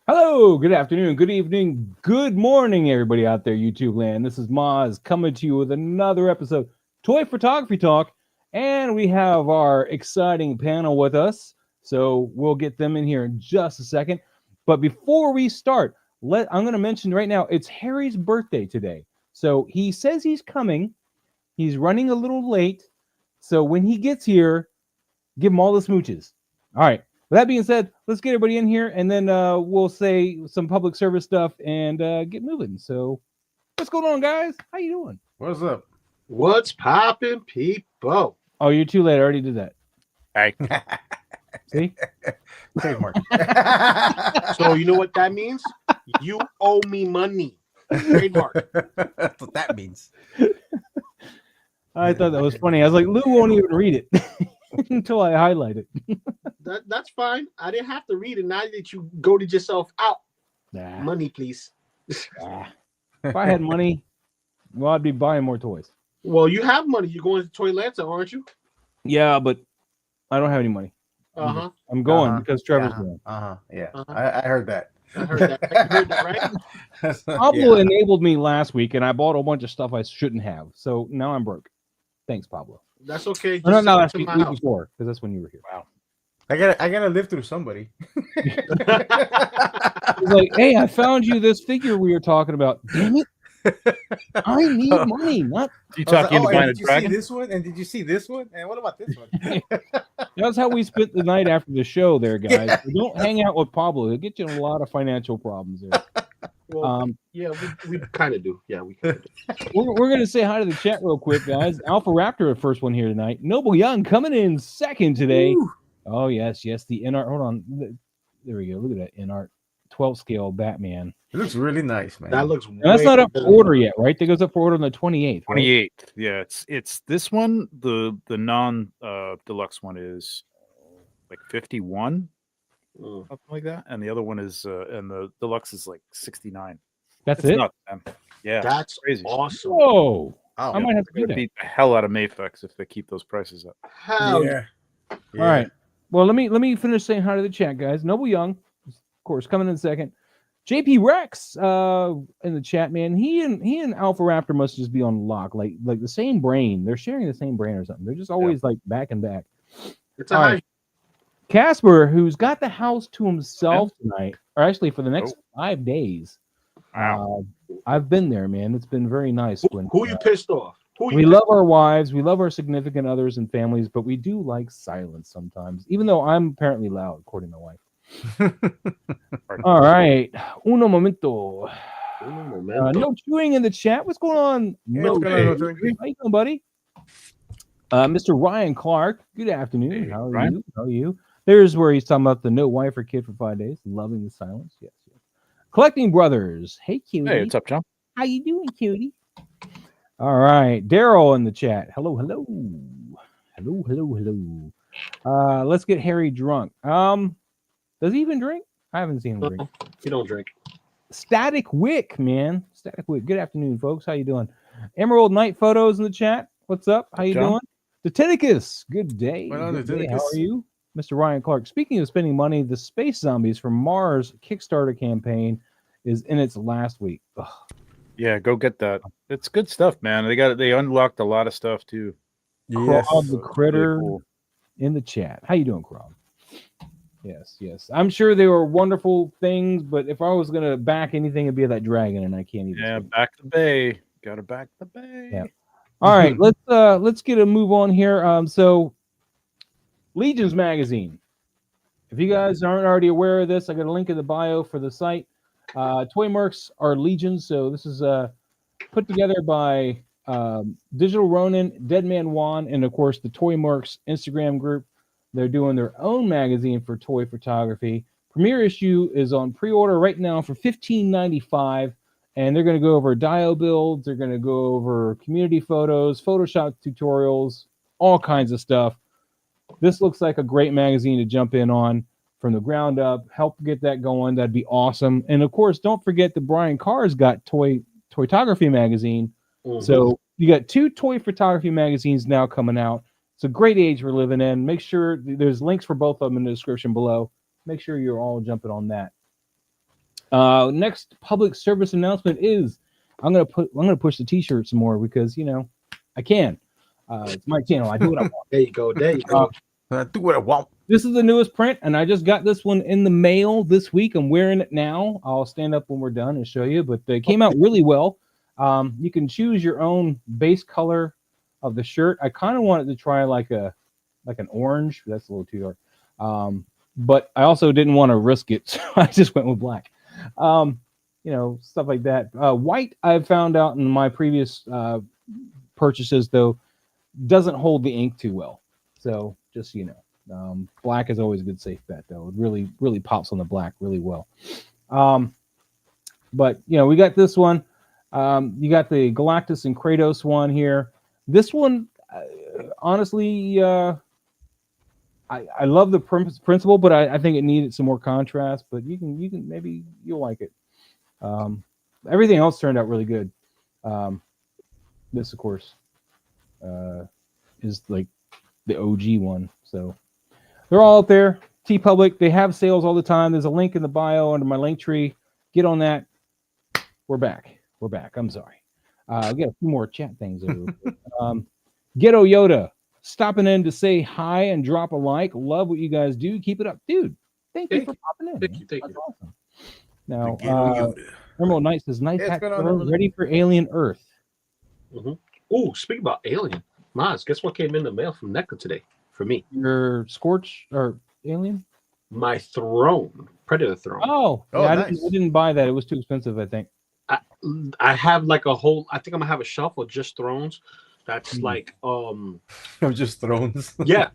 Hello, good afternoon, good evening, good morning, everybody out there, YouTube land. This is Moz coming to you with another episode, Toy Photography Talk, and we have our exciting panel with us, so we'll get them in here in just a second. But before we start, I'm going to mention right now, it's Harry's birthday today. So he says he's coming. He's running a little late. So when he gets here, give him all the smooches. All right. With that being said, let's get everybody in here, and then we'll say some public service stuff and get moving. So, what's going on, guys? How you doing? What's up? What's poppin', people? Oh, you're too late. I already did that. Hey. See? Trademark. So, you know what that means? You owe me money. Trademark. That's what that means. I thought that was funny. I was like, Lou won't even read it until I highlight it. That's fine. I didn't have to read it. Now that you goaded yourself out. Nah. Money, please. If I had money, well, I'd be buying more toys. Well, you have money. You're going to Toylanta, aren't you? Yeah, but I don't have any money. Uh-huh. I'm going because Trevor's going. Yeah. Uh-huh. I heard that. I heard that. You heard that, right? Pablo enabled me last week, and I bought a bunch of stuff I shouldn't have. So now I'm broke. Thanks, Pablo. That's okay. No, Just no, send it that's to week my house. before, because that's when you were here. Wow. I gotta live through somebody. He's like, hey, I found you this figure we were talking about. Damn it. I need money, not. You talking into buying a dragon? Did you see this one? And did you see this one? And what about this one? That's how we spent the night after the show there, guys. So don't hang out with Pablo. He'll get you in a lot of financial problems there. Well, yeah, we kind of do. Yeah, we kind of do. We're going to say hi to the chat real quick, guys. Alpha Raptor, the first one here tonight. Noble Young coming in second today. Ooh. Oh, yes. The NR. Hold on. There we go. Look at that NR 12 scale Batman. It looks really nice, man. That looks. That's not up for order yet, right? That goes up for order on the 28th. Right? 28th. Yeah, it's this one. The non deluxe one is like 51, something like that, and the other one is and the deluxe is like 69. That's it. Nuts, man. Yeah, That's crazy. awesome. Whoa! Oh, I might have to do that. Beat the hell out of Mayfex if they keep those prices up. Hell yeah. All right. Well, let me finish saying hi to the chat, guys. Noble Young, of course, coming in second. JP Rex in the chat, man. He and Alpha Raptor must just be on lock, like the same brain. They're sharing the same brain or something. They're just always like back and back. It's a high. Casper, who's got the house to himself tonight, or actually for the next 5 days. Wow. I've been there, man. It's been very nice. Who you pissed off? We love our wives, we love our significant others and families, but we do like silence sometimes, even though I'm apparently loud, according to my wife. All right. Uno momento. No chewing in the chat. What's going on? No chewing. How you doing, buddy? Mr. Ryan Clark. Good afternoon. Hey, How are Ryan. you? How are you? There's where he's talking about the no wife or kid for 5 days. Loving the silence. Yes. Collecting Brothers. Hey, cutie. Hey, what's up, John? How you doing, cutie? All right. Daryl in the chat. Hello. Let's get Harry drunk. Does he even drink? I haven't seen him drink. You don't drink. Static Wick, man. Static Wick. Good afternoon, folks. How you doing? Emerald Night Photos in the chat. What's up? How you doing? Titanicus. Good day. Good day. How are you? Mr. Ryan Clark. Speaking of spending money, the Space Zombies from Mars Kickstarter campaign is in its last week. Ugh. Yeah, go get that. It's good stuff, man. They unlocked a lot of stuff too. Yes. Crog the Critter really cool. In the chat. How you doing, Crog? Yes. I'm sure they were wonderful things, but if I was gonna back anything, it'd be that dragon, and I can't even. Yeah, back the bay. Gotta back the bay. Yeah. All right, let's get a move on here. So, Legions magazine. If you guys aren't already aware of this, I got a link in the bio for the site. Toy Mercs are Legions, so this is put together by Digital Ronin, Deadman Juan, and of course the Toy Mercs Instagram group. They're doing their own magazine for toy photography. Premiere issue is on pre-order right now for $15.95. and they're going to go over dial builds. They're going to go over community photos, Photoshop tutorials, all kinds of stuff. This looks like a great magazine to jump in on from the ground up. Help get that going. That'd be awesome. And of course, don't forget that Brian Carr's got Toytography magazine. So you got 2 toy photography magazines now coming out. It's a great age we're living in. Make sure there's links for both of them in the description below. Make sure you're all jumping on that. Next public service announcement is I'm gonna push the t-shirt some more because I can. It's my channel. I do what I want. There you go. There you go. I do what I want. This is the newest print, and I just got this one in the mail this week. I'm wearing it now. I'll stand up when we're done and show you, but it came out really well. You can choose your own base color of the shirt. I kind of wanted to try like an orange. That's a little too dark. But I also didn't want to risk it, so I just went with black. Stuff like that. White, I've found out in my previous purchases, though, doesn't hold the ink too well. So just black is always a good safe bet, though. It really, really pops on the black really well. But we got this one. You got the Galactus and Kratos one here. This one, honestly, I love the principle, but I think it needed some more contrast. But you can maybe you'll like it. Everything else turned out really good. This, of course, is like the OG one. So they're all out there. TeePublic, they have sales all the time. There's a link in the bio under my Linktree. Get on that. We're back. I'm sorry. We got a few more chat things over. Ghetto Yoda stopping in to say hi and drop a like. Love what you guys do. Keep it up, dude. Thank you for popping in. Thank you. That's awesome. Now, Emerald Knight says, nice hat, ready for Alien Earth. Oh, speaking about Alien, Maz, guess what came in the mail from NECA today for me? Your Scorch or Alien? My throne, Predator throne. Oh yeah, nice. I didn't buy that. It was too expensive, I think. I have like a whole. I think I'm gonna have a shelf of just thrones. That's like just thrones. Yeah,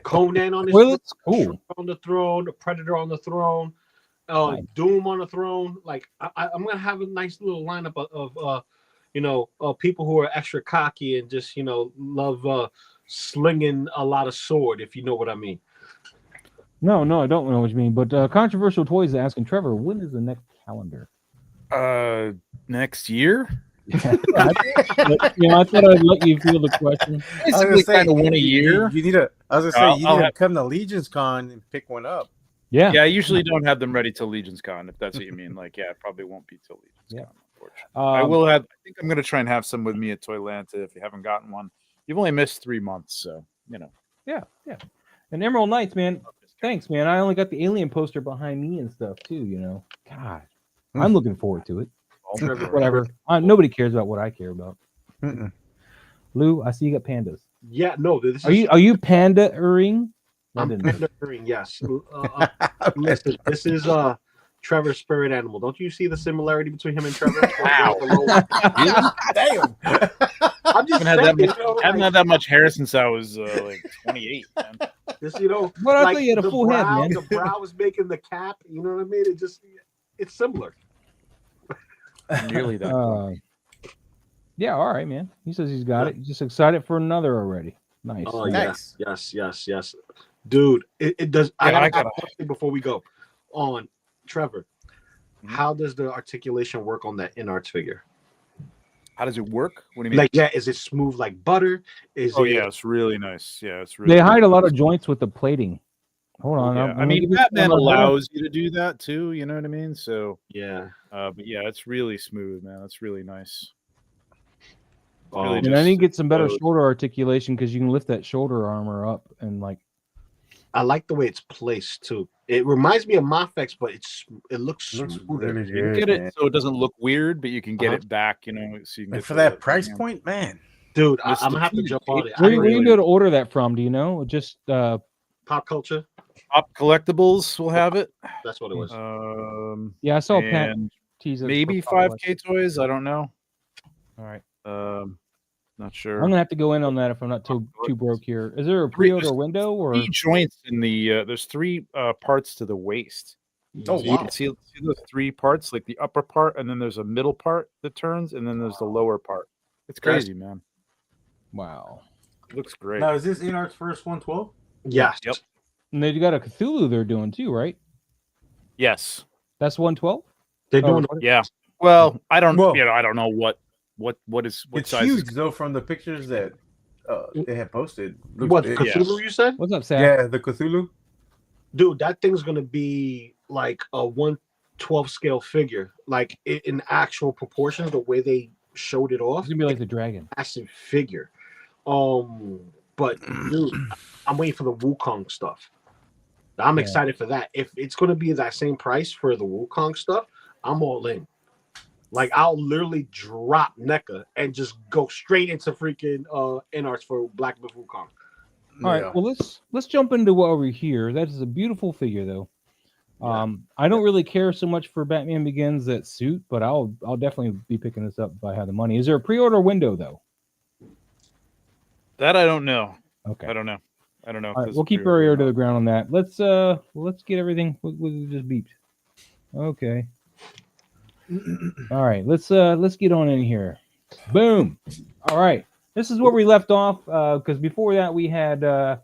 Conan on his Well, it's cool. on the throne, the Predator on the throne, Nice. Doom on the throne. Like I'm gonna have a nice little lineup of people who are extra cocky and just love slinging a lot of sword, if you know what I mean. No, I don't know what you mean. But Controversial Toys is asking Trevor, when is the next calendar? Next year. I thought I'd let you feel the question. Basically, kind of one a year. You need to. I was gonna say you need to come to Legion's Con and pick one up. Yeah. I usually don't have them ready till Legion's Con, if that's what you mean. Like, it probably won't be till Legion's Con, unfortunately. I will have. I think I'm going to try and have some with me at Toylanta. If you haven't gotten one, you've only missed 3 months, so Yeah. And Emerald Knights, man. Thanks, man. I only got the Alien poster behind me and stuff too. God, I'm looking forward to it. Whatever. Nobody cares about what I care about. Lou, I see you got pandas. Yeah, no. Are you panda-ing? Yes. Listen, this is Trevor's spirit animal. Don't you see the similarity between him and Trevor? Wow. Damn. I'm just haven't had that much hair since I was like 28. Man. Just But I thought you had a full head, man. The brow was making the cap. You know what I mean? It's similar. Nearly that. Yeah, all right, man. He says he's got it. He's just excited for another already. Nice. Oh, nice. Yes. Dude, it does. I got before we go on, Trevor. How does the articulation work on that InArts figure? How does it work? What do you mean? Like, yeah, is it smooth like butter? Yeah, it's really nice. Yeah, it's really. They hide a lot of joints with the plating. Hold on. Yeah. I mean, Batman allows you to do that too. You know what I mean? So yeah. But yeah, it's really smooth, man. It's really nice. Really and I need to get some better shoulder articulation because you can lift that shoulder armor up and like. I like the way it's placed too. It reminds me of Mafex, but it looks smoother. Really You can get it so it doesn't look weird, but you can get it back. So you can get for that price point, man. Dude, I'm gonna have to jump on it. Where you be able to order that from? Do you know? Just Pop Culture. Pop Collectibles will have it. That's what it was. Yeah, I saw Pat tease it. Maybe 5K Toys. I don't know. All right. Not sure. I'm gonna have to go in on that if I'm not too broke here. Is there a pre-order window or 3 joints in the? There's 3 parts to the waist. Oh, So you wow. can see those three parts, like the upper part, and then there's a middle part that turns, and then there's the lower part. It's crazy, man. Wow. It looks great. Now, is this Inart's first 112? Yes. Yep. And they got a Cthulhu they're doing too, right? Yes. That's 112. They're doing Yeah. Well, I don't. Well, I don't know what is what It's size. huge, though, from the pictures that they have posted. Looks what big. Cthulhu you said? What's up, Sam? Yeah, the Cthulhu. Dude, that thing's gonna be like a 1/12 scale figure, like in actual proportions. The way they showed it off, It's gonna be like the dragon. massive figure. But dude, I'm waiting for the Wukong stuff. I'm excited for that. If it's gonna be that same price for the Wukong stuff, I'm all in. Like I'll literally drop NECA and just go straight into freaking Inarts for Black Myth Wukong. All right, well let's jump into what over here. That is a beautiful figure, though. I don't really care so much for Batman Begins that suit, but I'll definitely be picking this up if I have the money. Is there a pre-order window though? That I don't know. Okay, I don't know. All right, we'll keep our ear to the ground on that. Let's get everything. What just beeped? Okay. All right, let's get on in here. Boom. All right. This is where we left off, because before that we had the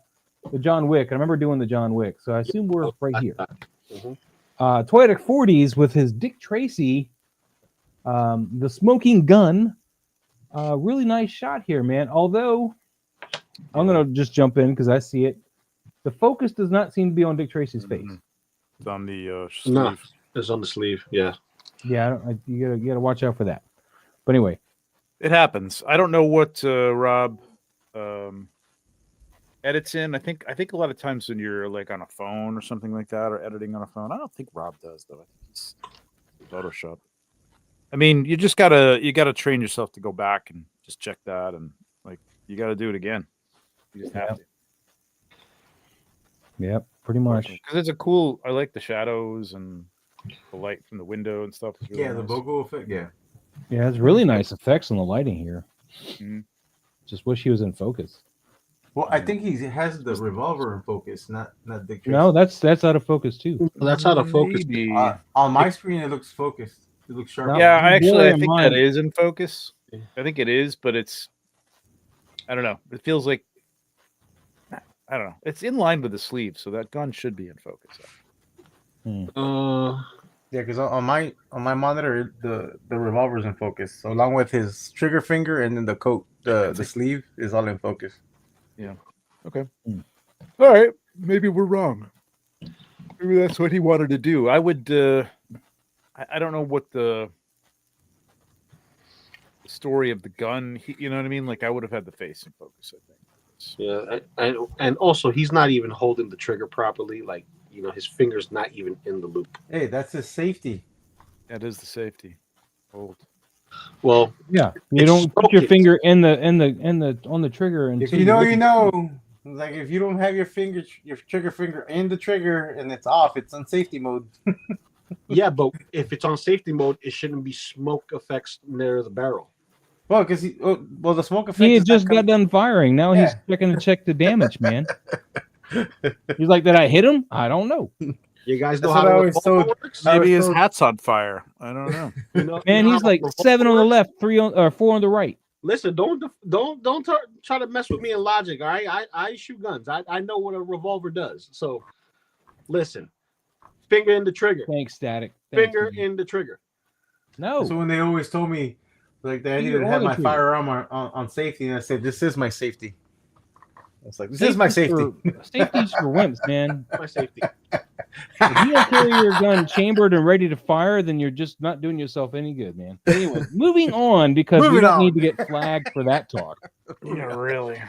John Wick. I remember doing the John Wick, so I assume we're right here. Toyetic 40s with his Dick Tracy, the smoking gun. Really nice shot here, man. Although, I'm going to just jump in because I see it. The focus does not seem to be on Dick Tracy's face. It's on the sleeve. No, it's on the sleeve. Yeah. Yeah, you gotta watch out for that. But anyway. It happens. I don't know what Rob edits in. I think a lot of times when you're like on a phone or something like that, or editing on a phone, I don't think Rob does though. I think he's Photoshop. I mean, you gotta train yourself to go back and just check that, and like you gotta do it again. You just have to. Yep, pretty much. Because it's a cool. I like the shadows and the light from the window and stuff. Is really The nice. Bogo effect. Yeah. Yeah, it's really nice effects on the lighting here. Mm-hmm. Just wish he was in focus. Well, I think he has the revolver in focus, not Dick Tracy. No, that's out of focus too. That's out of focus. On my screen, it looks focused. It looks sharp. No. Yeah, I Bear in think mind- that is in focus. I think it is, but it's. I don't know. It feels like. I don't know. It's in line with the sleeve, so that gun should be in focus. Yeah, because on my monitor, the revolver's in focus. So along with his trigger finger and then the coat, the sleeve is all in focus. Yeah. Okay. All right. Maybe we're wrong. Maybe that's what he wanted to do. I would. I don't know what the story of the gun. You know what I mean? Like I would have had the face in focus. I think. Yeah, and also he's not even holding the trigger properly. Like his finger's not even in the loop. Hey, that's his safety. That is the safety. Hold. Well, yeah, you don't put your finger in the on the trigger, and if you know, you know. Like if you don't have your trigger finger in the trigger and it's off, it's on safety mode. Yeah, but if it's on safety mode, it shouldn't be smoke effects near the barrel. Well, because the smoke effect. He had just got done firing. Now he's checking to check the damage, man. He's like, did I hit him? I don't know. You guys know That's how what the works? Maybe his hat's on fire. I don't know. Man, he's like 7 on the left, 4 on the right. Listen, don't try to mess with me in logic. All right, I shoot guns. I know what a revolver does. So, listen, finger in the trigger. Thanks, Static. Finger in the trigger. No. So when they always told me like that I needed to have my firearm on safety, and I said, "This is my safety." It's like this is my safety. Safety's for wimps, man. My safety. If you don't carry your gun chambered and ready to fire, then you're just not doing yourself any good, man. Anyway, moving on because we don't need to get flagged for that talk. Yeah, really.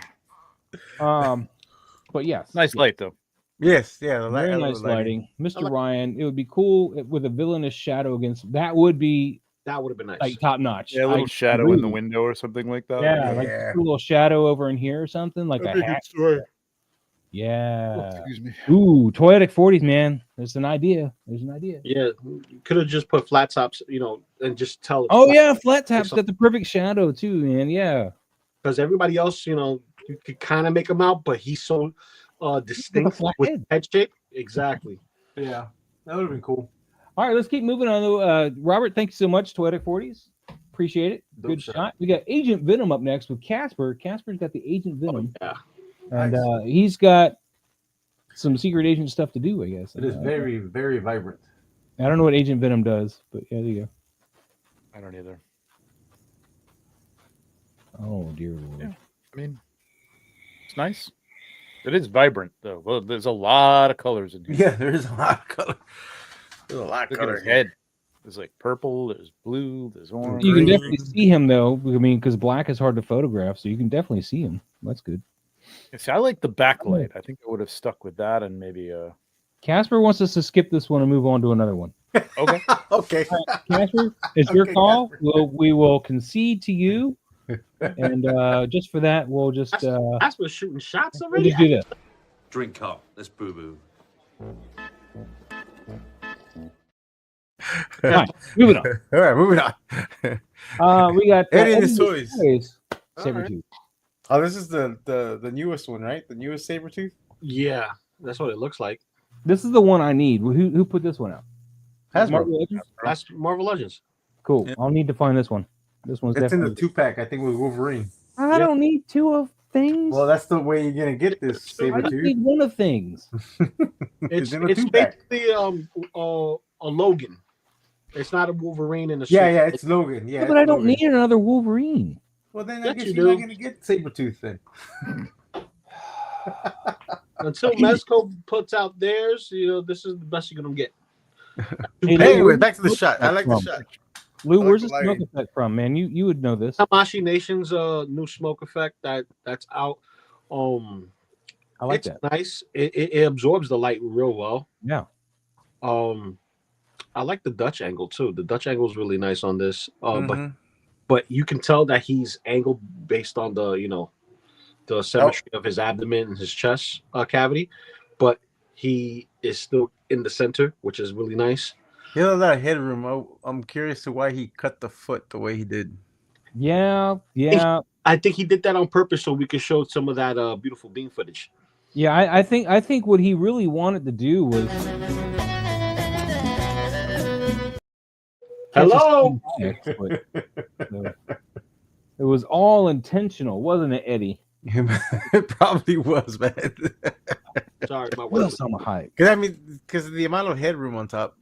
But yes, nice light though. Yes, yeah, very nice lighting. Mr. Ryan, it would be cool with a villainous shadow against. That would have been nice, like top notch. Yeah, a little shadow in the window or something like that. Yeah, like a little shadow over in here or something, like a hat. Yeah. Oh, excuse me. Ooh, Toyetic 40s, man. There's an idea. Yeah, you could have just put flat tops, and just tell. Oh yeah, flat tops got the perfect shadow too, man. Yeah. Because everybody else, you could kind of make him out, but he's so distinct with head shape. Exactly. Yeah. That would have been cool. All right, let's keep moving on. Robert, thank you so much. Toyetic 40s. Appreciate it. Dope Good shot. shot. We got Agent Venom up next with Casper. Casper's got the Agent Venom. Yeah. And Nice. he's got some secret agent stuff to do, I guess. It is very, very vibrant. I don't know what Agent Venom does, but yeah, there you go. I don't either. Oh, dear Lord. Yeah. I mean, it's nice. It is vibrant, though. Well, there's a lot of colors in here. Yeah, there is a lot of color. There's a lot of Look at color. his head. There's like purple, there's blue, there's orange. You can Green. definitely see him, though. I mean, because black is hard to photograph, so you can definitely see him. That's good. See, I like the backlight. I think I would have stuck with that and maybe Casper wants us to skip this one and move on to another one. okay. Okay. Casper, it's your Okay, call. Casper. We will concede to you, and just for that, we'll just That's what's shooting shots we'll already. just do this. Drink up. Let's boo boo. Fine, moving on. All right, moving on. We got Eddie and his toys. Sabretooth. Oh, this is the newest one, right? The newest Sabretooth? Yeah, that's what it looks like. This is the one I need. Who put this one out? Hasbro. Marvel Legends? That's Marvel Legends. Cool. Yeah. I'll need to find this one. This one's It's in definitely. the 2-pack, I think, with Wolverine. I don't need two of things. Well, that's the way you're gonna get this I just Sabretooth. need one of things. It's in a it's 2-pack. basically a Logan. It's not a Wolverine in a Yeah, suit. yeah, it's Logan. Yeah, Yeah, but it's I don't Logan. need another Wolverine. Well, then I Yes, guess you you're not do. gonna get Sabretooth then. Until Mezco puts out theirs, this is the best you're gonna get. Hey, Anyway, where's back to the smoke shot. I like the from? shot. Lou, I like where's the the smoke lighting. effect from, man? You would know this. Tamashi Nation's new smoke effect that's out. I like It's that. nice. It absorbs the light real well. Yeah. I like the Dutch angle too. The Dutch angle is really nice on this. Mhm. But you can tell that he's angled based on the symmetry of his abdomen and his chest cavity, but he is still in the center, which is really nice. He has a lot of headroom. I'm curious to why he cut the foot the way he did. Yeah. I think he did that on purpose so we could show some of that beautiful beam footage. Yeah, I think what he really wanted to do was Hello. but, it was all intentional, wasn't it, Eddie? It probably was, man. Sorry, my Well, wife. some hype. Because of the amount of headroom on top,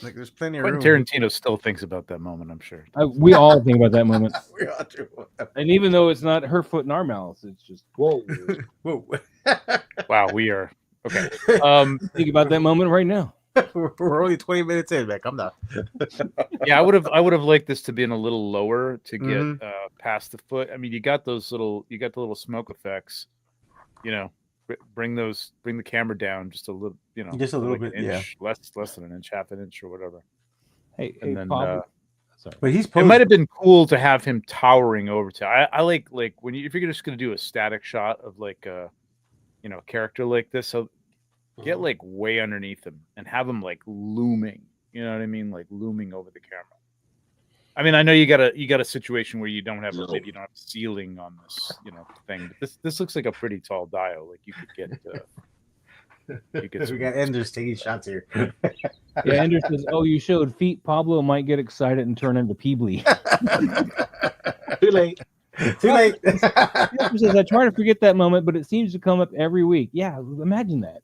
like there's plenty of room. Quentin Tarantino still thinks about that moment, I'm sure. We all think about that moment, We all do. and even though it's not her foot in our mouths, it's just Whoa. Whoa. Wow, we are okay. think about that moment right now. We're only 20 minutes in, man. Come down. Yeah, I would have liked this to be in a little lower to get Mhm. past the foot. I mean, you got the little smoke effects. Bring the camera down just a little. Just a little like bit, an inch, less than an inch, half an inch or whatever. Hey, And then Pablo. Sorry. But he's it posed. might have been cool to have him towering over to. I like when if you're just gonna do a static shot of like a character like this, so get like way underneath him and have him like looming. You know what I mean? Like looming over the camera. I mean, I know you got a situation where you don't have maybe you don't have a ceiling on this thing. But this looks like a pretty tall dial. Like you could get. We got Enders taking shots here. Yeah, Andrew says, "Oh, you showed feet. Pablo might get excited and turn into Peebly." Too late. Too late. Andrew says, "I try to forget that moment, but it seems to come up every week." Yeah, imagine that.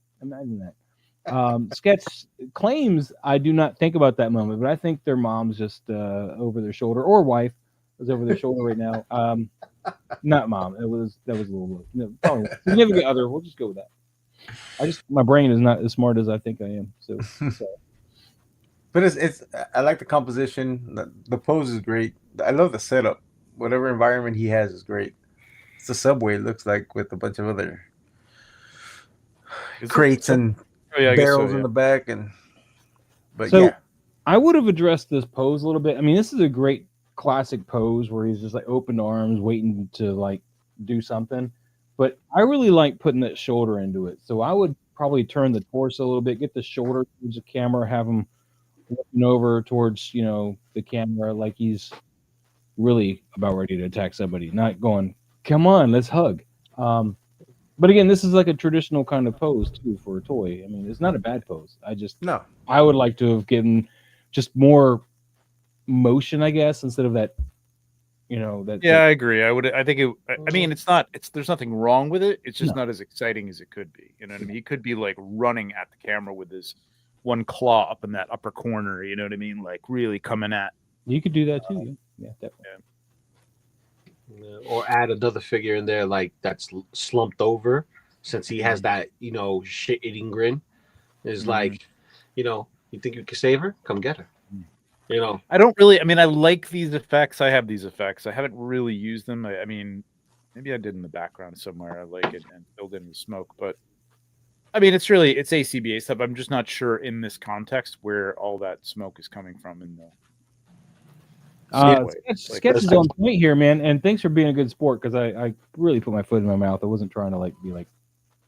Sketch claims I do not think about that moment, but I think their mom's just over their shoulder, or wife is over their shoulder right now. Not mom. That was a little probably significant other. We'll just go with that. My brain is not as smart as I think I am. So. But it's I like the composition. The pose is great. I love the setup. Whatever environment he has is great. It's a subway, it looks like, with a bunch of other crates and barrels in the back. But So, yeah. I would have addressed this pose a little bit. I mean, this is a great classic pose where he's just like open arms, waiting to like do something. But I really like putting that shoulder into it. So I would probably turn the torso a little bit, get the shoulder towards the camera, have him looking over towards, the camera like he's really about ready to attack somebody, not going, come on, let's hug. But again, this is like a traditional kind of pose too for a toy. I mean, it's not a bad pose. No. I would like to have given just more motion, I guess, instead of that. Yeah, I agree. I think it. I mean, it's not. There's nothing wrong with it. It's just not as exciting as it could be. You know what I mean? He could be like running at the camera with his one claw up in that upper corner. You know what I mean? Like really coming at. You could do that too. Yeah, definitely. Or add another figure in there like that's slumped over, since he has that shit-eating grin. Is like, you think you can save her? Come get her. I don't really. I mean, I like these effects. I have these effects. I haven't really used them. I mean, maybe I did in the background somewhere. I like it and filled in the smoke, but I mean, it's ACBA stuff. I'm just not sure in this context where all that smoke is coming from in the. Sketch is on point here, man, and thanks for being a good sport because I really put my foot in my mouth. I wasn't trying to be like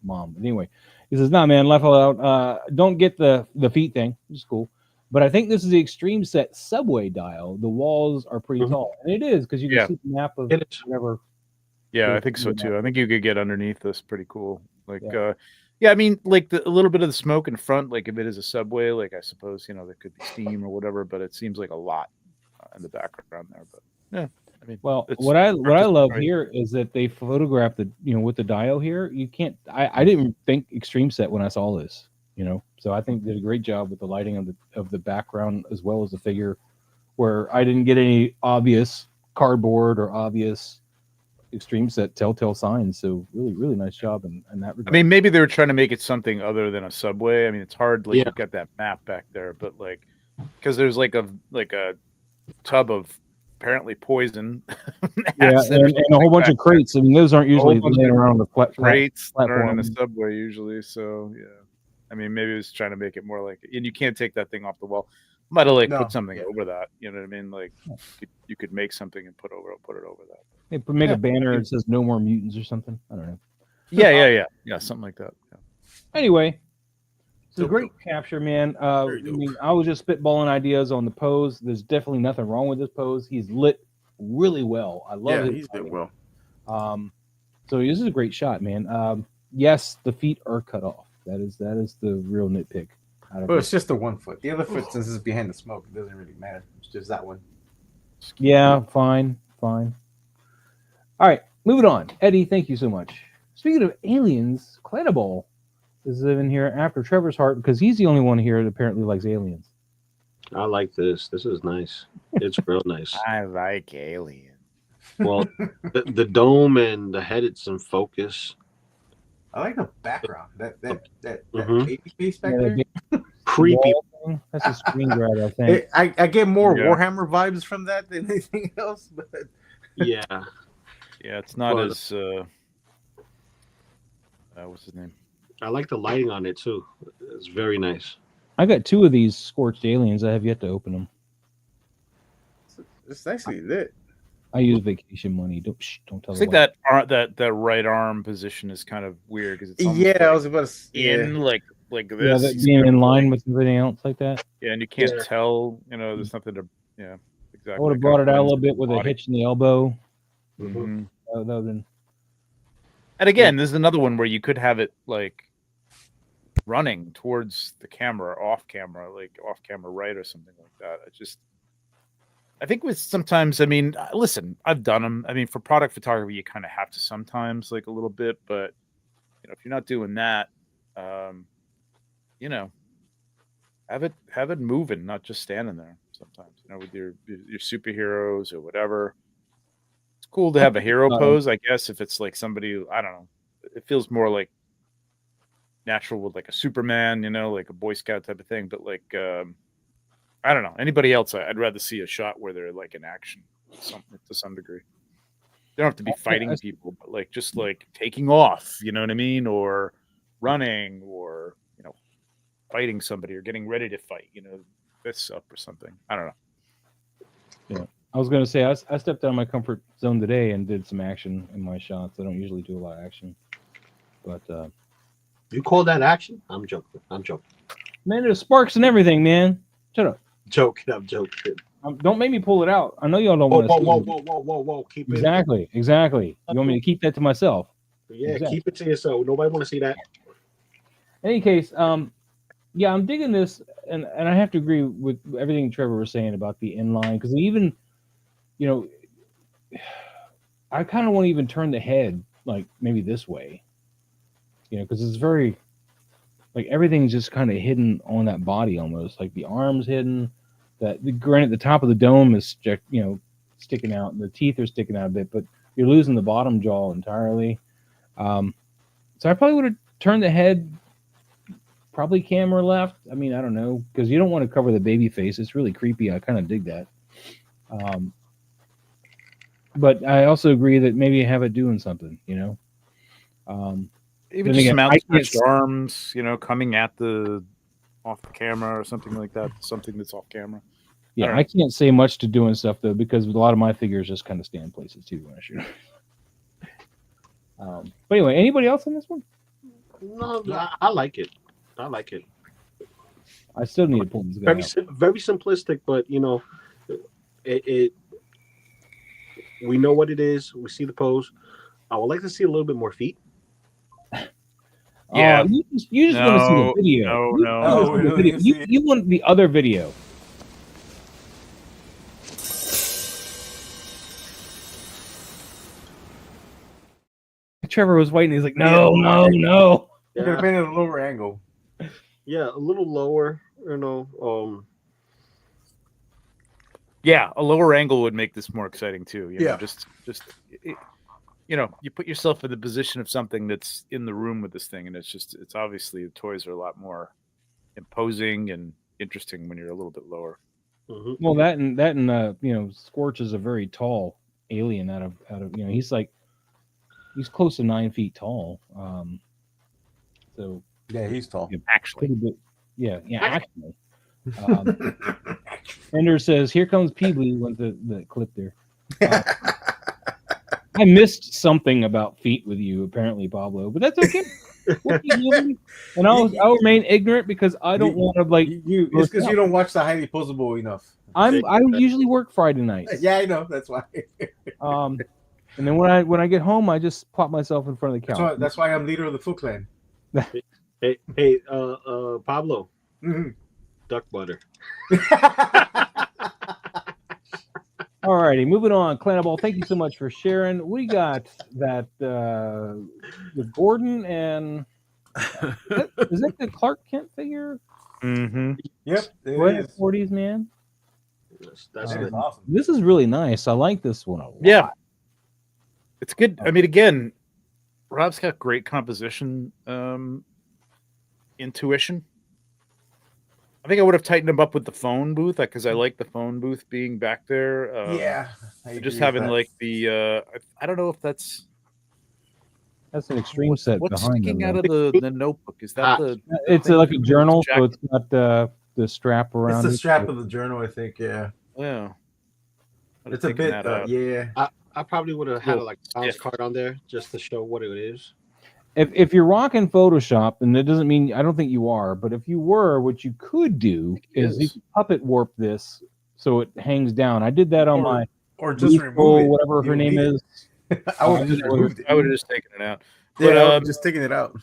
mom. But anyway, he says, "Nah, man, left out. Don't get the feet thing. It's cool." But I think this is the Extreme Set subway dial. The walls are pretty tall, and it is because you can see the map of whatever. Yeah, I think so too. I think you could get underneath this. Pretty cool. Like, I mean, like a little bit of the smoke in front. Like if it is a subway, like I suppose there could be steam or whatever. But it seems like a lot in the background there. But yeah, I mean, well, what I love here is that they photographed the with the dial here. You can't. I didn't think Extreme Set when I saw this. So I think they did a great job with the lighting of the background as well as the figure, where I didn't get any obvious cardboard or obvious Extreme Set telltale signs. So really, really nice job in that regard. I mean, maybe they were trying to make it something other than a subway. I mean, it's hard. Like you've got that map back there, but because there's like a tub of apparently poison. And a whole bunch of crates. I mean, those aren't usually laying around the crates platform in the subway usually. So yeah. I mean, maybe it was trying to make it more like, and you can't take that thing off the wall. Might have put something over that. You know what I mean? Like you could make something and put it over that. They make a banner that says "No More Mutants" or something. I don't know. Yeah, something like that. Yeah. Anyway, it's a great capture, man. I mean, I was just spitballing ideas on the pose. There's definitely nothing wrong with this pose. He's lit really well. I love it. Yeah, he's lit well. So this is a great shot, man. Yes, the feet are cut off. That is the real nitpick. Well, it's just the one foot. The other foot, since it's behind the smoke, it doesn't really matter. It's just that one. Yeah, fine. All right, moving on. Eddie, thank you so much. Speaking of aliens, Clanaball is in here after Trevor's heart because he's the only one here that apparently likes aliens. I like this. This is nice. It's real nice. I like aliens. Well, the dome and the head, it's in focus. I like the background. That baby face back there. Creepy. That's a screen grab, I think. I get more Warhammer vibes from that than anything else. But yeah, it's not as what's his name? I like the lighting on it too. It's very nice. I got 2 of these scorched aliens. I have yet to open them. It's nicely lit. I use vacation money. Don't tell. I think that right arm position is kind of weird because it's I was about to like this. Yeah, that being in line with everything else like that. Yeah, and you can't tell. There's nothing to. Yeah, exactly. I would have brought it out a little bit with a hitch in the elbow. Mm-hmm. That would have been. And again, there's another one where you could have it like running towards the camera, off camera right or something like that. I think with sometimes, I mean, listen, I've done them. I mean, for product photography, you kind of have to sometimes like a little bit, but if you're not doing that, have it moving, not just standing there sometimes, with your superheroes or whatever. It's cool to have a hero pose, I guess, if it's like somebody, I don't know, it feels more like natural with like a Superman, like a Boy Scout type of thing, but like, I don't know. Anybody else, I'd rather see a shot where they're like in action to some degree. They don't have to be fighting people, but like just like taking off, you know what I mean? Or running or, fighting somebody or getting ready to fight, this up or something. I don't know. Yeah. I was going to say, I stepped out of my comfort zone today and did some action in my shots. I don't usually do a lot of action. But you call that action? I'm joking. Man, there's sparks and everything, man. Shut up. I'm joking. Don't make me pull it out. I know y'all don't want to. Whoa. Keep it. Exactly. You want me to keep that to myself? Yeah, Exactly. keep it to yourself. Nobody want to see that. In any case, yeah, I'm digging this, and I have to agree with everything Trevor was saying about the inline, because even, you know, I kind of want to even turn the head like maybe this way, you know, because it's very like everything's just kind of hidden on that body almost, like the arms hidden. Granted, the top of the dome is sticking out, and the teeth are sticking out a bit, but you're losing the bottom jaw entirely. So I probably would have turned the head probably camera left. I mean, I don't know, because you don't want to cover the baby face. It's really creepy. I kind of dig that. But I also agree that maybe have it doing something, you know. Even then just again, some I can't outstretched arms, coming at off the camera or something like that. Something that's off camera. Yeah, I can't say much to doing stuff though, because a lot of my figures just kind of stand places too when I shoot. But anyway, anybody else on this one? No, I like it. I like it. I still need to pull this guy out. Very simplistic, but it. We know what it is. We see the pose. I would like to see a little bit more feet. Yeah. You just want to see the video. You want the other video. Trevor was waiting. He's like, no. It could have been at a lower angle. Yeah, a little lower. Yeah, a lower angle would make this more exciting too. Yeah. You put yourself in the position of something that's in the room with this thing, and it's obviously the toys are a lot more imposing and interesting when you're a little bit lower. Mm-hmm. Well, that and Scorch is a very tall alien out of he's close to 9 feet tall. So yeah, he's tall. Actually, actually. Ender says, "Here comes Peebly," with the clip there. I missed something about feet with you, apparently, Pablo, but that's okay. And I'll remain ignorant because I don't want to It's because you don't watch the highly posable enough. I usually work Friday nights. Yeah, I know. That's why. And then when I get home, I just plop myself in front of the couch. That's why I'm leader of the Foot Clan. Hey, Pablo. Mm-hmm. Duck butter. Alrighty, moving on. Clanaball, thank you so much for sharing. We got that with Gordon and is that the Clark Kent figure? Mm-hmm. Yep. 40s, man. That's awesome. This is really nice. I like this one a lot. Yeah. It's good. I mean, again, Rob's got great composition intuition. I think I would have tightened him up with the phone booth because I like the phone booth being back there. Just having like the I don't know if that's an extreme set. What's behind sticking them, out of the notebook? Is that it's like a journal, so it's got the strap around. It's the strap of the journal, I think. Yeah. Yeah. It's a bit. Yeah. I probably would have had a bounce card on there just to show what it is. If you're rocking Photoshop, and that doesn't mean I don't think you are, but if you were, what you could do is you could puppet warp this so it hangs down. I did that on my just remove it. Whatever her name is. I would have just taken it out. But I'm just taking it out.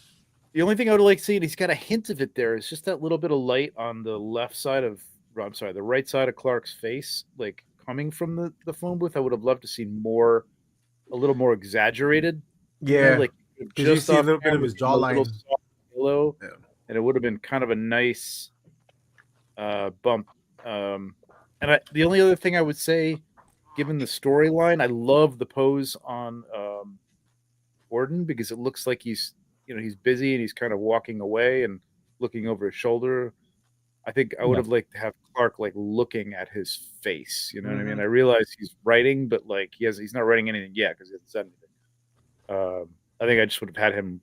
The only thing I would like to see, and he's got a hint of it there, is just that little bit of light on the left side of the right side of Clark's face, like coming from the phone booth. I would have loved to see a little more exaggerated. Yeah. Like just you see a little bit of his jawline, and it would have been kind of a nice bump. And the only other thing I would say, given the storyline, I love the pose on Gordon because it looks like he's busy and he's kind of walking away and looking over his shoulder. I think I would have liked to have Clark looking at his face. You know what I mean? I realize he's writing, but he's not writing anything yet because he hasn't said anything. I think I just would have had him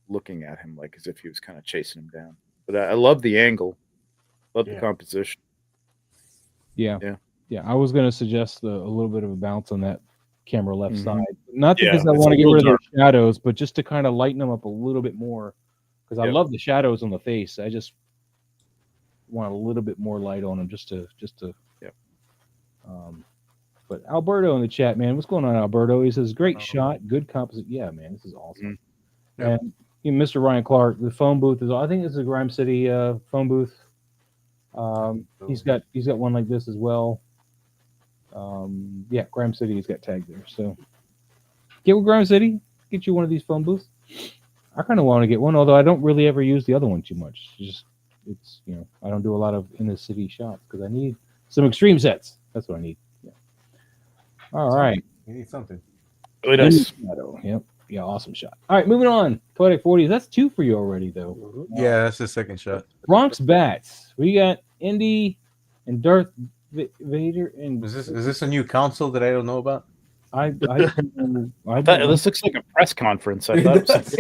looking at him as if he was kind of chasing him down. But I love the angle, love the composition. Yeah. I was going to suggest a little bit of a bounce on that camera left side, not because I want to get rid of the shadows, but just to kind of lighten them up a little bit more. Because I love the shadows on the face. I just want a little bit more light on them, just to. But Alberto in the chat, man, what's going on, Alberto? He says, "Great shot, good composite." Yeah, man, this is awesome. Yep. And Mr. Ryan Clark, the phone booth is. I think it's a Grime City phone booth. He's got one like this as well. Yeah, Grime City has got tagged there. So get with Grime City, get you one of these phone booths. I kind of want to get one, although I don't really ever use the other one too much. It's I don't do a lot of in the city shops because I need some extreme sets. That's what I need. Yeah. All right. You need something. Really nice. Yep. Yeah, awesome shot. All right, moving on. Poetic 40s. That's 2 for you already, though. Yeah, that's the second shot. Bronx Bats. We got Indy and Darth Vader and. Is this a new console that I don't know about? I This looks like a press conference. I thought it was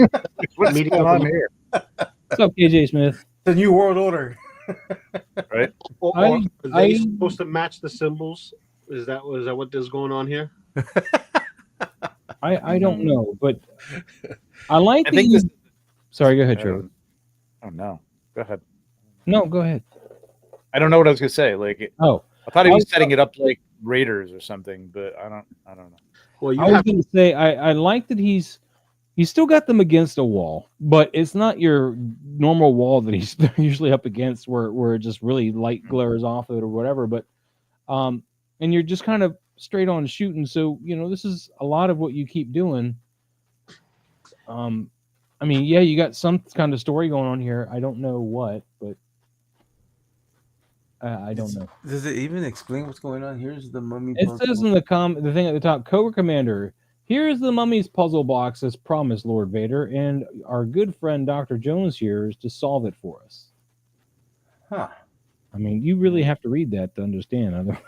what's Meeting going up on with- here? What's up, KJ Smith? The new world order. Right? Or I- are they I- supposed to match the symbols? Is that what is going on here? I don't know, but I like I think the. this. Sorry, go ahead, Trevor. Oh no. Go ahead. No, go ahead. I don't know what I was gonna say. Like, Oh, I thought he I was was- setting it up like Raiders or something, but I don't know. Well, you I was have going to say I like that he's still got them against a wall, but it's not your normal wall that he's usually up against where it just really light glares off it or whatever. But and you're just kind of straight on shooting. So this is a lot of what you keep doing. I mean, yeah, you got some kind of story going on here. I don't know what, but I don't know. Does it even explain what's going on? Here's the mummy. It puzzle. says in the thing at the top, Cobra Commander, here's the mummy's puzzle box as promised, Lord Vader, and our good friend Dr. Jones here is to solve it for us. Huh. I mean, you really have to read that to understand. I don't,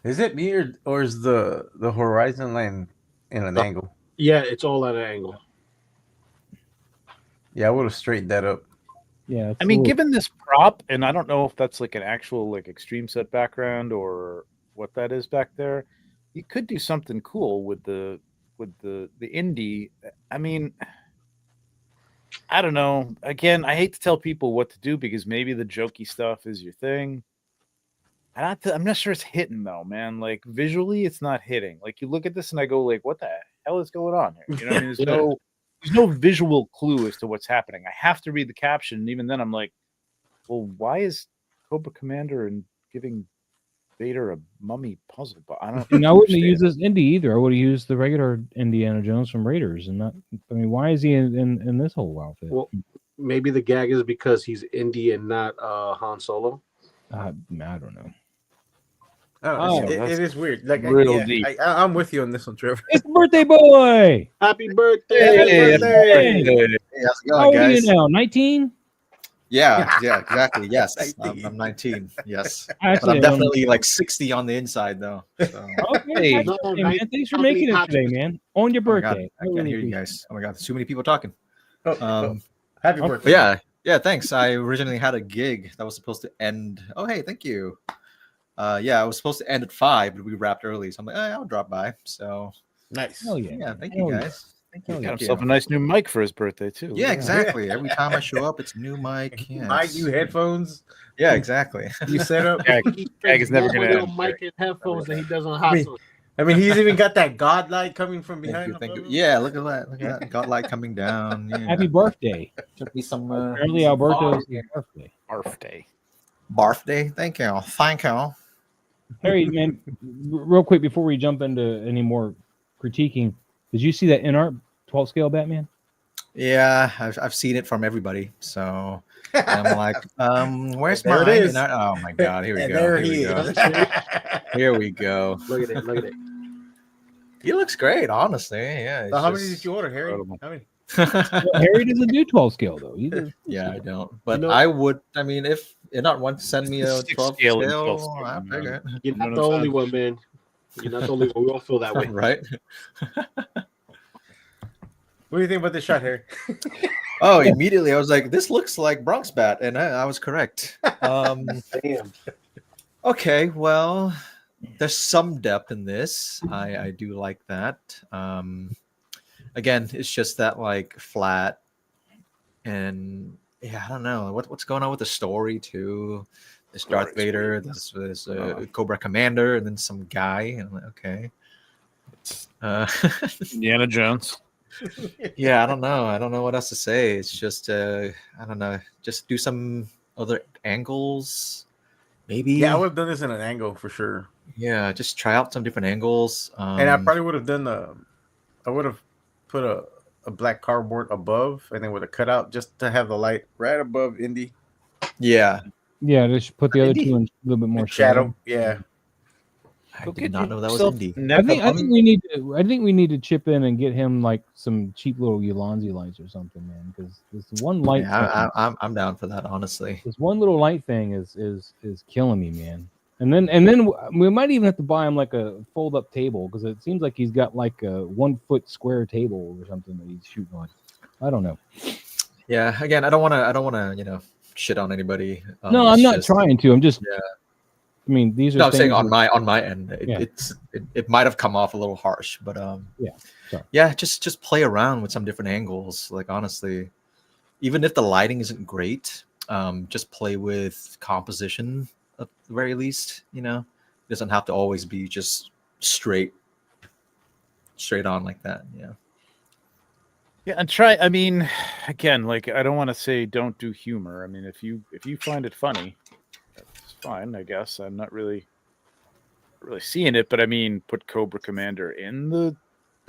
Is it me or is the horizon line in an angle? yeah, it's all at an angle. Yeah, I would have straightened that up. yeah, it's I a mean, little- given this prop, and I don't know if that's like an actual like extreme set background or what that is back there, you could do something cool with the indie. I mean, I don't know. Again, I hate to tell people what to do because maybe the jokey stuff is your thing. I'm not sure it's hitting though, man. Like visually, it's not hitting. Like you look at this and I go, like, what the hell is going on here? You know, what I mean, there's no visual clue as to what's happening. I have to read the caption, and even then, I'm like, well, why is Cobra Commander and giving Vader a mummy puzzle? But I don't. and I wouldn't have understand. used this indie either. I would have used the regular Indiana Jones from Raiders, and not. I mean, why is he in this whole outfit? Well, maybe the gag is because he's Indy and not Han Solo. I don't know. Oh, Oh, it is weird. Like real deep. I'm with you on this one, Trevor. It's the birthday boy. Happy birthday! Hey, Happy birthday! Hey, how's it How going, old are you guys? now? 19. Yeah, exactly. Yes, 19. I'm 19. Yes, but Actually, I'm definitely like 60 on the inside, though. So. Okay, Hey. happy No, birthday, nice- man. Thanks for how many making it hot today, chicks? man. On your Oh my God, birthday. I can't hear you guys. Oh my God, there's too many people talking. Happy Oh, birthday. But yeah, thanks. I originally had a gig that was supposed to end. Oh, hey, thank you. Yeah, I was supposed to end at 5, but we wrapped early, so I'm like, I'll drop by. So Nice. Hell yeah. yeah, thank Hell you yeah. guys. Thank Hell you. yeah. Got Thank himself a you. nice new mic for his birthday too. Yeah, Look at exactly. Every time I show up, it's new mic. Yes. My new headphones. Yeah, exactly. You set up. that. Gag is never gonna Little end. mic and headphones that he does on I hot mean, sauce. I mean, he's even got that godlight coming from Thank behind. you. him. Thank you. Yeah, look at that. Look at that. Godlight coming down. Yeah. Happy birthday. Should be some Apparently, Alberto's birthday. Birthday. birthday. Thank you. Thank you. Harry, man, real quick before we jump into any more critiquing, did you see that InArt 12 scale Batman? Yeah, I've seen it from everybody. So I'm like, where's There it mine? is. And oh my God, here we And go. there Here we he go. is. Here we go. Look at it. Look at it. He looks great, honestly. Yeah. So how many did you order, Harry? Incredible. How many? Harry doesn't do 12 scale though. He does, Yeah, I don't. But You know- I would. I mean, if you're not one to send me a 6 12 scale scale, and 12 scale, I man. figure it. You're You know not what the I'm only saying? one, man. You're not the only one. We all feel that way. Right? What do you think about this shot, Harry? Oh, immediately I was like, this looks like Bronx Bat, and I was correct. Damn. Okay, well, there's some depth in this. I do like that. Again, it's just that like flat, and yeah, I don't know what's going on with the story too. There's Darth Vader, there's Cobra Commander, and then some guy. And I'm like, okay. Indiana Jones. Yeah, I don't know. I don't know what else to say. It's just I don't know. Just do some other angles, maybe. Yeah, I would have done this in an angle for sure. Yeah, just try out some different angles. And I probably would have done I would have put a black cardboard above and then with a cutout just to have the light right above Indy yeah. Yeah, just put the other Indy. two in a little bit more and shadow. shadow. Yeah. I Go did get not know that was yourself indie. I think Nephilim. we need to. I think we need to chip in and get him like some cheap little Ulanzi lights or something, man. Because this one light, Yeah, thing, I'm down for that, honestly. this one little light thing is killing me, man. And then we might even have to buy him like a fold up table because it seems like he's got like a 1 foot square table or something that he's shooting on. I don't know. Yeah, again, I don't want to, shit on anybody. No, I'm it's not just- trying to. I'm just. Yeah. I mean, these are. No, I'm saying things on my end, Yeah. it might have come off a little harsh, but sorry. yeah, just play around with some different angles. Like honestly, even if the lighting isn't great, just play with composition at the very least. It doesn't have to always be just straight on like that. Yeah. Yeah, and try. I mean, again, like I don't want to say don't do humor. I mean, if you find it funny, that's fine. I guess I'm not really seeing it, but I mean, put Cobra Commander in the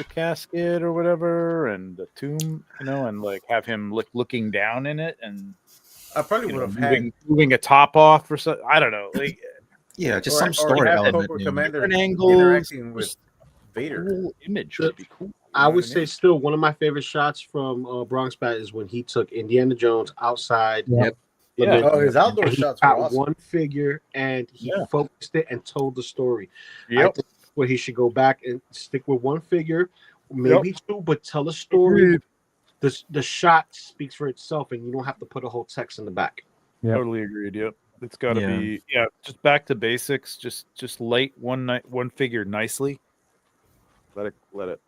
casket or whatever, and the tomb, and like have him looking down in it, and I probably would have had moving a top off or something. I don't know, like Yeah, just or some story have element. Cobra maybe. Commander different angles, interacting with just Vader. cool image would be cool. I would say still one of my favorite shots from Bronx Bat is when he took Indiana Jones outside. Yep. Yeah. Oh, his outdoor He shots were got awesome. one figure and he focused it and told the story. I Yep. think where he should go back and stick with one figure, maybe two, but tell a story. The shot speaks for itself, and you don't have to put a whole text in the back. Yep. Totally agreed. Yep. It's got to Yeah. be just back to basics. Just light one figure nicely. Let it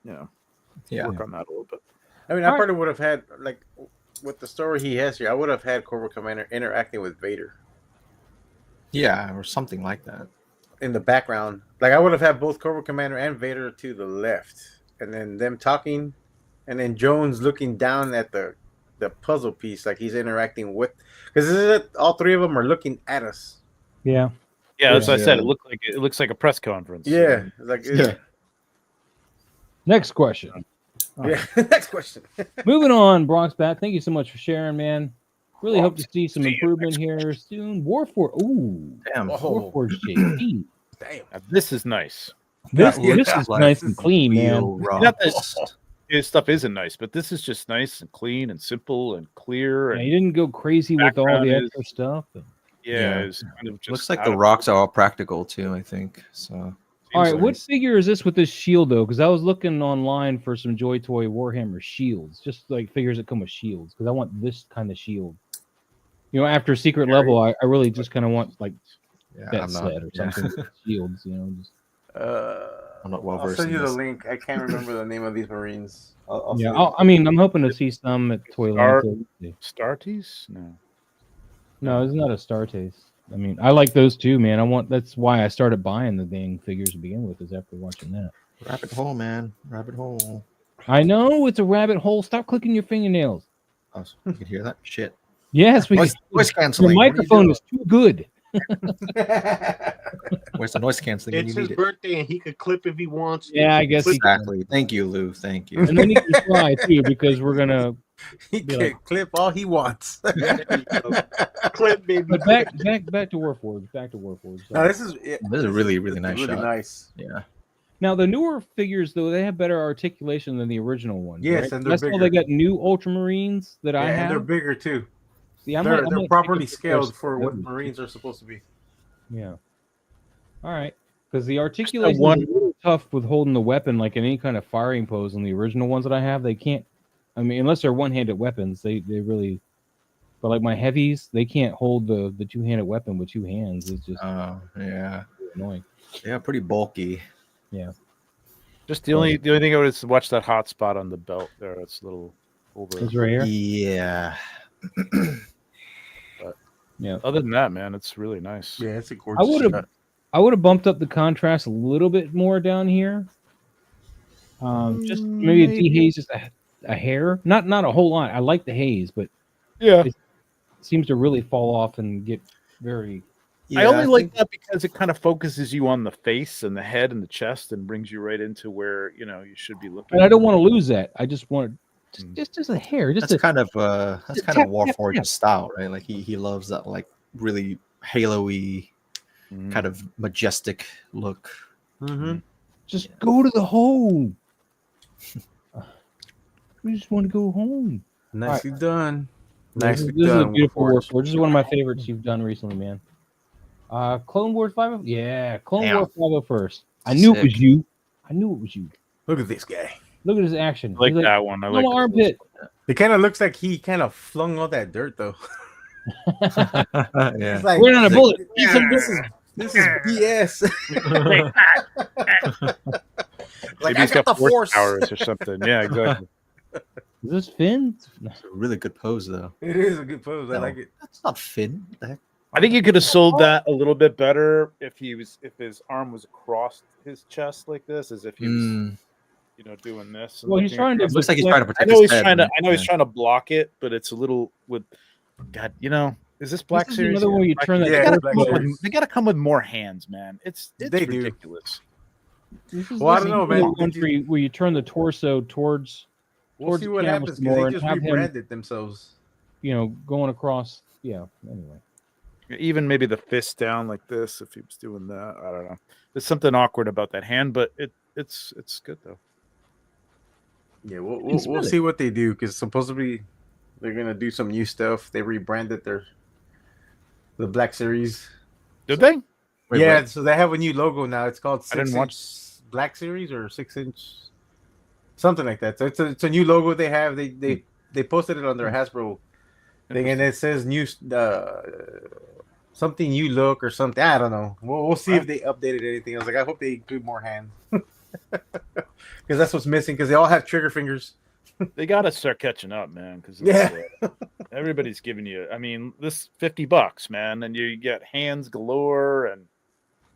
Yeah. work on that a little bit. I mean, I probably would have had like with the story he has here. I would have had Cobra Commander interacting with Vader Yeah, or something like that. in the background. Like I would have had both Cobra Commander and Vader to the left, and then them talking, and then Jones looking down at the puzzle piece, like he's interacting with. Because all three of them are looking at us. Yeah. Yeah, as I said, Yeah. it looks like a press conference. Yeah, like Next question. yeah. Next question. Moving on, Bronx Bat. Thank you so much for sharing, man. Really hope to Bronx, see some see you improvement here soon. Warforged. Ooh. Damn. Warforged JP. Damn. Now, this is nice. This Yeah, is like nice and clean, man. Real raw. Not that his stuff isn't nice, but this is just nice and clean and simple and clear. Yeah, And you didn't go crazy with all Background the is- extra stuff. Yeah. it's kind of just Looks like out the of- rocks are all practical too. I think so. All right, Seems what nice. figure is this with this shield though? Because I was looking online for some Joy Toy Warhammer shields, just like figures that come with shields. Because I want this kind of shield. After Secret Level, I really just kind of want like Yeah, that I'm set not. or Yeah. something with shields. Just I'm not well I'll versed send in you the this. link. I can't remember the name of these Marines. I'll yeah. send you- I mean, I'm hoping to see some at Toyland. Starties? No. No, it's not a Star Taste. I mean, I like those too, man. That's why I started buying the dang figures to begin with, is after watching that. Rabbit hole, man. Rabbit hole. I know it's a rabbit hole. Stop clicking your fingernails. Oh, you can hear that? Shit. Yes, Noise your canceling. What are you microphone doing? is too good. Where's the noise canceling when It's you his need it? birthday, and he could clip if he wants. to. Yeah, I guess he can. Exactly. Thank you, Lou. Thank you. And then he can fly too, because we're gonna. He Be can like- clip all he wants. There you go. Clip, baby. But back to Warforged. Back to Warforged. No, this is This is a really, really nice really shot. nice. Yeah. Now the newer figures though, they have better articulation than the original ones. Yes, right? and they're that's why bigger. they got new Ultramarines that I Yeah, and they're have. bigger too. See, I They're might take properly a picture scaled of for what those. Marines are supposed to be. Yeah. All right. Because the articulation one- is a little tough with holding the weapon, like in any kind of firing pose. On the original ones that I have, they can't. I mean, unless they're one-handed weapons, they really. But like my heavies, they can't hold the two-handed weapon with two hands. It's just Oh, yeah. annoying. Yeah, pretty bulky. Just the only thing I would is watch that hot spot on the belt there. It's a little over. It's right here. Yeah. Yeah. Other than that, man, it's really nice. Yeah, it's a gorgeous. I would have bumped up the contrast a little bit more down here. Just maybe a Maybe. dehaze just a hair, not a whole lot. I like the haze, but Yeah. it seems to really fall off and get very. I only like think- that because it kind of focuses you on the face and the head and the chest and brings you right into where you should be looking. And I don't want to lose that. I just want Mm. just a hair. Just That's a, kind of tap, tap, Warforge's tap. style, right? Like he loves that like really halo-y Mm. kind of majestic look. Mhm. just go to the home. We just want to go home. Nicely done. This Nicely is a done. beautiful Warforged. Warforged. This is one of my favorites you've done recently, man. Clone Wars 5. Yeah, Clone Damn. Wars 501st. I knew it was Sick. you. I knew it was you. Look at this guy. Look at his action. I like He's that one. I "On like my armpit. It kind of looks like he kind of flung all that dirt though. Yeah. It's like, We're on a bullet. Eat some this is BS. Like Maybe I he's got the force force. powers or something. Yeah, exactly. Is this Finn? It's a really good pose though. It is a good pose. I No, like it. That's not Finn. What the heck? I think you could have sold that a little bit better if his arm was across his chest like this, as if he was Mm, doing this. And Well, he's looking trying to. across. looks like he's trying to I protect know his he's head, trying to. right? I know he's Yeah. trying to block it, but it's a little with. God, is this Black This is Series? another way you Black turn that. Series? Yeah, They gotta Black come up Series. with- They got to come with more hands, man. It's They do. ridiculous. This is Well, I this don't is know, man. one where you turn the torso towards, We'll towards see the what camera happens some more because they and just have him- rebranded themselves. going across. Yeah. Anyway. Even maybe the fist down like this if he was doing that. I don't know. There's something awkward about that hand, but it's good though. Yeah, can we'll smell it. see what they do because supposedly they're gonna do some new stuff. They rebranded the Black Series. Did they? Wait, yeah, wait. so they have a new logo now. It's called I didn't 6-inch Black Series or 6-inch, something like that. So it's a new logo they have. They posted it on their Hasbro thing, and it says new something new look or something. I don't know. We'll see if they updated anything. I was like, I hope they include more hands because that's what's missing. Because they all have trigger fingers. They got to start catching up, man. Because Yeah. everybody's giving you. I mean, this $50, man, and you get hands galore and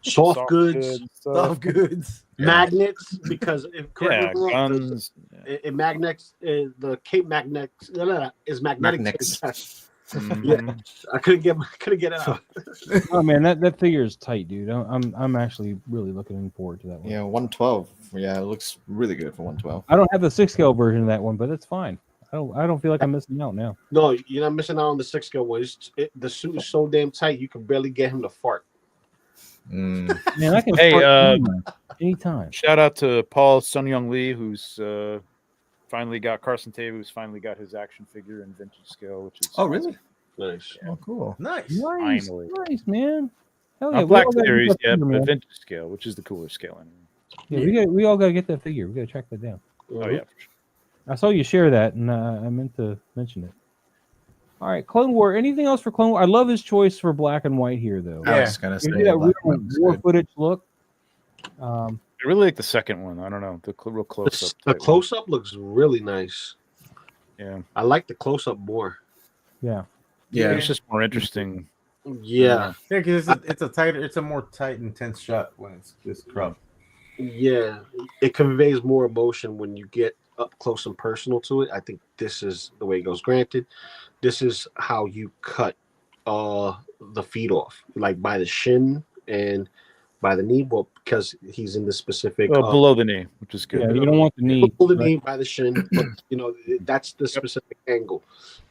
Soft goods, stuff. Soft goods. magnets, because if correct me Yeah, if I'm wrong, guns. it magnets the Cape magnets is magnetic. Magnets. Mhm. I couldn't get it out. Oh man, that figure is tight, dude. I'm actually really looking forward to that one. Yeah, 112. Yeah, it looks really good for 112. I don't have the 6 scale version of that one, but it's fine. I don't feel like I'm missing out now. No, you're not missing out on the 6 scale one. The suit is so damn tight you can barely get him to fart. Mm. Man, I can Hey, fart anytime. Shout out to Paul Sun Young Lee, who's finally got Carson Tave, who's finally got his action figure in vintage scale, which is Oh, really? Nice. Oh, cool. Nice. Nice, Finally. nice, man. Hell yeah, Not we Black all gotta get Series that yet, figure, but man. vintage scale, which is the cooler scale anyway. Yeah, we all gotta get that figure. We gotta track that down. Oh yeah, for sure. I saw you share that, and I meant to mention it. All right, Clone War. Anything else for Clone War? I love his choice for black and white here, though. I Yeah. was just gonna say Gives you that black real and white looks war good. footage look. I really like the second one. I don't know, the real close up. The close up looks really nice. Yeah, I like the close up more. Yeah. Yeah, it's just more interesting. Yeah. Yeah, because it's a more tight, intense shot when it's this cropped. Yeah. It conveys more emotion when you get up close and personal to it. I think this is the way it goes. Granted, this is how you cut the feet off, like by the shin and by the knee, well, because he's in the specific Below the knee, which is good. Yeah, you don't want the knee. below the knee by the shin, but that's the specific angle.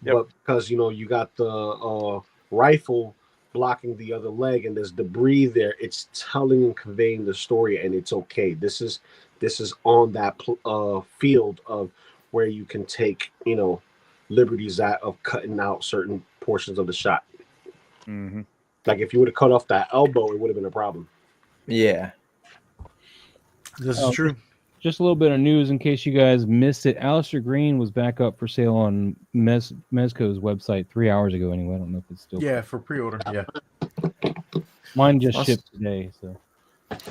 Yep. But because you got the rifle blocking the other leg and there's debris there, it's telling and conveying the story, and it's okay. This is on that field of where you can take liberties of cutting out certain portions of the shot. Mhm. Like if you would have cut off that elbow, it would have been a problem. yeah. This Oh. is true. Just a little bit of news in case you guys missed it. Alistair Green was back up for sale on Mezco's website 3 hours ago. Anyway, I don't know if it's still. Yeah, for pre-order. Yeah. Mine just Awesome. shipped today. So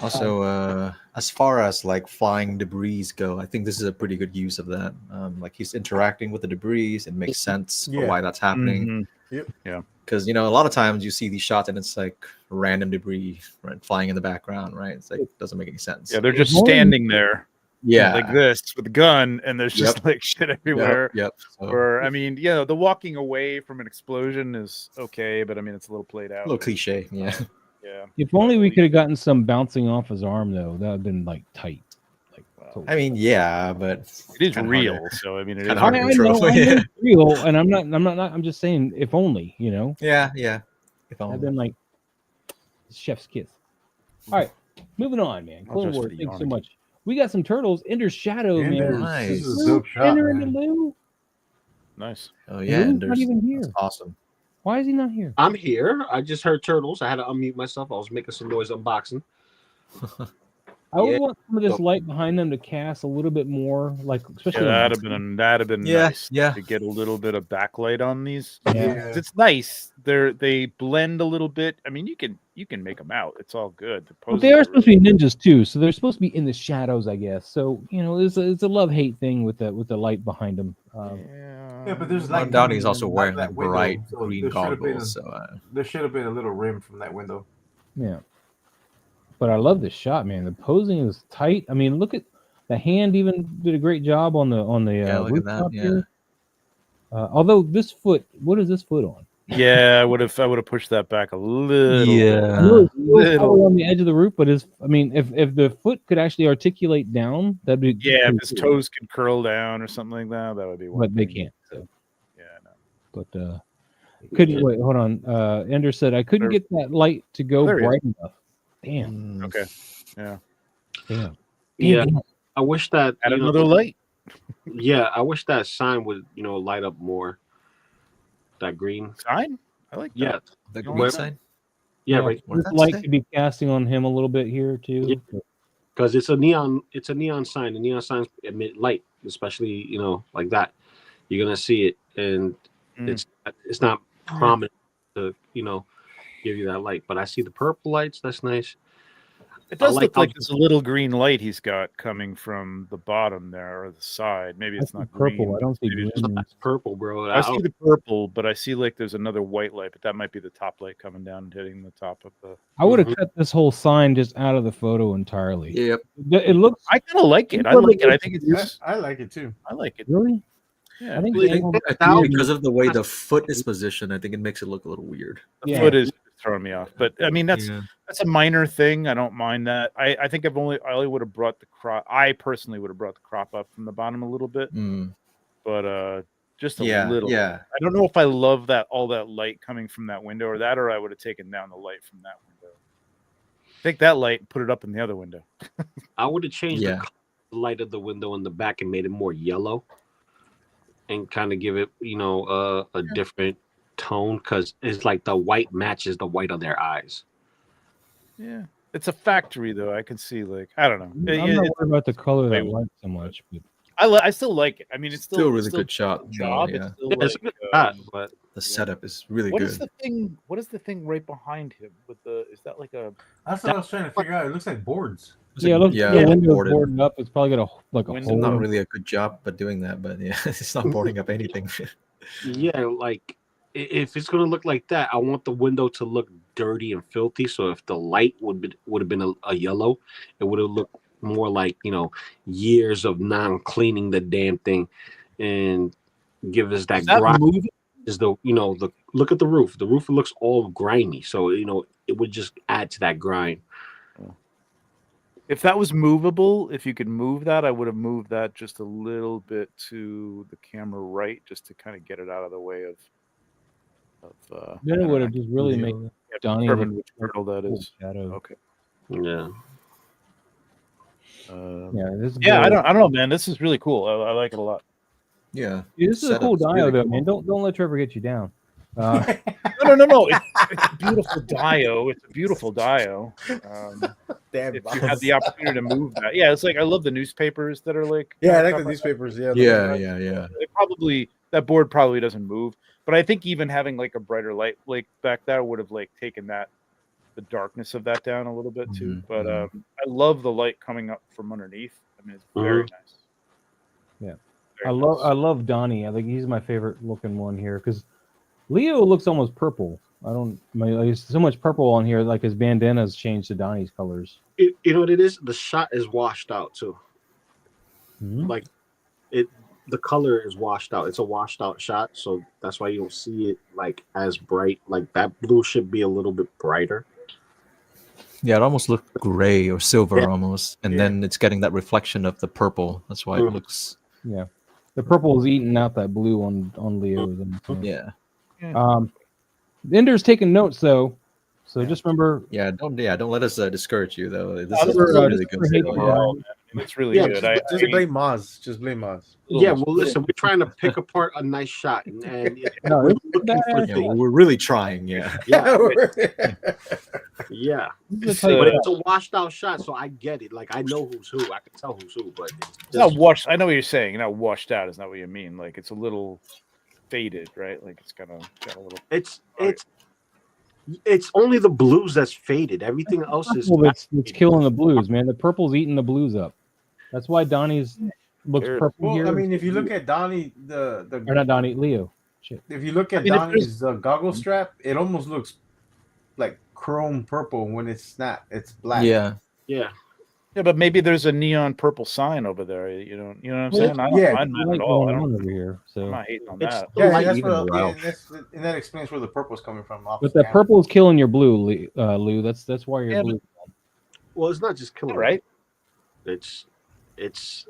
Also, as far as like flying debris go, I think this is a pretty good use of that. Like he's interacting with the debris, it makes sense for Yeah. why that's happening. Mhm. Because a lot of times you see these shots and it's like random debris flying in the background, right? It's like it doesn't make any sense. Yeah, they're just More than- standing there. Yeah. like this with a gun, and there's just Yep. like shit everywhere. Yep. So, Or I mean, the walking away from an explosion is okay, but I mean, it's a little played a out. little cliche. Yeah. Yeah. If only we could have gotten some bouncing off his arm, though. That would have been like tight. Like, Wow. I mean, yeah, but It is kinda real, hard to- so I mean, it is kinda hard to I real. control. know it's real, and I'm just saying, if only, Yeah. If I've only. been like chef's kiss. All right, moving on, man. I'll Clone dress for Wars, the thanks so yawning. much. We got some turtles. Ender's Shadow, man. Ender's, Nice. this is a dope shot, Ender and man. Lou. Nice. Oh yeah, Lou's and not there's even here. that's awesome. Why is he not here? I'm here. I just heard turtles. I had to unmute myself. I was making some noise unboxing. I would Yeah. want some of this light behind them to cast a little bit more, like Yeah, especially. that'd have been Yeah, nice. yeah. To get a little bit of backlight on these. Yeah. It's nice. They blend a little bit. I mean, you can make them out. It's all good. The But poses they are supposed to really- be ninjas too, so they're supposed to be in the shadows, I guess. So it's a love-hate thing with the light behind them. Yeah, but there's Well, like Donnie's also not wearing that like window, bright so green there should have been goggles. there should have been a little rim from that window. Yeah. But I love this shot, man. The posing is tight. I mean, look at the hand. Even did a great job on the Yeah, look at that, rooftop yeah. here. Although this foot, what is this foot on? Yeah, I would have pushed that back a little. I know it's still probably on the edge of the roof, but if the foot could actually articulate down, that'd be Yeah, pretty if his cool. toes could curl down or something like that, that would be one But they thing. can't. So. Yeah, no. But couldn't wait. Hold on. Ender said I couldn't There- get that light to go there he is. bright enough. Damn. Okay. Yeah. Damn. Yeah, Damn. I wish that Add you know, another light. Yeah, I wish that sign would light up more. That green. Sign? I like that. Yeah, The Where- green sign. yeah, right. What did This that light say? could be casting on him a little bit here too. Yeah. Because it's a neon sign. The neon signs emit light, especially like that. You're gonna see it, and Mm. it's not prominent to give you that light. But I see the purple lights. That's nice. It does like look how- like there's a little green light he's got coming from the bottom there or the side. Maybe I it's see not purple. green. I don't see Maybe it's green. That's purple, bro. I see the purple, but I see like there's another white light, but that might be the top light coming down and hitting the top of the. I would have Mhm. cut this whole sign just out of the photo entirely. Yep. It looks I kind of like it. I like it. I think it's. I like it too. I like it. really. Yeah. I think Really? the angle- I think Now- because of the way the foot is positioned, I think it makes it look a little weird. The Yeah. foot is throwing me off, but I mean that's Yeah. a minor thing. I don't mind that. I think I only would have brought the crop. I personally would have brought the crop up from the bottom a little bit, Mm. but just a Yeah. little. Yeah. I don't know if I love that all that light coming from that window or I would have taken down the light from that window. Take that light and put it up in the other window. I would have changed Yeah. the light of the window in the back and made it more yellow, and kind of give it a different tone, because it's like the white matches the white of their eyes. Yeah, it's a factory though. I can see I don't know. I'm It- not it- worried about the color of that Wait, light so much, but I still like it. I mean, it's Still a it's really good shot. a job. Yeah. It's still It's a like, good shot, but The setup is really what good. is the thing? What is the thing right behind him? With the is that like a That's what I was trying to figure out. It looks like boards. yeah, it looks yeah, like the window's boarded. boarded up. It's probably got a Window hole. Not in it. really a good job, but doing that. But yeah, it's not boarding up anything. yeah, like if it's gonna look like that, I want the window to look dirty and filthy. So if the light would have been a yellow, it would have looked more like years of non-cleaning the damn thing, and give us that is that grime. movie? Is the look at the roof. The roof looks all grimy, so it would just add to that grime. If that was movable, if you could move that, I would have moved that just a little bit to the camera right, just to kind of get it out of the way of. Then it would have just really made Donnie determine look which turtle that cool is. shadow. Okay. Yeah. Yeah, this is Yeah, good. I don't know, man. This is really cool. I like it a lot. Yeah. Yeah, this is a cool Setup's dio really though, cool. man. Don't let Trevor get you down. No. It's a beautiful dio. It's a beautiful dio. Damn. If you have the opportunity to move that, yeah, it's like I love the newspapers that are like. Yeah, I like the newspapers. Yeah. Yeah. Yeah. It probably that board probably doesn't move, but I think even having like a brighter light like back there would have like taken the darkness of that down a little bit too. Mhm, But mhm. I love the light coming up from underneath. I mean, it's very nice. Yeah. Very I nice. love Donnie. I think he's my favorite looking one here because Leo looks almost purple. There's so much purple on here, like his bandana's changed to Donnie's colors. You know what it is? The shot is washed out too. Mhm. like it. The color is washed out. It's a washed out shot, so that's why you don't see it like as bright. Like that blue should be a little bit brighter. Yeah, it almost looked gray or silver Yeah. almost, and Yeah. then it's getting that reflection of the purple. That's why it Mhm. looks. Yeah, the purple is eating out that blue on Leo's. Yeah, Ender's taking notes though, so just remember. don't let us discourage you though. This No, is Remember, really just good remember hate still. the Yeah. grind. It's really Yeah, good. Just blame Moz. Just blame Moz. Yeah, well, listen, we're trying to pick apart a nice shot, and No, we're it's a looking for badass Yeah, things. we're really trying. Yeah. Yeah, Yeah. yeah. This is It's, a tight But shot. it's a washed out shot, so I get it. Like I know who's who. I can tell who's who, but It's not washed. I know what you're saying. Not washed out is not what you mean. Like it's a little faded, right? Like it's got a little. it's only the blues that's faded. Everything else is Purple that's killing the blues, man. The purple's eating the blues up. That's why Donnie's looks Sure. purple Well, here. I mean, if you look at Donnie, or not Donnie, Leo. Shit. if you look at mean, if there's- Donnie's goggle strap, it almost looks like chrome purple when it's not. It's black. Yeah. yeah. Yeah, but maybe there's a neon purple sign over there. You know what I'm Well, saying? I don't yeah, mind that Light at all. going I on don't, over here. I'm So, not hating on It's that. the Yeah, light. that's even what, Roush. and that explains where the purple's coming from. Off but the that purple is killing your blue, Lou. That's why your Yeah, blue. Well, it's not just killing. All right. It's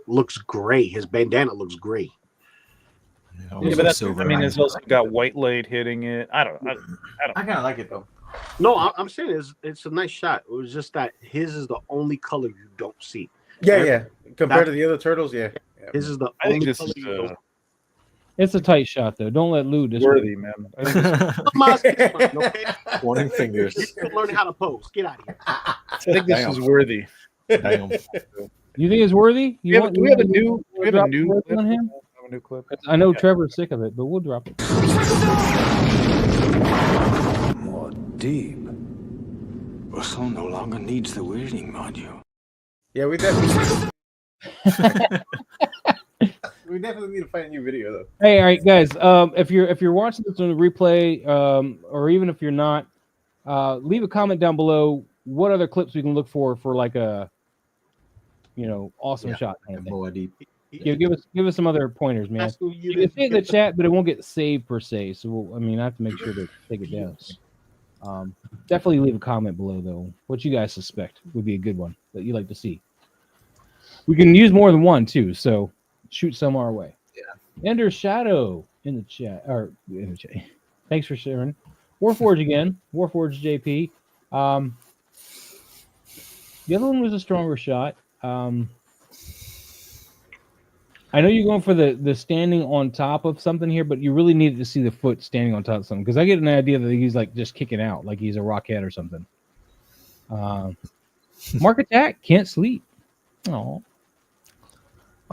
looks gray. His bandana looks gray. Yeah, but that's. I mean, it's also got white light hitting it. I don't. I kind of like it though. No, I'm saying it's a nice shot. It was just that his is the only color you don't see. Yeah. Compared to the other turtles, yeah. His is the I think only this color is you don't. It's a tight shot though. Don't let Lou disrupt. worthy, man. I think this, Maz, it's fine, okay? Pointing fingers. You're learning how to pose. Get out of here. I think this Damn. is worthy. Damn. You think it's worthy? We have a new drop clip. on him? We have a new clip. I know Yeah. Trevor's sick of it, but we'll drop it. More deep. Russell no longer needs the weirding module. Yeah, we definitely. We definitely need to find a new video though. Hey, all right, guys. If you're watching this on the replay, or even if you're not, leave a comment down below. What other clips we can look for like a, awesome shot kind of thing. More deep. Yeah, give us some other pointers, man. That's who You can say it in the chat, but it won't get saved per se. So I have to make sure to take it down. Definitely leave a comment below though. What you guys suspect would be a good one that you like to see. We can use more than one too, so shoot some our way. Yeah. Ender Shadow in the chat in the chat. Thanks for sharing. Warforge again. Warforge JP. The other one was a stronger shot. I know you're going for the standing on top of something here, but you really needed to see the foot standing on top of something because I get an idea that he's like just kicking out, like he's a rockhead or something. Mark Attack can't sleep. Oh,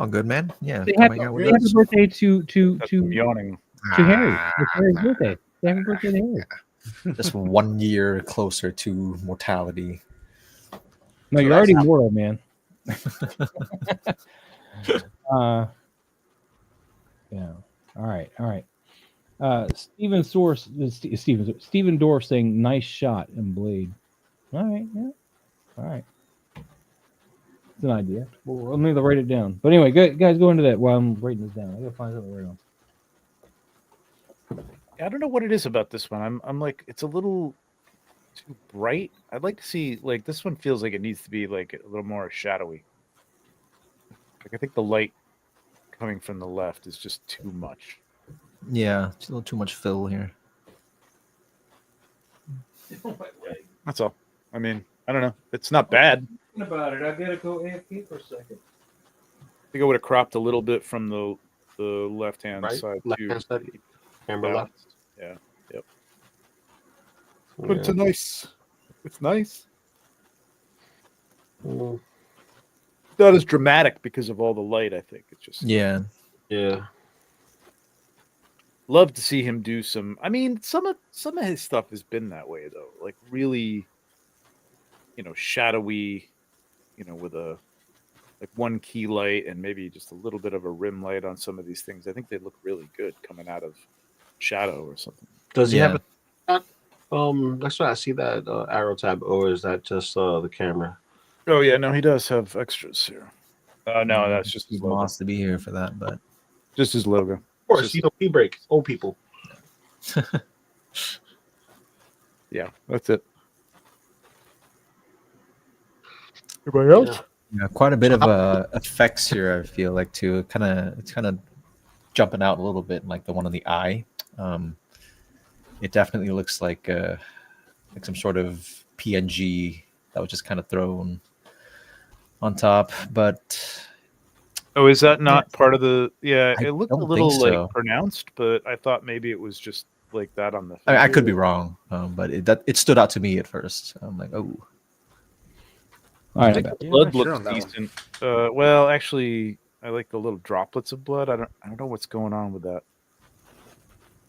good man. Yeah. say come happy, hang out with say happy us. birthday to I'm yawning. Harry. It's Harry's birthday. Say happy birthday to Harry. Just 1 year closer to mortality. No, you're already mortal, man. Yeah. All right. Steven Dorff saying nice shot and blade. All right, yeah. All right. It's an idea. Well, let me write it down. But anyway, guys, go into that while I'm writing this down. I gotta find something to write on. I don't know what it is about this one. I'm like, it's a little too bright. I'd like to see like this one feels like it needs to be like a little more shadowy. Like I think the light coming from the left is just too much. Yeah, it's a little too much fill here. That's all. I mean, I don't know. It's not bad. About it, I gotta go AFK for a second. I think I would have cropped a little bit from the left hand Right? side Left-hand too. side. Camera left. Yeah. Yep. But it's nice. It's nice. Mm, Not as dramatic because of all the light. I think it's just Yeah. yeah. love to see him do some. I mean, some of his stuff has been that way though. Like really, shadowy. With a like one key light and maybe just a little bit of a rim light on some of these things. I think they look really good coming out of shadow or something. Does he Yeah. have a that's why I see that arrow tab, or is that just the camera? Oh yeah, no, he does have extras here. No, that's just his He logo. wants to be here for that, but Just his logo. Of course, Just- you know, pee break, old people. Yeah, that's it. Everybody else? yeah, quite a bit of effects here. I feel like too. It's kind of jumping out a little bit, like the one on the eye. It definitely looks like some sort of PNG that was just kind of thrown on top. But Oh, is that not part of the? Yeah, I it looked a don't little think like so. pronounced, but I thought maybe it was just like that on the. I could figure. be wrong, but it stood out to me at first. I'm like, oh, All right, I think I'm back. the Yeah, blood not sure looks on that one. decent. Well, actually, I like the little droplets of blood. I don't know what's going on with that.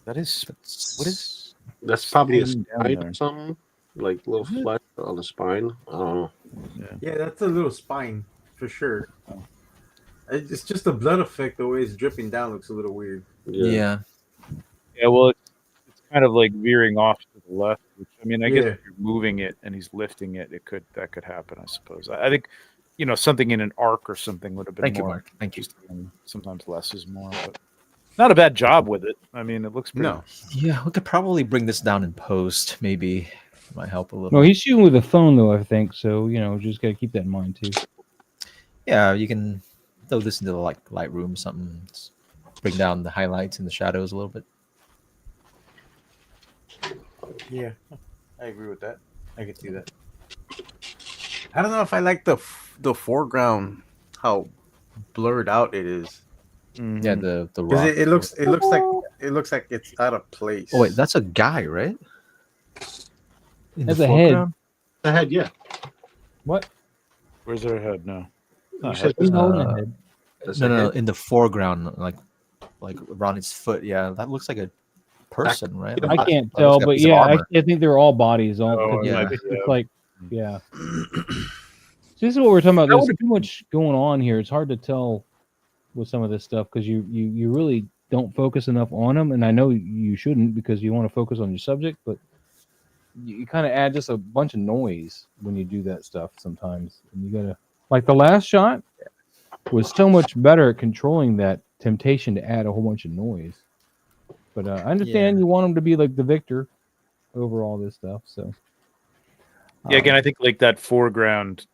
That is what is That's probably a hanging down spine there? or something, like little Is it? flesh on the spine. I don't know. Yeah, that's a little spine for sure. It's just the blood effect. The way it's dripping down looks a little weird. yeah. Yeah, well, it's kind of like veering off to the left. Which I mean, I guess Yeah. if you're moving it and he's lifting it, that could happen. I suppose. I think something in an arc or something would have been Thank you, more. Mark. Thank you. interesting. Sometimes less is more, but not a bad job with it. I mean, it looks pretty. No. Yeah, we could probably bring this down in post. Maybe it might help a little. No, he's shooting with a phone though, I think. So just got to keep that in mind too. Yeah, you can throw this into the Lightroom, something. Bring down the highlights and the shadows a little bit. Yeah, I agree with that. I can see that. I don't know if I like the foreground, how blurred out it is. Mhm. Yeah, the Because rock. it looks like it's out of place. Oh wait, that's a guy, right? In That's a head. The head, yeah. What? Where's their head now? You said Who's holding Uh, the head? that's No, a no, head. in the foreground, like around its foot. Yeah, that looks like a person, right? I can't That looks tell, like a but piece of yeah, armor. I think they're all bodies. All Oh, yeah. it's like, yeah. So this is what we're talking about. There's too much going on here. It's hard to tell with some of this stuff because you really don't focus enough on them, and I know you shouldn't because you want to focus on your subject, but you kind of add just a bunch of noise when you do that stuff sometimes. And you gotta, like the last shot was so much better at controlling that temptation to add a whole bunch of noise. But I understand Yeah. you want them to be like the victor over all this stuff. So Yeah, again, I think like that foreground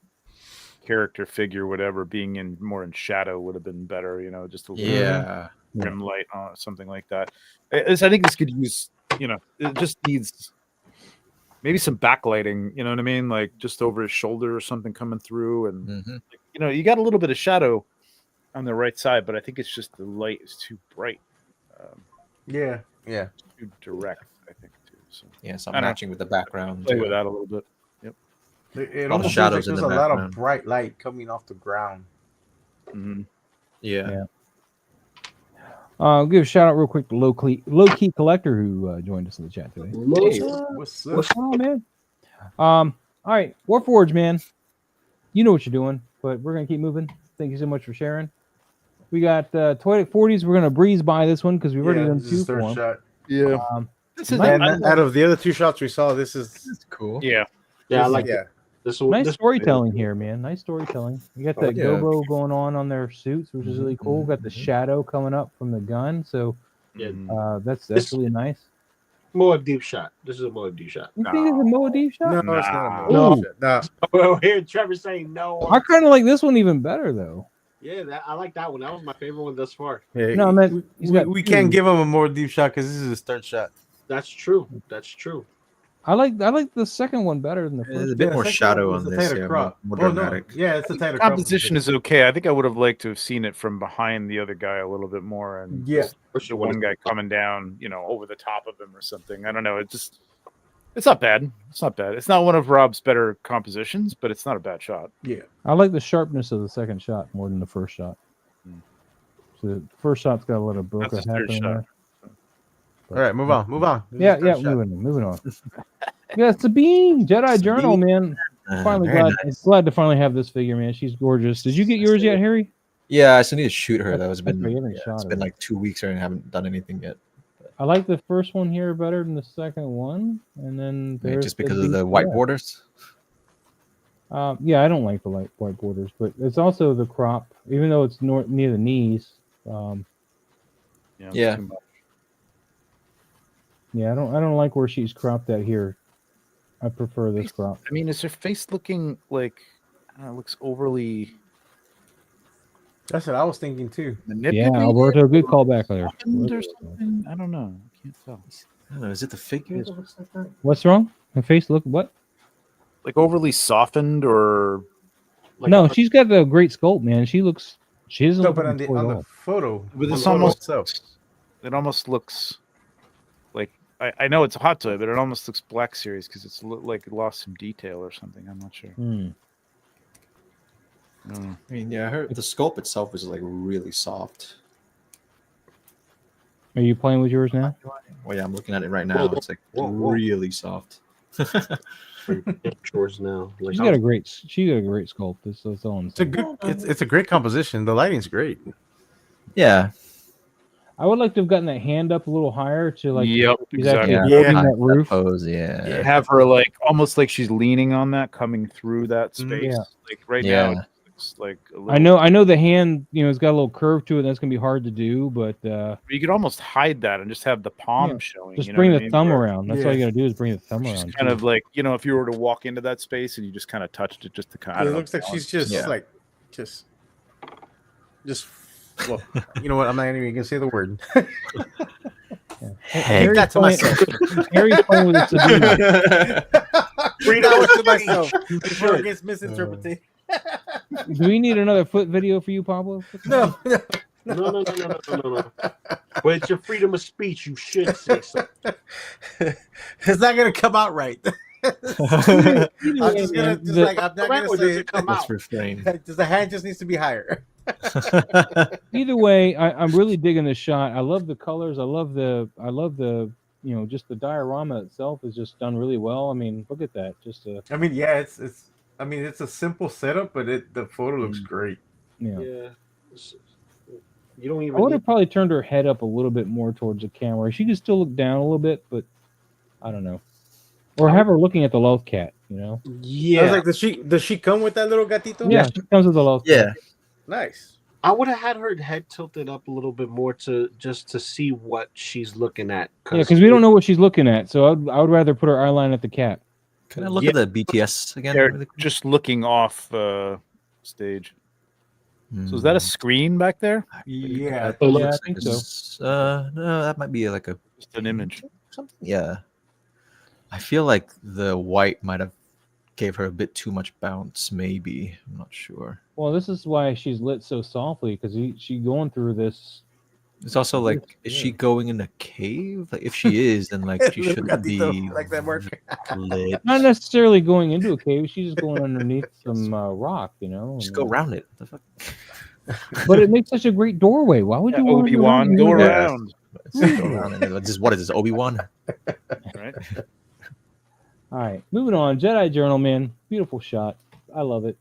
character figure, whatever, being more in shadow would have been better. Just a little Yeah. rim light on something like that. I think this could use. It just needs maybe some backlighting. You know what I mean? Like just over his shoulder or something coming through, and Mm-hmm. you got a little bit of shadow on the right side, but I think it's just the light is too bright, Yeah. too direct. I think too. So Yeah, so I don't know. matching with the background. play too. with that a little bit. It of almost shadows seems in like the there's a lot of background. bright light coming off the ground. Mhm. Yeah. I'll give a shout out real quick to Low Key Collector who joined us in the chat today. What's up? What's going on, man? All right, Warforge, man. You know what you're doing, but we're gonna keep moving. Thank you so much for sharing. We got Toilet 40s. We're gonna breeze by this one because we've already done this is two the third for 'em. shot. Yeah. This is- And out of the other two shots we saw, this is That's cool. Yeah. Yeah, I like yeah. this one. nice This storytelling here, man. Nice storytelling. You got that yeah. gobo going on their suits, which is really cool. Got the shadow coming up from the gun, so Yeah. that's This- really nice. Moab deep shot. This is a Moab deep shot. You think it's a Moa deep shot? No, it's not a No. movie shot. No. Well, here Trevor saying no. I kind of like this one even better though. Yeah, I like that one. That was my favorite one thus far. Yeah, No, man, he's got we two. can't give him a more deep shot because this is his third shot. That's true. That's true. I like the second one better than the There's a first. bit more second shadow one was on the this. tighter Yeah, crop. more Well, dramatic. No. Yeah, it's the tighter crop. Composition is okay. I think I would have liked to have seen it from behind the other guy a little bit more, and Yeah. just the one guy coming down, over the top of him or something. I don't know. It's not bad. It's not bad. It's not one of Rob's better compositions, but it's not a bad shot. Yeah. I like the sharpness of the second shot more than the first shot. So the first shot's got a lot of That's broker his third happening shot. there. All right, move on. This is Yeah, his yeah, third shot. moving on. Yeah, Sabine, Jedi Journal, man. Finally Very glad to finally have this figure, man. She's gorgeous. Did you get yours yet, Harry? Yeah, I still need to shoot her though. That's right, you haven't shot It's her. been like 2 weeks and I haven't done anything yet. I like the first one here better than the second one, and then Maybe there's just because of the white borders. Yeah, I don't like the light white borders, but it's also the crop. Even though it's near the knees, It's Yeah. too much. yeah, I don't like where she's cropped that here. I prefer this crop. I mean, is her face looking like I don't know, it looks overly That's what I was thinking too. Yeah, manipulated Alberto, good or callback there. softened or something? I don't know. I can't tell. I don't know. Is it the figure that looks like that? What's wrong? Her face look what? Like overly softened or Like No, a- she's got a great sculpt, man. She doesn't No, look but like on the toy at on the all. photo, but on it's the photo almost itself. it almost looks like I know it's a hot toy, but it almost looks Black Series because it's like it lost some detail or something. I'm not sure. Hmm. I don't know. I mean, yeah, the sculpt itself is like really soft. Are you playing with yours now? Well, yeah, I'm looking at it right now. It's like Whoa, whoa. really soft. Chores now. Like She's got a great sculpt. That's all I'm It's a saying. good. It's a great composition. The lighting's great. Yeah. I would like to have gotten that hand up a little higher to like. Yep, she's actually exactly. building Yeah. that roof. Pose, yeah. Have her like almost like she's leaning on that, coming through that Mhm. space. Yeah. Like right Yeah. now, it looks like a little, I know the hand, it's got a little curve to it. That's gonna be hard to do, but you could almost hide that and just have the palm Yeah. showing. just you know bring what I the mean? thumb Where around. That's all you Yeah. gotta do is bring the thumb she's around. kind too. of like if you were to walk into that space and you just kind of touched it, just to kind of. It looks like she's just Yeah. like just. Well, you know what? I'm not even gonna say the word. Hey, Keep that to myself. Harry's playing with it. Bring that one to myself before it gits misinterpreted. Do we need another foot video for you, Pablo? No, no. No. But it's your freedom of speech. You should say something. It's not gonna come out right. Either I'm way, just man, gonna I'm not gonna Or say does it. it come Let's out? refrain. The hand just needs to be higher. either way, I'm really digging this shot. I love the colors. I love the just the diorama itself is just done really well. I mean, look at that. Just I mean, yeah, it's a simple setup, but the photo looks great. Yeah. You don't I even. would Need, have probably turned her head up a little bit more towards the camera. She could still look down a little bit, but I don't know. Or have her looking at the love cat, I yeah. was like, does she come with that little gatito? Yeah, she comes with the love cat. Yeah. Nice. I would have had her head tilted up a little bit more to see what she's looking at. Yeah, because we don't know what she's looking at, so I would rather put her eyeline at the cat. Can I look at the BTS again? They're really quick? just looking off stage. So is that a screen back there? Yeah. It looks Yeah, I like think it's- no, that might be like a Just an image. something. Yeah. I feel like the white might have gave her a bit too much bounce. Maybe I'm not sure. Well, this is why she's lit so softly, because she going through this. It's also like, is she going in a cave? Like, if she is, then like she Little shouldn't be gatito, like that work. lit. Not necessarily going into a cave. She's just going underneath some rock, Just and, go around it. The fuck? But it makes such a great doorway. Why would you want to Obi-Wan, go Yeah. around. Just go around it. This is what is this? Obi-Wan? Right? All right, moving on. Jedi Journal, man, beautiful shot. I love it.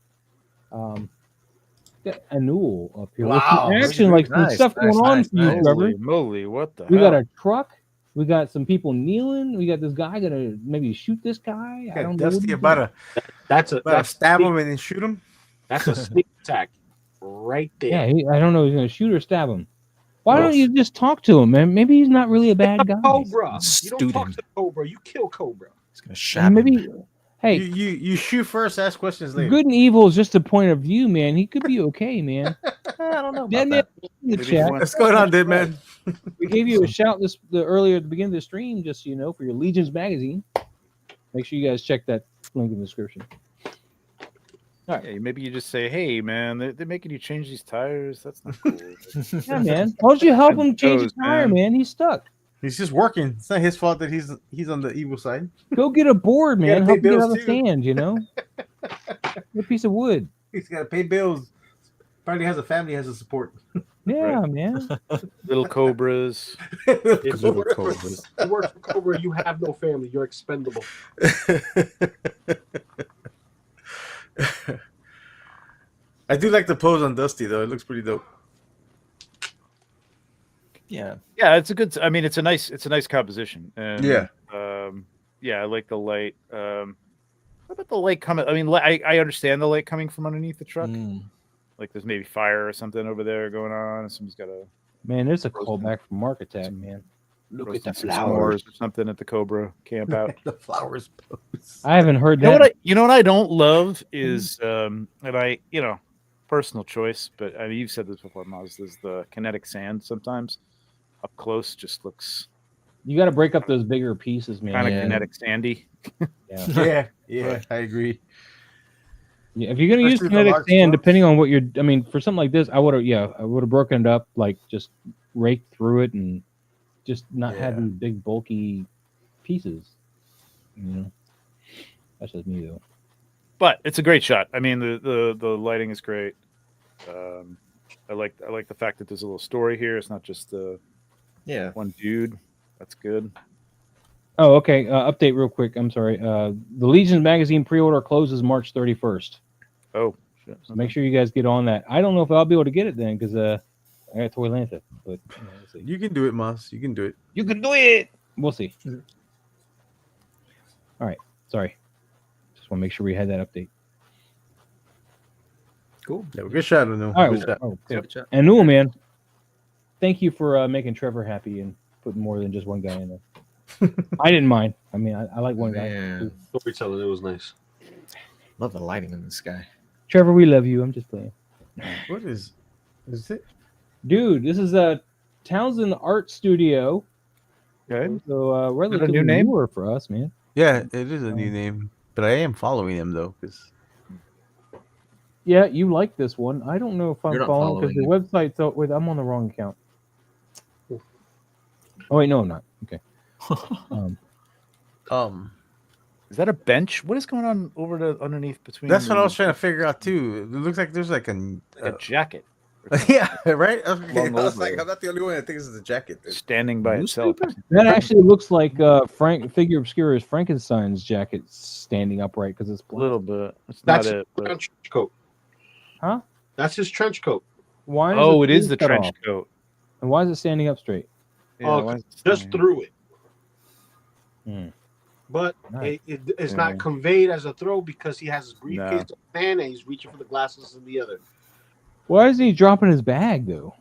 Got Anul up here. With some Wow, action, like some nice, stuff nice, going on nice, for you, nice. Trevor. Holy moly, what the We hell? got a truck. We got some people kneeling. We got this guy gonna maybe shoot this guy. I Yeah, don't know. what Dusty he's about That's to stab him and then shoot him. That's a sneak attack right there. Yeah, I don't know. He's gonna shoot or stab him. Why Well, don't you just talk to him, man? Maybe he's not really a bad guy. Cobra. You don't Student. talk to Cobra. You kill Cobra. He's gonna shab him. Maybe. Hey, You shoot first, ask questions later. good and evil is just a point of view, man. He could be okay, man. I don't know Dead about man that. in the Maybe he chat. went- What's going on, dead man? We gave you a shout earlier at the beginning of the stream, just so you know, for your Legions magazine. Make sure you guys check that link in the description. Yeah, maybe you just say, "Hey, man, they're making you change these tires. That's not cool." Yeah, man. Why don't you help him change his Toes, tire, man? He's stuck. He's just working. It's not his fault that he's on the evil side. Go get a board, You man. gotta Help pay him get bills, out of too. sand, you know? Get a piece of wood. He's got to pay bills. Probably has a family, has a support. Yeah, man. Little cobras. If you work for Cobra, you have no family. You're expendable. I do like the pose on Dusty though. It looks pretty dope. Yeah. Yeah, it's a good. I mean, it's a nice composition. And, Yeah. yeah, I like the light. What about the light coming? I mean, I understand the light coming from underneath the truck. Mm. Like there's maybe fire or something over there going on. Somebody's got a Man, there's a callback from Mark Attack, man. Look at the some flowers. s'mores or something at the Cobra camp out. The flowers pose. I haven't heard You know that. what I don't love is and I personal choice, but I mean you've said this before, Maz, is the kinetic sand sometimes up close just looks You got to break up those bigger pieces, man. kind of Yeah. kinetic sandy. Yeah, I agree. Yeah, if you're gonna use Especially the kinetic large sand, trucks. depending on what you're, I mean, for something like this, I would have broken it up, like just raked through it and just not have Yeah. these big bulky pieces. You know, that's just me though. But it's a great shot. I mean the lighting is great. I like the fact that there's a little story here. It's not just Yeah. one dude. That's good. Oh, okay. Update real quick. I'm sorry. The Legions magazine pre-order closes March 31st. Oh, shit. So make sure you guys get on that. I don't know if I'll be able to get it then because I got Toylanta, but we'll see. You can do it, Moss. You can do it. You can do it. We'll see. All right. Sorry. Just want to make sure we had that update. Cool. Yeah, good shot, Anu. All Good right. shot. Oh, Yeah, cool. good job. And Newell, man, thank you for making Trevor happy and putting more than just one guy in there. I didn't mind. I mean, I like one guy. Man, Storytelling, it was nice. love the lighting in this guy. Trevor, we love you. I'm just playing. What is it? Dude, this is a Townsend Art Studio. Okay. So relatively new name? newer for us, man. Yeah, it is a new name, but I am following him though, because Yeah, you like this one. I don't know if I'm You're not following because the following website's out. Wait, I'm on the wrong account. Oh wait, no, I'm not. Okay. Is that a bench? What is going on underneath between? that's what I was trying to figure out too. It looks like there's like like a jacket yeah, right. Okay. I Long was over. like, I'm not the only one that thinks it's a jacket. Then. standing by itself. That actually looks like Figure Obscura's Frankenstein's jacket standing upright because it's A black. little bit. It's That's not his it. But... trench coat. Huh? That's his trench coat. Why? Oh, it is the cut trench off? coat. And why is it standing up straight? Yeah, why is it Just standing? through it. Hmm. But Nice. it's Yeah. not conveyed as a throw because he has his briefcase No. in one hand and he's reaching for the glasses in the other. Why isn't he dropping his bag though?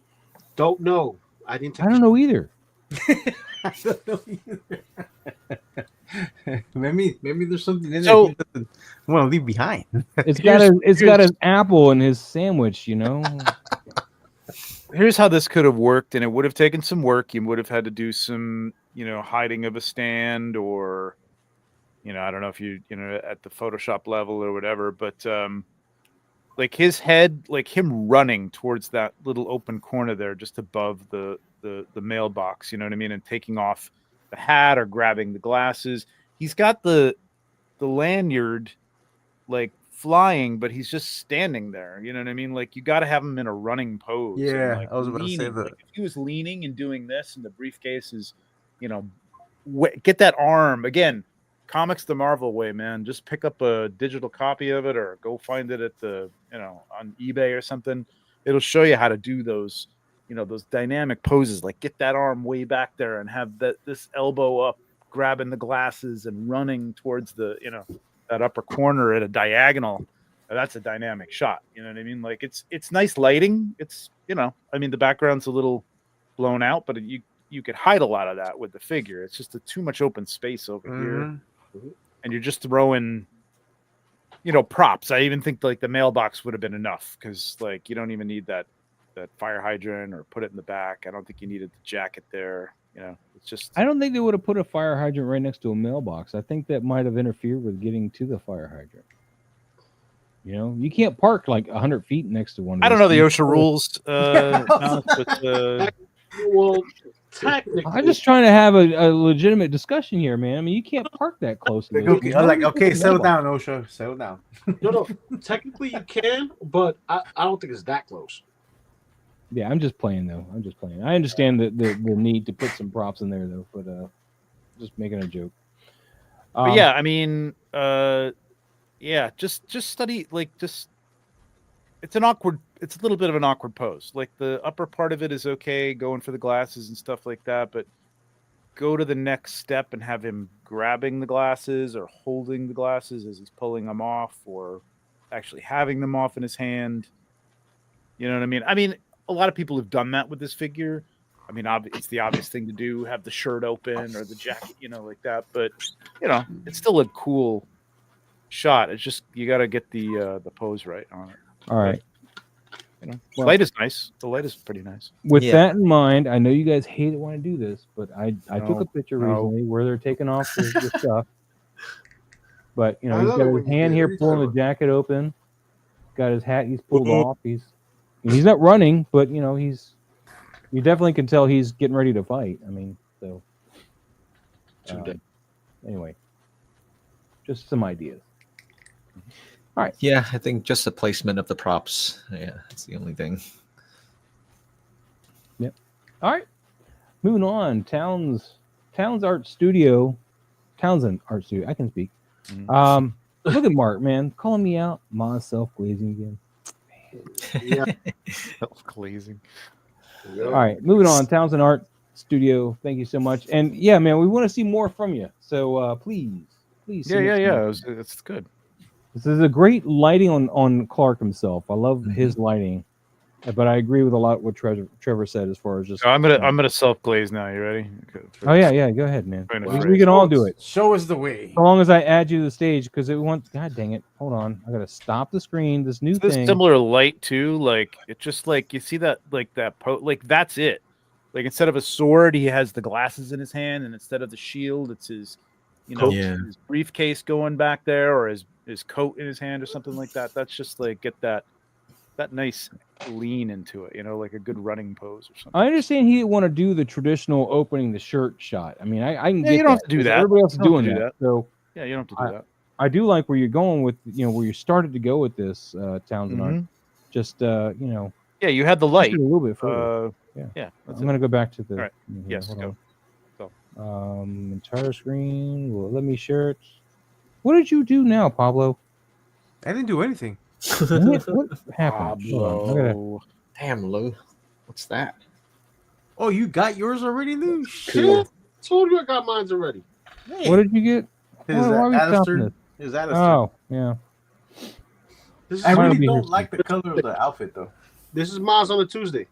Don't know. I didn't take I don't know either. I don't know either. maybe there's something in So- there he doesn't want to leave behind. It's got his apple in his sandwich, you know. Here's how this could have worked, and it would have taken some work. You would have had to do some, hiding of a stand, or, I don't know if at the Photoshop level or whatever, but like his head, like him running towards that little open corner there, just above the mailbox, you know what I mean, and taking off the hat or grabbing the glasses. He's got the lanyard like flying, but he's just standing there. You know what I mean? Like you got to have him in a running pose. and, Yeah, like, I was about to say leaning. that. Like, if he was leaning and doing this, and the briefcase is, get that arm again. Comics the Marvel way, man. Just pick up a digital copy of it, or go find it at the on eBay or something. It'll show you how to do those those dynamic poses. Like get that arm way back there and have this elbow up, grabbing the glasses and running towards the that upper corner at a diagonal. That's a dynamic shot. You know what I mean? Like it's nice lighting. It's I mean the background's a little blown out, but you could hide a lot of that with the figure. It's just too much open space over here. And you're just throwing, props. I even think like the mailbox would have been enough because like you don't even need that fire hydrant or put it in the back. I don't think you needed the jacket there. It's just. I don't think they would have put a fire hydrant right next to a mailbox. I think that might have interfered with getting to the fire hydrant. You can't park like 100 feet next to one. Of I don't know the these OSHA rules, but Well, technically, I'm just trying to have a legitimate discussion here, man. I mean, you can't park that close. To Okay, this. I'm like, Why would you okay, put a settle mailbox? down, Osho. Settle down. no. Technically, you can, but I don't think it's that close. Yeah, I'm just playing though. I'm just playing. I understand the need to put some props in there though, but just making a joke. But yeah, I mean, just study it's a little bit of an awkward pose. Like the upper part of it is okay, going for the glasses and stuff like that, but go to the next step and have him grabbing the glasses or holding the glasses as he's pulling them off, or actually having them off in his hand. You know what I mean? I mean, a lot of people have done that with this figure. I mean, it's the obvious thing to do, have the shirt open or the jacket, you know, like that. But, you know, it's still a cool shot. It's just, you got to get the pose right on it. All right. You know, Well, light is nice. The light is pretty nice. With Yeah. that in mind, I know you guys hate it when I do this, but I took a picture No. recently where they're taking off the stuff. But you know, I he's love got it his when you hand do it. here What are you pulling the talking jacket open. Got his hat he's pulled off. He's not running, but you know, you definitely can tell he's getting ready to fight. I mean, so anyway, just some ideas. Yeah, I think just the placement of the props. Yeah, that's the only thing. All right, moving on. Townsend Art Studio. I can speak. Mhm. Look at Mark, man, calling me out. My self-glazing again. Yeah. Glazing. All right, moving on. Townsend Art Studio. Thank you so much. And yeah, man, we want to see more from you. So please. Yeah. submit some. It's good. This is a great lighting on Clark himself. I love his lighting, but I agree with a lot what Trevor said as far as just. So I'm gonna self glaze now. You ready? Okay, Oh yeah. Go ahead, man. Kind of We phrase. can all do it. Show us the way. As long as I add you to the stage, because it wants. God dang it! Hold on, I gotta stop the screen. This new This thing. similar light too. Like it's just like you see that like that's it. Like instead of a sword, he has the glasses in his hand, and instead of the shield, it's his, you know, Yeah. his briefcase going back there, or his coat in his hand, or something like that. That's just like get that nice lean into it, you know, like a good running pose or something. I understand he didn't want to do the traditional opening the shirt shot. I mean, I can Yeah, get you don't have that, to do 'cause that. Everybody else is You don't have doing to do that. that. So Yeah, you don't have to do that. I do like where you're going with, you know, where you started to go with this Townsend Art. Mhm. Just you know, Yeah, you had the push light. it a little bit further. Yeah, I'm that's gonna go back to the. All right. here, Yes, hold go. on. Entire screen. Will it let me share it? What did you do now, Pablo? I didn't do anything. What happened? Hold on, I gotta. Pablo. Damn, Lou. What's that? Oh, you got yours already, Lou? Yeah, told you I got mine already. Hey. What did you get? His Why are we stopping Alistair. this? His Alistair. Oh, yeah. This is I Mine'll really be here don't like the color of the outfit, though. this is Miles on a Tuesday.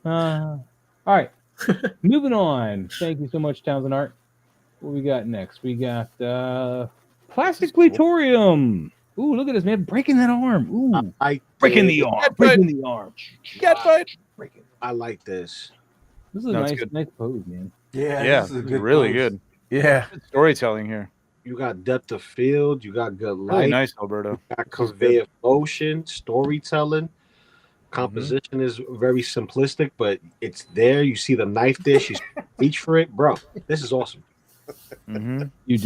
All right. Moving on. Thank you so much, Townsend Art. What we got next? We got Plastic Platorium. Ooh, look at this, man. Breaking that arm. Ooh. I Breaking dig the it. arm. Breaking the arm. Get fight. Breaking. I like this. This is a No, it's nice, good. nice pose, man. Yeah, this is a it's good really pose. good. Yeah. Good storytelling here. You got depth of field. You got good Really light. nice, Alberto. You got convey of motion, storytelling. Composition is very simplistic, but it's there. You see the knife there. She's reach for it, bro. This is awesome. Mm-hmm. You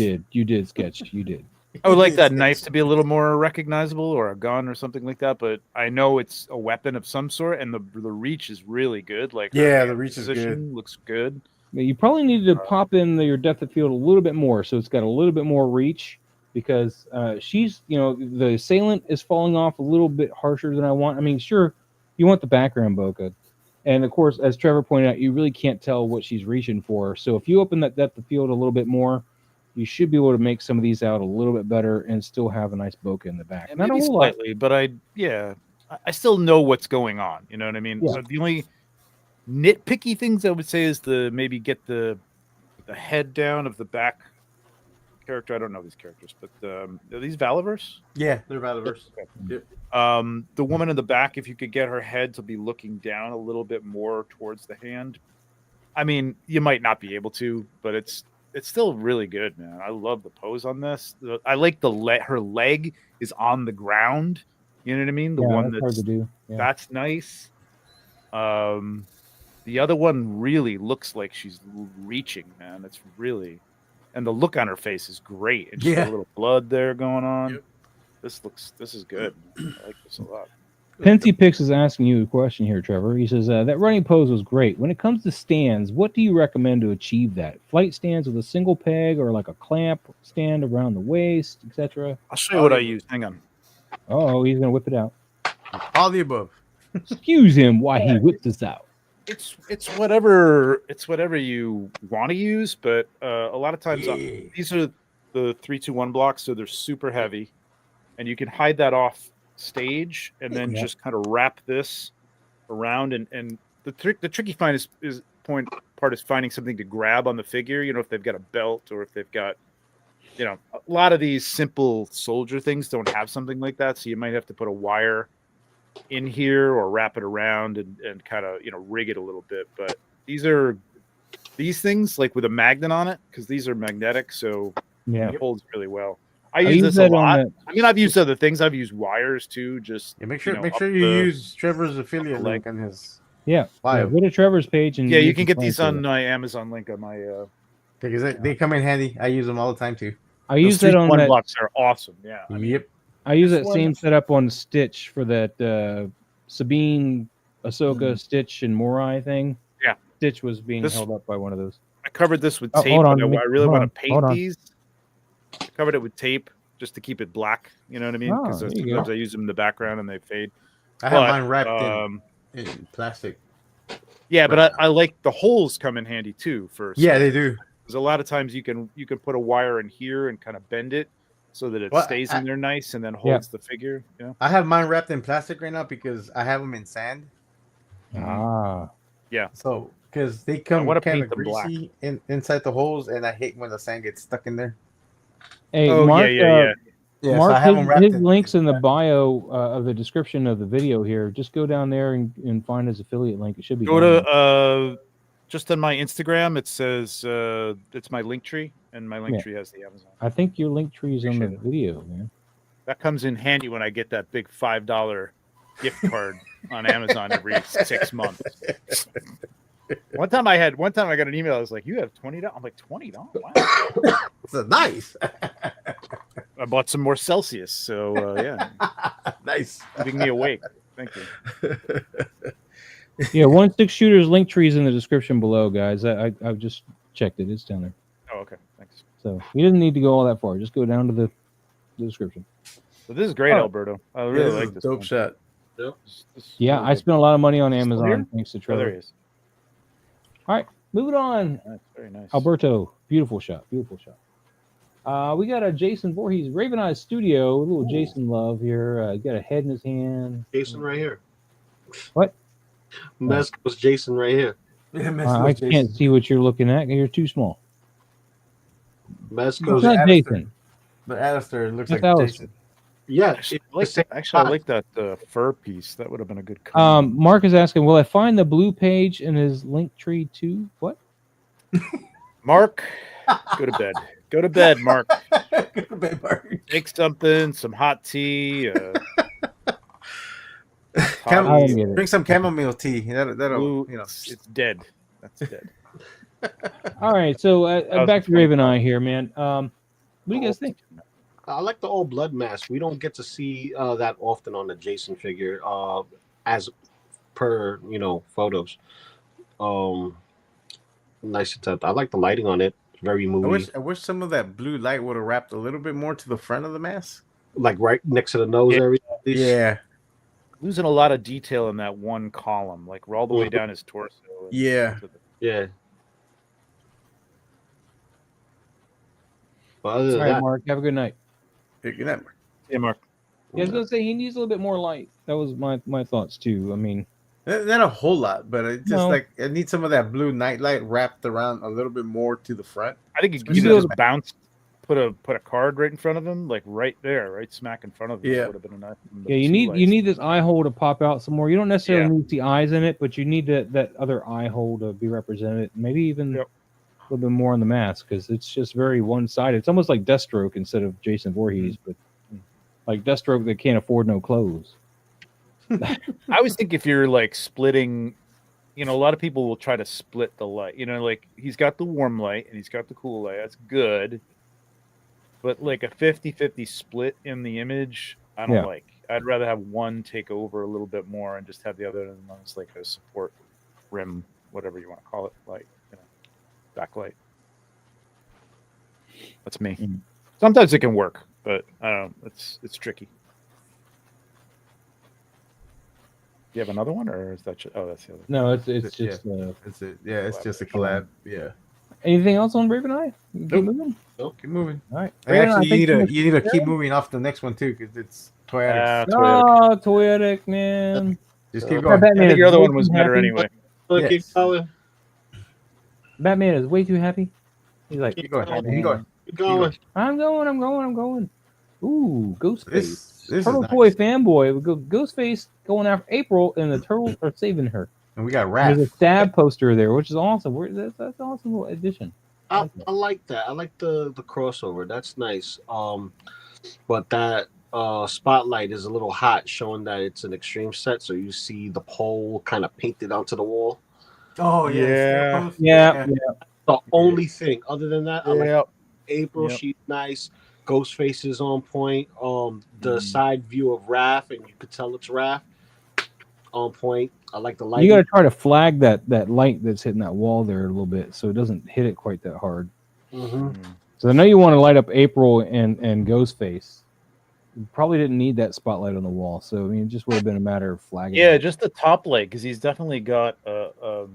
did, Sketch. You did. I would like that knife to be a little more recognizable, or a gun or something like that. But I know it's a weapon of some sort, and the reach is really good. Like her Yeah, hand the reach is position looks good. You probably needed to pop in your depth of field a little bit more, so it's got a little bit more reach, because she's, you know, the assailant is falling off a little bit harsher than I want. I mean, sure, you want the background bokeh, and of course, as Trevor pointed out, you really can't tell what she's reaching for. So if you open that depth of field a little bit more, you should be able to make some of these out a little bit better and still have a nice bokeh in the back. And Not a maybe whole lot. slightly, but I still know what's going on. You know what I mean? Yeah. So the only nitpicky things I would say is maybe get the head down of the back character. I don't know these characters, but are these Valaverse? Yeah, they're Valaverse. Okay. The woman in the back, if you could get her head to be looking down a little bit more towards the hand. I mean, you might not be able to, but it's still really good, man. I love the pose on this. I like her leg is on the ground. You know what I mean? The one that's hard to do. Yeah. that's nice. The other one really looks like she's reaching, man. It's really, and the look on her face is great. And just a little blood there going on. Yep. This is good. I like this a lot. Pensy Pix is asking you a question here, Trevor. He says, that running pose was great. When it comes to stands, what do you recommend to achieve that? Flight stands with a single peg, or like a clamp stand around the waist, etc.? I'll show you what I use. Hang on. Oh, he's going to whip it out. All the above. Excuse him while he whips this out. It's whatever you want to use, but a lot of times these are the 3-2-1 blocks, so they're super heavy, and you can hide that off stage and then just kind of wrap this around. And the tricky part is finding something to grab on the figure. You know, if they've got a belt or if they've got, you know, a lot of these simple soldier things don't have something like that, so you might have to put a wire in here or wrap it around and kind of, you know, rig it a little bit. But these things like with a magnet on it, because these are magnetic, so it holds really well. I use this a lot. I mean, I've used other things. I've used wires too. Just make sure you use Trevor's affiliate link on his go to Trevor's page and you can get these on my Amazon link on my because they come in handy. I use them all the time too. I use that on one that. blocks are awesome. Yeah. I mean, I use that same setup on Stitch for that Sabine, Ahsoka, Stitch, and Morai thing. Yeah. Stitch was being held up by one of those. I covered this with tape. I really want to paint these. I covered it with tape just to keep it black. You know what I mean? Because sometimes I use them in the background and they fade. I have mine wrapped in plastic. Yeah, but I like the holes come in handy too. They do. Because a lot of times you can put a wire in here and kind of bend it so that it stays in there nice and then holds the figure. Yeah. I have mine wrapped in plastic right now because I have them in sand. Yeah. So because they come kind of greasy inside the holes, and I hate when the sand gets stuck in there. Hey, Mark, Yeah, Mark, so his links in the bio of the description of the video here. Just go down there and find his affiliate link. It should be. Go to just on my Instagram. It says it's my Linktree, and my Linktree has the Amazon. I think your Linktree is on the video, man. That comes in handy when I get that big $5 gift card on Amazon every 6 months. One time I got an email. I was like, "You have $20." I'm like, $20. Wow, it's nice. I bought some more Celsius, so yeah, nice, keeping me awake. Thank you. Yeah, 1-6 Shooters Linktree is in the description below, guys. I've just checked it. It's down there. Oh, okay, thanks. So you didn't need to go all that far. Just go down to the description. So this is great, Alberto. I really like this. Dope shot. Yep. Yeah, I spent a lot of money on Amazon thanks to Trevor. There he is. All right, moving on. That's very nice. Alberto, beautiful shot. Beautiful shot. We got a Jason Voorhees, Raven Eyes Studio, a little Jason love here. Got a head in his hand. Jason right here. What? Mexico's Jason right here. Yeah, I can't see what you're looking at. You're too small. Mexico's not Jason. But Alistair looks That's like Alistair. Jason. Yeah, I like that fur piece. That would have been a good color. Mark is asking, will I find the blue page in his Linktree too? What? Mark, go to bed. Go to bed, Mark. Go to bed, Mark. Take something, some hot tea. Drink some chamomile tea. That'll it's dead. That's dead. All right, so back to Raven Eye here, man. What do you guys think? I like the all blood mask. We don't get to see that often on the Jason figure, as per photos. Nice attempt. I like the lighting on it. Very moody. I wish some of that blue light would have wrapped a little bit more to the front of the mask, like right next to the nose area. Yeah. Losing a lot of detail in that one column, like all the way down his torso. Yeah. Yeah. But other than All right, that, Mark, have a good night. Good night, Mark. Yeah, Mark. Yeah, I was gonna say he needs a little bit more light. That was my thoughts too. I mean, not a whole lot, but it just I need some of that blue night light wrapped around a little bit more to the front. I think you could just bounce, put a card right in front of him, like right there, right smack in front of him. Yeah. Would have been enough. Yeah, you need this eye hole to pop out some more. You don't necessarily need the eyes in it, but you need that other eye hole to be represented. Maybe even a little bit more on the mask because it's just very one-sided. It's almost like Deathstroke instead of Jason Voorhees, but like Deathstroke that can't afford no clothes. I always think if you're like splitting, a lot of people will try to split the light. Like he's got the warm light and he's got the cool light. That's good. But like a 50-50 split in the image, I don't like. I'd rather have one take over a little bit more and just have the other one as like a support rim, whatever you want to call it, like backlight. That's me. Sometimes it can work, but I don't know. It's tricky. you have another one, or is that? Oh, that's the other. No, it's Yeah. just It's it. Yeah, it's just a collab. Yeah. anything else on Raven Eye? Keep Nope. moving. Keep moving. All right. Hey, Raven Eye, actually, thank so much you need to for keep moving off the next one too, because it's Toyetic. Oh, Toyetic, man. Just keep Yeah, going. Batman I think is your other way one was too better happy. anyway. Keep Yes. going. Batman is way too happy. He's like, Keep going. going. Keep going. Keep going. I'm going. Ooh, Ghostface. This Turtle is Toy nice. fanboy. We go Ghostface going after April, and the turtles are saving her. And we got And Raph. there's a stab poster there, which is awesome. That's an awesome little addition. I like that. I like the crossover. That's nice. But that spotlight is a little hot, showing that it's an extreme set. So you see the pole kind of painted onto the wall. Oh Yeah. Yeah. The only thing. Other than that, I like Yep. April. Yep. She's nice. Ghostface is on point. The side view of Raph, and you could tell it's Raph. On point. I like the light. You got to try to flag that light that's hitting that wall there a little bit, so it doesn't hit it quite that hard. So I know you want to light up April and Ghostface. You probably didn't need that spotlight on the wall, so I mean, it just would have been a matter of flagging. Yeah, it. just the top light, because he's definitely got an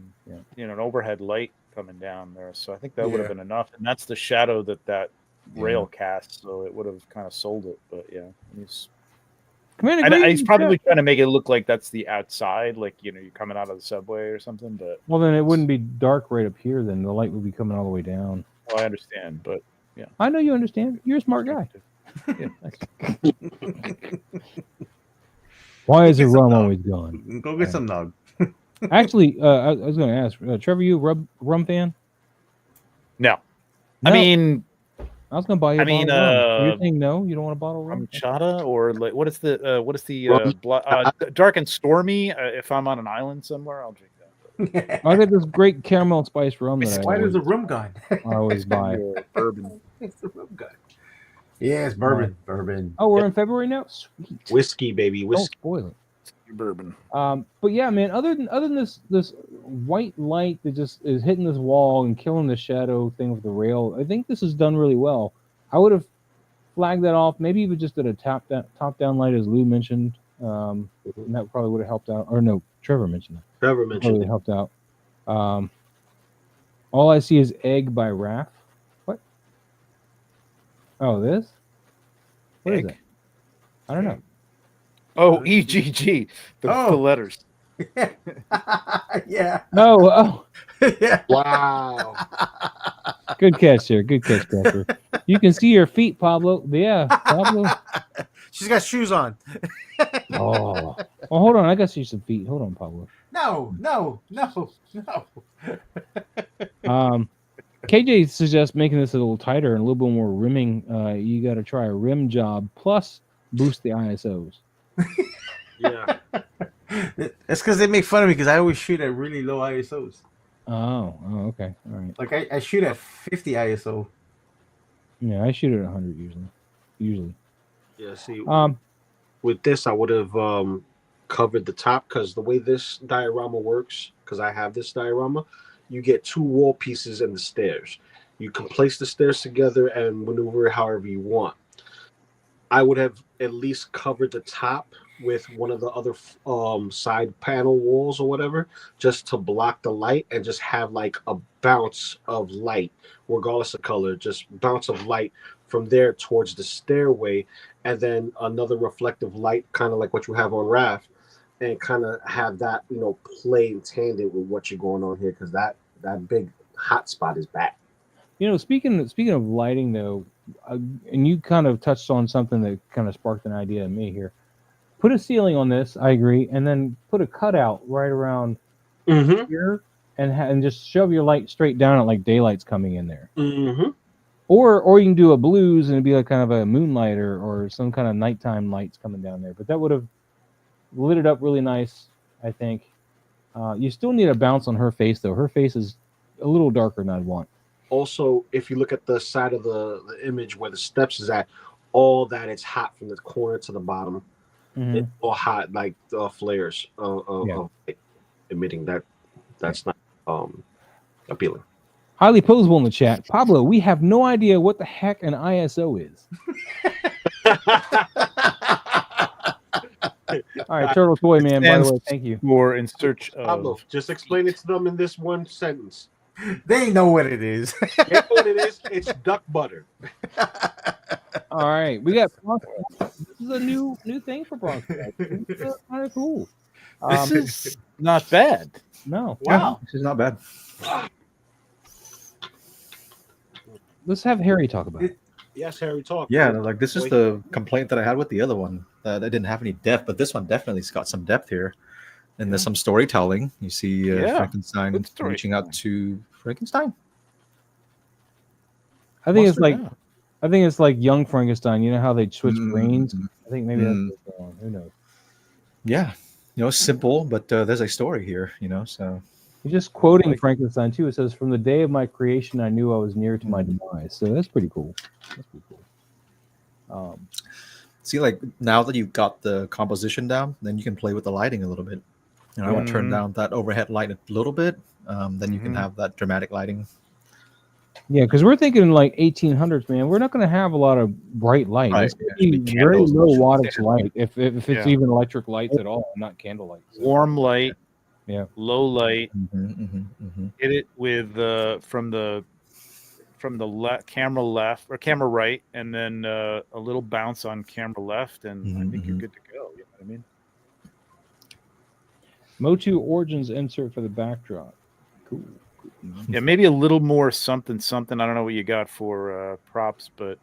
overhead light coming down there. So I think that would have been enough, and that's the shadow that rail casts. So it would have kind of sold it. But yeah, he's probably trying to make it look like that's the outside, like you're coming out of the subway or something. But well, then it wouldn't be dark right up here. Then the light would be coming all the way down. Well, I understand, but yeah, I know you understand. You're a smart guy. Yeah. Why is the rum always gone? Go get some nog. Actually, I was going to ask Trevor, you a rum fan? No. No. I mean, I was going to buy you a bottle of rum. You're saying no? You don't want a bottle of rum? Chata, or like what is the dark and stormy? If I'm on an island somewhere, I'll drink that. I got this great caramel and spice rum that Why does the rum gone? I always buy. Bourbon. It's the rum gone. Yeah, it's bourbon. Bourbon. Oh, we're in February now. Sweet. Whiskey, baby, Don't whiskey. spoil it. Bourbon. But yeah, man. Other than this white light that just is hitting this wall and killing the shadow thing with the rail, I think this is done really well. I would have flagged that off. Maybe even just did a top down light, as Lou mentioned. And that probably would have helped out. Or no, Trevor mentioned that. Trevor mentioned Probably helped out. All I see is Egg by Raph. What? Oh, this? What is it? I don't know. Oh, EGG. The letters. Yeah. Oh. Yeah. Wow. Good catch there. Good catch, Trevor. You can see your feet, Pablo. Yeah, Pablo. She's got shoes on. Oh. Well, hold on. I got to see some feet. Hold on, Pablo. No. KJ suggests making this a little tighter and a little bit more rimming. You got to try a rim job plus boost the ISOs. Yeah. That's because they make fun of me because I always shoot at really low ISOs. Oh, okay. All right. Like I shoot at 50 ISO. Yeah, I shoot at 100 usually. Yeah, see, Um, with this, I would have covered the top, because the way this diorama works, because I have this diorama, you get two wall pieces and the stairs. You can place the stairs together and maneuver it however you want. I would have at least covered the top with one of the other side panel walls or whatever, just to block the light and just have like a bounce of light, regardless of color, just bounce of light from there towards the stairway, and then another reflective light, kind of like what you have on Raph, and kind of have that, play in tandem with what you're going on here, because that big hot spot is back. Speaking of lighting though, and you kind of touched on something that kind of sparked an idea in me here. Put a ceiling on this, I agree, and then put a cutout right around here, and just shove your light straight down it like daylight's coming in there. Or you can do a blues and it'd be like kind of a moonlight or some kind of nighttime lights coming down there. But that would have lit it up really nice, I think. You still need a bounce on her face though. Her face is a little darker than I'd want. Also, if you look at the side of the image where the steps is at, all that it's hot from the corner to the bottom. It's all hot, like flares of emitting. That's not appealing. Highly posable in the chat. Pablo, we have no idea what the heck an ISO is. All right, Turtle Toy Man. By the stands way, thank you. For in search Pablo, of. just explain it to them in this one sentence. They know what it is. You know what it is? It's duck butter. All right, we got Bronx. This is a new thing for Bronx. Kind of cool. This is not bad. No, Wow. This is not bad. let's have Harry talk about it. Yes, Harry, talk. Yeah, like this is the complaint that I had with the other one. That I didn't have any depth, but this one definitely's got some depth here. And there's some storytelling. You see Frankenstein good story. reaching out to Frankenstein. I think Monster it's like now. I think it's like Young Frankenstein. You know how they switch brains? Mm. I think maybe that's what's going on. Who knows? Yeah, simple, but there's a story here. So He's just quoting Frankenstein too. It says, "From the day of my creation, I knew I was near to my demise." So that's pretty cool. That's pretty cool. see, like now that you've got the composition down, then you can play with the lighting a little bit. I want to turn down that overhead light a little bit. Then you can have that dramatic lighting. Yeah, because we're thinking like 1800s, man. We're not going to have a lot of bright light. Right. It's going to be very low wattage light, if it's even electric lights at all, not candle lights. So. Warm light. Yeah. Low light. Mm-hmm. Hit it with from the camera left or camera right, and then a little bounce on camera left, and I think you're good to go. You know what I mean? Motu Origins insert for the backdrop. Cool. Yeah, maybe a little more something. I don't know what you got for props, but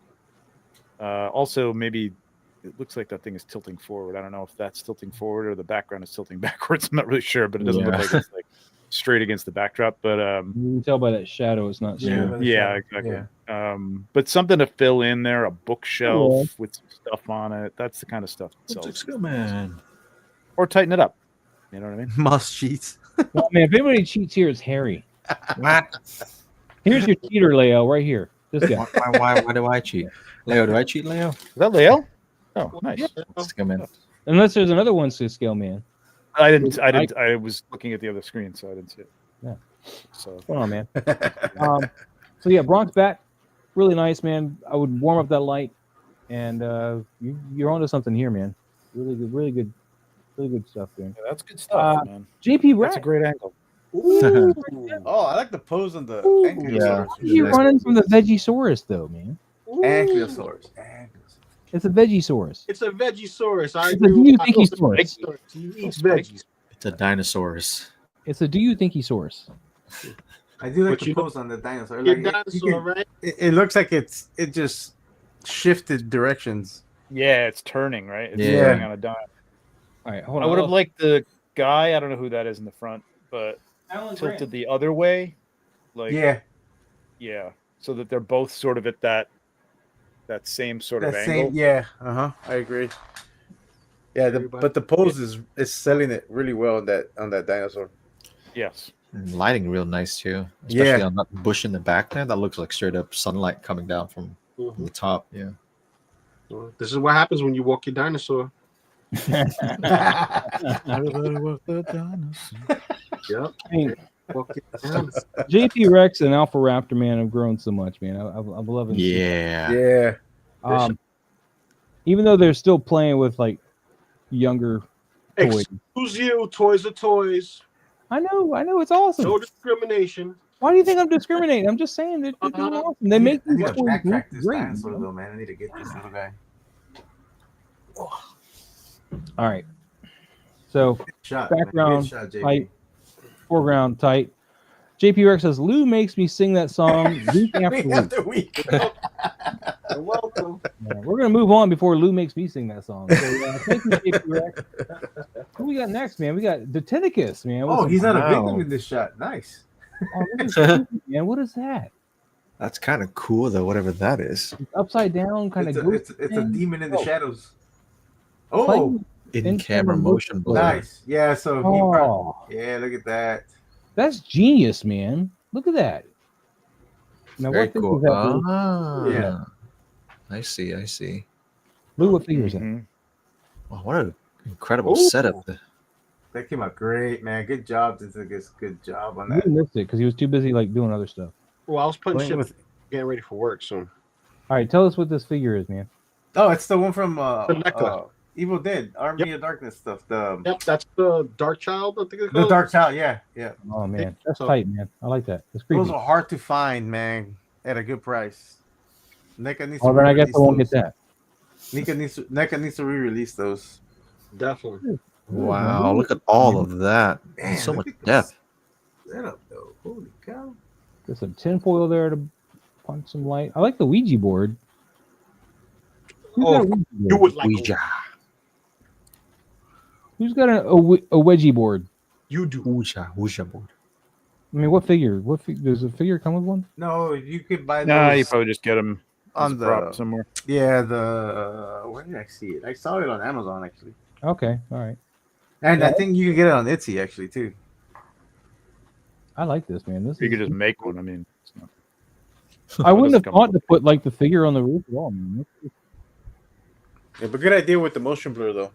also maybe it looks like that thing is tilting forward. I don't know if that's tilting forward or the background is tilting backwards. I'm not really sure, but it doesn't look like it's like straight against the backdrop. But you can tell by that shadow it's not straight. yeah, exactly. Yeah. But something to fill in there, a bookshelf with some stuff on it. That's the kind of stuff that sells. Man. Or tighten it up. You know what I mean? Moss cheats. Well, man, if anybody cheats here, it's Harry. Here's your cheater, Leo, right here. This guy. Why do I cheat? Leo, do I cheat, Leo? Is that Leo? Oh, nice. Let's come in. Unless there's another one to scale, man. I didn't. I was looking at the other screen, so I didn't see it. Yeah. So What's going on, man? So yeah, Bronx back, really nice, man. I would warm up that light, and you're onto something here, man. Really good stuff there. yeah, that's good stuff, man. JP Rex. That's a great angle. Ooh, Oh, I like the pose on the Ooh, Ankylosaurus. why are you running from the Vegisaurus, though, man? Ankylosaurus. It's a Vegisaurus. It's a Vegisaurus. I It's a agree do with you Pablo. think he's Saurus? He eats veggies. It's a dinosaurus. It's a do you think he source? I do like But the pose on the dinosaur. Your Like, dinosaur, right? it looks like it just shifted directions. Yeah, it's turning, right? It's Yeah. turning on a dime. All right, hold I on. would have liked the guy. I don't know who that is in the front, but tilted the other way. Like yeah, so that they're both sort of at that same sort of That angle. same, yeah. I agree. Yeah, but the pose is selling it really well on that dinosaur. Yes. And lighting real nice too. Especially on that bush in the back there. That looks like straight up sunlight coming down from the top. Yeah. This is what happens when you walk your dinosaur. Yep. I mean, Walk your dinosaur. JP Rex and Alpha Raptor, man, have grown so much, man. I'm loving. Yeah. Yeah. Even though they're still playing with like younger toys. Excuse you, toys are toys. I know, it's awesome. No discrimination. Why do you think I'm discriminating? I'm just saying that they're doing awesome. They make I these need to toys look backtrack this great. dinosaur though, man. I need to get this little guy. All right. So Shot, background Good shot, JP. tight, foreground tight. JP Rex says Lou makes me sing that song week after week. After week. You're welcome. Yeah, we're gonna move on before Lou makes me sing that song. So thank you, JP Rex. Who we got next, man? We got Detenicus, man. Oh, he's not a Wow. victim in this shot. Nice. Oh, look at that, man. What is that? That's kind of cool though, whatever that is. It's upside down, kind of It's a demon in the Oh. shadows. Oh, In camera motion blur. nice. Yeah, so Oh, yeah, look at that. that's genius, man. Look at that. Now, Very what figure cool. is that, Lou? Yeah. I see. Lou, what figure is that? Mhm. Wow, what an incredible Ooh. setup. That came out great, man. Good job. This is a good job on Lou that. missed it because he was too busy like doing other stuff. Well, I was putting Playing shit with- getting ready for work soon. All right, tell us what this figure is, man. Oh, it's the one from The necklace. Evil Dead, Army of Darkness stuff. The Yep, that's the Dark Child. I think they the call it. Dark Child, yeah. Oh man, that's So- tight, man. I like that. It's creepy. Those are hard to find, man, at a good price. NECA needs Well, to then I guess re-release I won't those. get that. NECA needs to re-release those. Definitely. Wow, look at all of that. Man, So look much at depth. this setup, though. Holy cow! There's some tinfoil there to punch some light. I like the Ouija board. Who's Oh, got a Ouija You board? would like Ouija. Who's got a wedgie board? you do. Ouija board. I mean, what figure? Does a figure come with one? No, you could buy those Nah, you probably just get them on on the prop somewhere. yeah the where did I see it? I saw it on Amazon actually, Okay, all right. and I Yeah. think you can get it on Etsy actually too. I like this, man. This You is, could just make one. I mean, it's not, I wouldn't have come thought with to put like the figure on the roof at all, man. Yeah, but good idea with the motion blur though.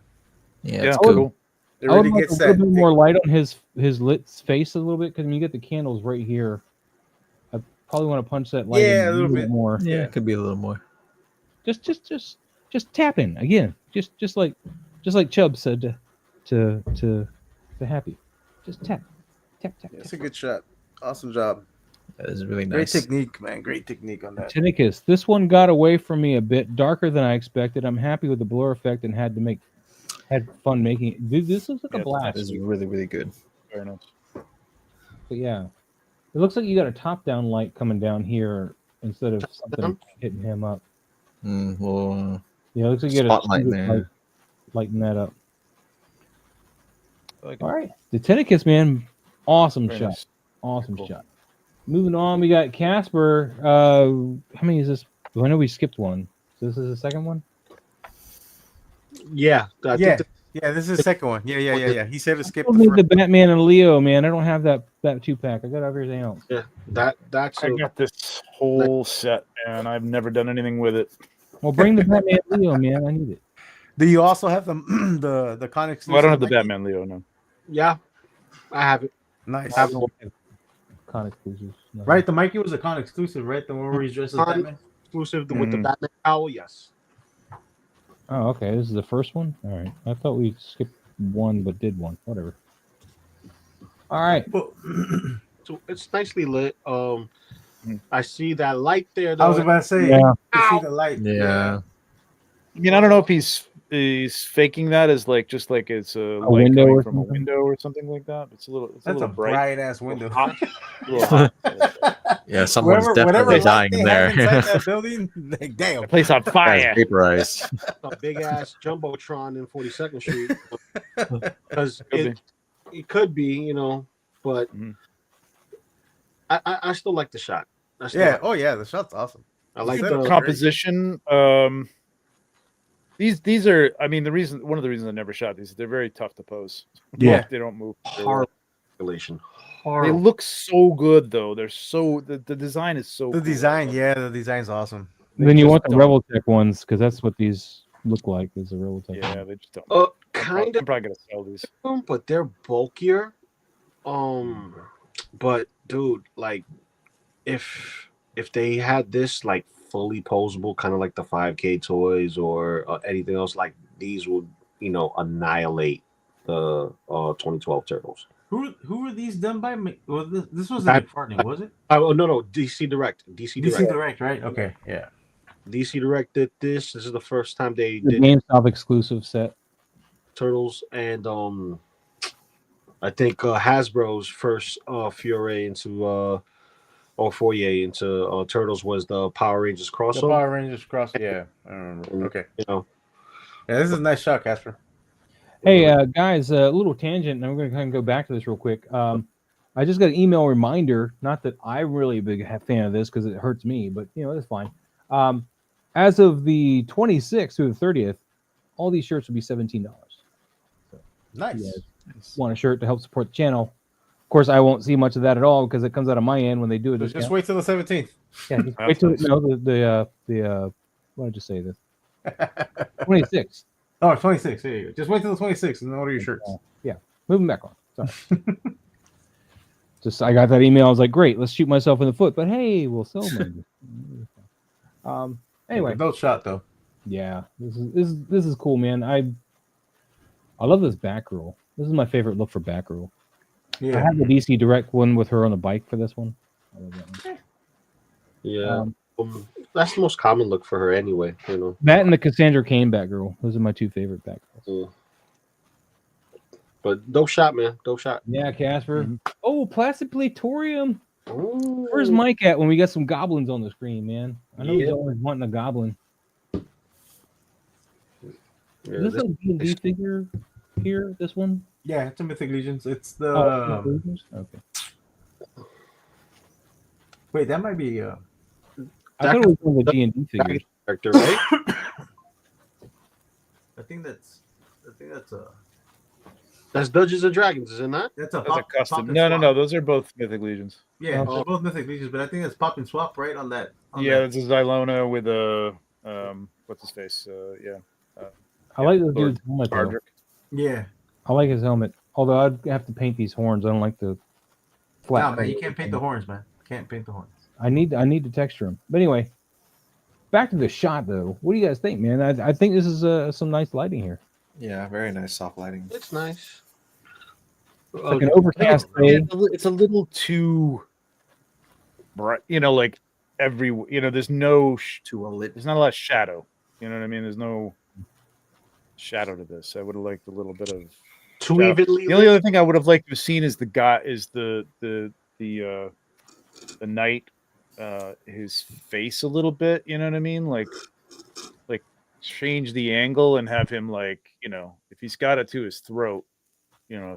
Yeah, yeah, it's I would- cool. It I would really like gets a little that. bit more light on his lit face a little bit because you get the candles right here. I probably want to punch that light Yeah, in a little bit. more. Yeah, it could be a little more. Just tap in again. Just like Chubb said to Happy. Just tap. It's a good shot. Awesome job. That is really Great nice. technique, man. Great technique on that. Tinnicus. This one got away from me a bit darker than I expected. I'm happy with the blur effect and had fun making it. Dude, this looks like a Yeah, blast. That is really, really good. very nice. But yeah, it looks like you got a top-down light coming down here instead of something down? hitting him up. Well, Yeah, it looks like you got spotlight a there. lighting that up. I like All right, the Tinnicus, man, awesome Very shot. nice. Awesome Cool. shot. Moving on, we got Casper. How many is this? Well, I know we skipped one. So this is the second one. Yeah, I Yeah, think yeah. This is the second one. Yeah. He said to skip I the need first. the Batman and Leo, man. I don't have that 2-pack. I got everything else. that's I got this whole set, and I've never done anything with it. Well, bring the Batman and Leo, man. I need it. Do you also have the the comics? Well, I don't have the Batman Leo, no. yeah, I have it. Nice. Have Con exclusives. No. Right, the Mikey was a con exclusive, right? The one where he's dressed as Con- Batman. Exclusive with the Mhm. Batman owl. Yes. Oh, okay. This is the first one. All right. I thought we skipped one, but did one. Whatever. All right. Well, So it's nicely lit. I see that light there. Though. I was about to say, Yeah. you see the light. yeah. I mean, I don't know if he's faking that as like just like it's a light window coming or from a something? window or something like that. It's a little bright. bright ass window. Hot. A little hot. Yeah, someone's Whatever definitely light dying they in have there. inside that building, like, damn. The place on Guy's fire. vaporized. A big ass jumbotron in 42nd Street because Could it could be, you know, but Mhm. I still like the shot. I still Yeah. like, Oh yeah, the shot's awesome. I like Good the Composition. These are. I mean, one of the reasons I never shot these. They're very tough to pose. Yeah. They don't move. very well. horrible regulation. They Horrible. look so good though. They're so the design is so. The cool. design, yeah, the design's awesome. They Then you just want the don't- Rebel Tech ones because that's what these look like. Is a Rebel Tech. Yeah, they just don't. Kind I'm of, probably gonna sell these. but they're bulkier. But dude, like, if they had this like fully posable, kind of like the 5K toys or anything else, like these would, you know, annihilate the 2012 Turtles. Who were these done by? Well, this was That- partner, was it? Oh no, DC Direct. DC DC Direct. Direct, right? Okay, yeah. DC Direct did this. This is the first time they The did GameStop exclusive set. Turtles, and I think Hasbro's first foray into or foyer into Turtles was the Power Rangers The crossover. Power Rangers cross. Yeah, I remember. Okay. You know, Yeah, this is a nice shot, Casper. Hey, guys, a little tangent, and I'm going to kind of go back to this real quick. I just got an email reminder. Not that I'm really a big fan of this because it hurts me, but you know it's fine. As of the 26th through the 30th, all these shirts will be $17. Nice. Yeah. Want a shirt to help support the channel? Of course, I won't see much of that at all because it comes out of my end when they do it. So just wait till the 17th. Yeah, just wait till no the what did I just say this 26th. Oh, 26. There you go. Just wait till the 26th and order your shirts. Moving back on. Sorry. Just I got that email. I was like, great, let's shoot myself in the foot. But hey, we'll sell them. Anyway, Adult shot though. yeah, this is cool, man. I love this Batgirl. This is my favorite look for Batgirl. I Yeah. have the DC Direct one with her on a bike for this one. I love that one. Yeah. That's the most common look for her anyway, you know. That and the Cassandra Cain Batgirl. Those are my two favorite Batgirls. Mm. But dope shot, man. Dope shot. Yeah, Casper. Mhm. Oh, Plastic Platorium. Ooh. Where's Mike at when we got some goblins on the screen, man? I know he's Yeah. always wanting a goblin. Yeah, Is this a D&D figure here? This one? Yeah, it's a Mythic Legions. It's the Okay. wait, that might be I thought it was one of the D&D figures. character, right? I think that's That's Dungeons and Dragons, is it not? that's a That's a pop custom. and No, no, swap. no. Those are both Mythic Legions. Yeah, Oh. they're both Mythic Legions, but I think that's pop and swap, right? On that. Yeah, it's a Xylona with a what's his face? I like this Lord dude's helmet, though. Bardrick. Yeah. I like his helmet. Although I'd have to paint these horns. I don't like the flat. No, man, you can't paint the horns, man. Can't paint the horns. I need to texture them. But anyway, back to the shot though. What do you guys think, man? I think this is some nice lighting here. Yeah, very nice soft lighting. It's nice. It's like an overcast day. It's a little too bright. You know, like there's no Too well lit. there's not a lot of shadow. You know what I mean? There's no shadow to this. I would have liked a little bit of Too shadow. evenly. The only other thing I would have liked to have seen is the knight, his face a little bit. You know what I mean? Like change the angle and have him if he's got it to his throat,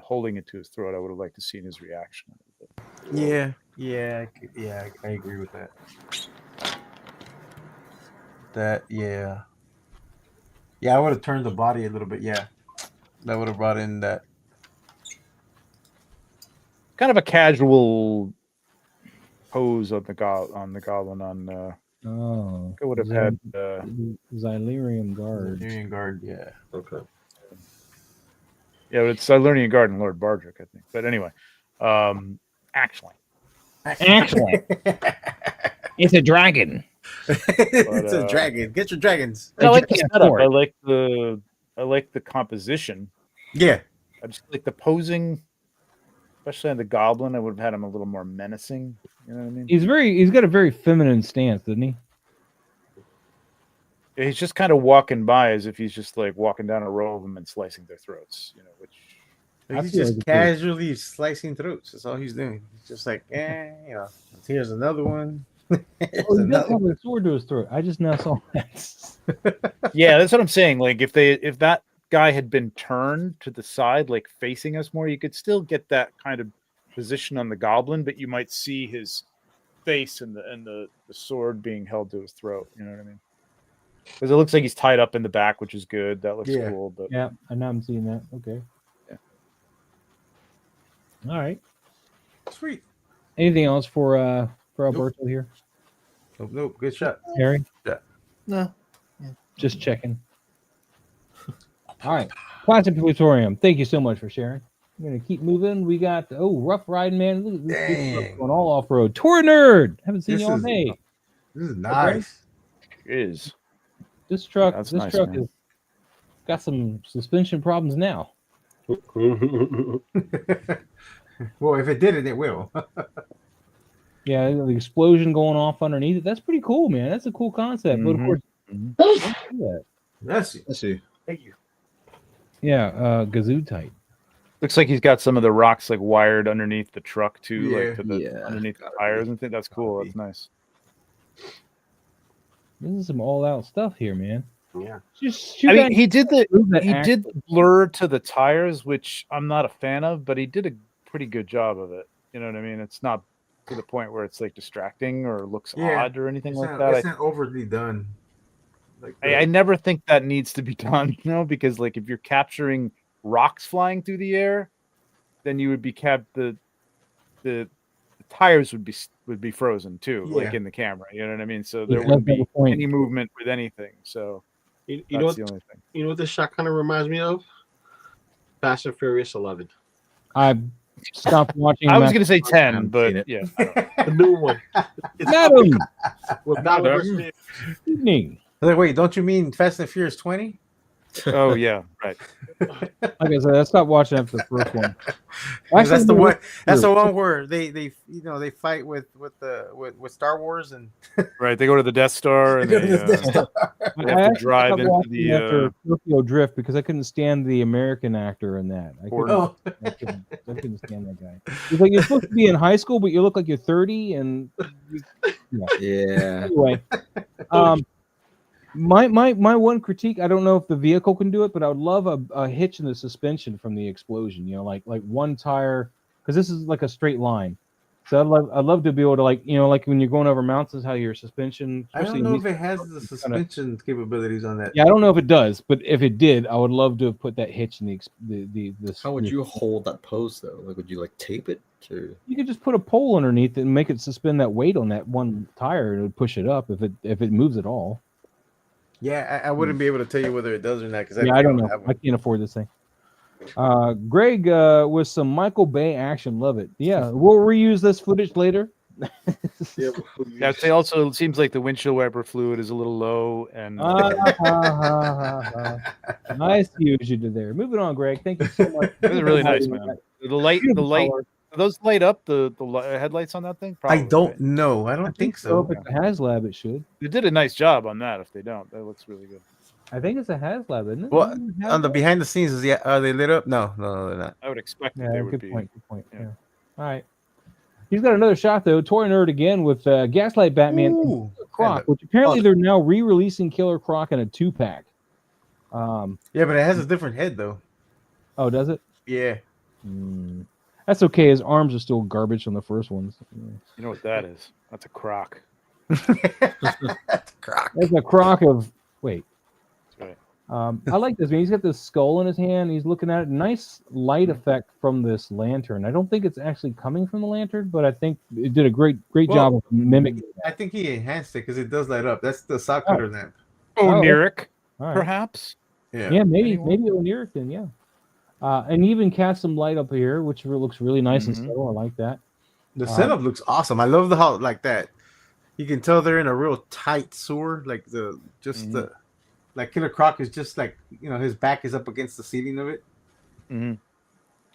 holding it to his throat. I would have liked to seen his reaction. Yeah, I agree with that. Yeah, I would have turned the body a little bit. Yeah, that would have brought in that. Kind of a casual pose on the goblin on. Oh, I would have had. Xylerium Guard. Union Guard. Yeah. Okay. Yeah, but it's Silurian Guard and Lord Bardrick, I think. But anyway, actually, It's a dragon. It's a dragon. Get your dragons. I like the Yeah, setup. sword. I like the composition. Yeah. I just like the posing, especially on the goblin. I would have had him a little more menacing. You know what I mean? He's got a very feminine stance, doesn't he? Yeah, he's just kind of walking by as if he's just like walking down a row of them and slicing their throats. Which I He's feel just like it's casually slicing throats. That's all he's doing. He's just like, here's another one. Here's Oh, he does another have one. a sword to his throat. I just now saw that. yeah, that's what I'm saying. Like if that guy had been turned to the side, like facing us more, you could still get that kind of position on the goblin, but you might see his face and the sword being held to his throat. You know what I mean? Because it looks like he's tied up in the back, which is good. That looks Yeah. cool. But Yeah, I know I'm seeing that. Okay. Yeah. All right. Sweet. Anything else for Alberto here? Nope. Good shot. Harry? No. Just checking. All right. Classic Platorium. Thank you so much for sharing. I'm gonna keep moving. We got Rough Riding Man. Look at this Dang. going all off road. Tour Nerd. Haven't seen This you all is- day. This is nice. it is. This truck. That's This nice, truck man. has got some suspension problems now. Well, if it didn't, it will. Yeah, the explosion going off underneath it. That's pretty cool, man. That's a cool concept. But of Mhm. course, Mhm. don't do that. That's Let's see. Thank you. Yeah, Gazoo type. Looks like he's got some of the rocks like wired underneath the truck too, Yeah. like to the underneath the tires and things. That's cool. That's nice. This is some all-out stuff here, man. Yeah. Just I mean, he did the did blur to the tires, which I'm not a fan of, but he did a pretty good job of it. You know what I mean? It's not to the point where it's like distracting or looks Yeah. odd or anything It's like not, that. it's not overly done. Like I never think that needs to be done, because like if you're capturing rocks flying through the air, then you would be the tires would be frozen too, like Yeah. in the camera. You know what I mean? So there That's wouldn't the be point. any movement with anything. So You that's know what? the only thing. You know what this shot kind of reminds me of? Fast and Furious 11, I stopped watching. I was Matt- going to say I 10, haven't but seen it. yeah. the new one. It's Madam. with Madam versus- Evening. Like, wait, don't you mean Fast and Furious 20? Oh yeah, right. Like I said, I stopped watching after the first one. Because that's the no, one. That's the true. one where they they fight with Star Wars and Right. They go to the Death Star and they Death have Star. to I actually drive stopped into watching the after Tokyo Drift because I couldn't stand the American actor in that. Ford. Oh. I couldn't stand that guy. He's like, you're supposed to be in high school, but you look like you're 30. And Yeah. anyway, my one critique, I don't know if the vehicle can do it, but I would love a hitch in the suspension from the explosion. You know, like one tire, because this is like a straight line. So I'd love to be able to, like, you know, like when you're going over mountains, how your suspension. I don't especially in know these if it has cars, the is kinda- suspension capabilities on that. Yeah, I don't know if it does, but if it did, I would love to have put that hitch in the How would you hold that pose though? Like, would you like tape it to? You could just put a pole underneath it and make it suspend that weight on that one tire, and it would push it up if it moves at all. Yeah, I wouldn't be able to tell you whether it does or not because Yeah, I don't know. have I one. can't afford this thing. Greg with some Michael Bay action, love it. Yeah, we'll reuse this footage later. Yeah, Yeah, it also seems like the windshield wiper fluid is a little low, and Nice use you did there. Moving on, Greg. Thank you so much. it was really nice, man. The light, Beautiful color. those light up the headlights on that thing. Probably, I don't right? know. I don't think so. If it's a HasLab, it should. They did a nice job on that. If they don't, that looks really good. I think it's a HasLab, isn't it? Well, Isn't it on the HasLab? behind the scenes, are they lit up? No, they're not. I would expect that Yeah, they would good be. point. Good point. yeah. Yeah. All right. He's got another shot though. Toy Nerd again with Gaslight Batman and Ooh. Killer Croc, which apparently they're now re-releasing Killer Croc in a 2-pack. Yeah, but it has a different head though. Oh, does it? Yeah. That's okay. His arms are still garbage from the first ones. You know what that is? That's a croc. That's Croc. That's a Croc of wait. That's right. I like this man. He's got this skull in his hand. He's looking at it. Nice light effect from this lantern. I don't think it's actually coming from the lantern, but I think it did a great job of mimicking. I think he enhanced it because it does light up. That's the sock cutter lamp. Oniric, All right. perhaps. Yeah, maybe Anyone? Oniric then, yeah. And he even cast some light up here, which looks really nice and Mhm. subtle. I like that. The setup looks awesome. I love the how like that. You can tell they're in a real tight sewer. Like like Killer Croc is just like his back is up against the ceiling of it.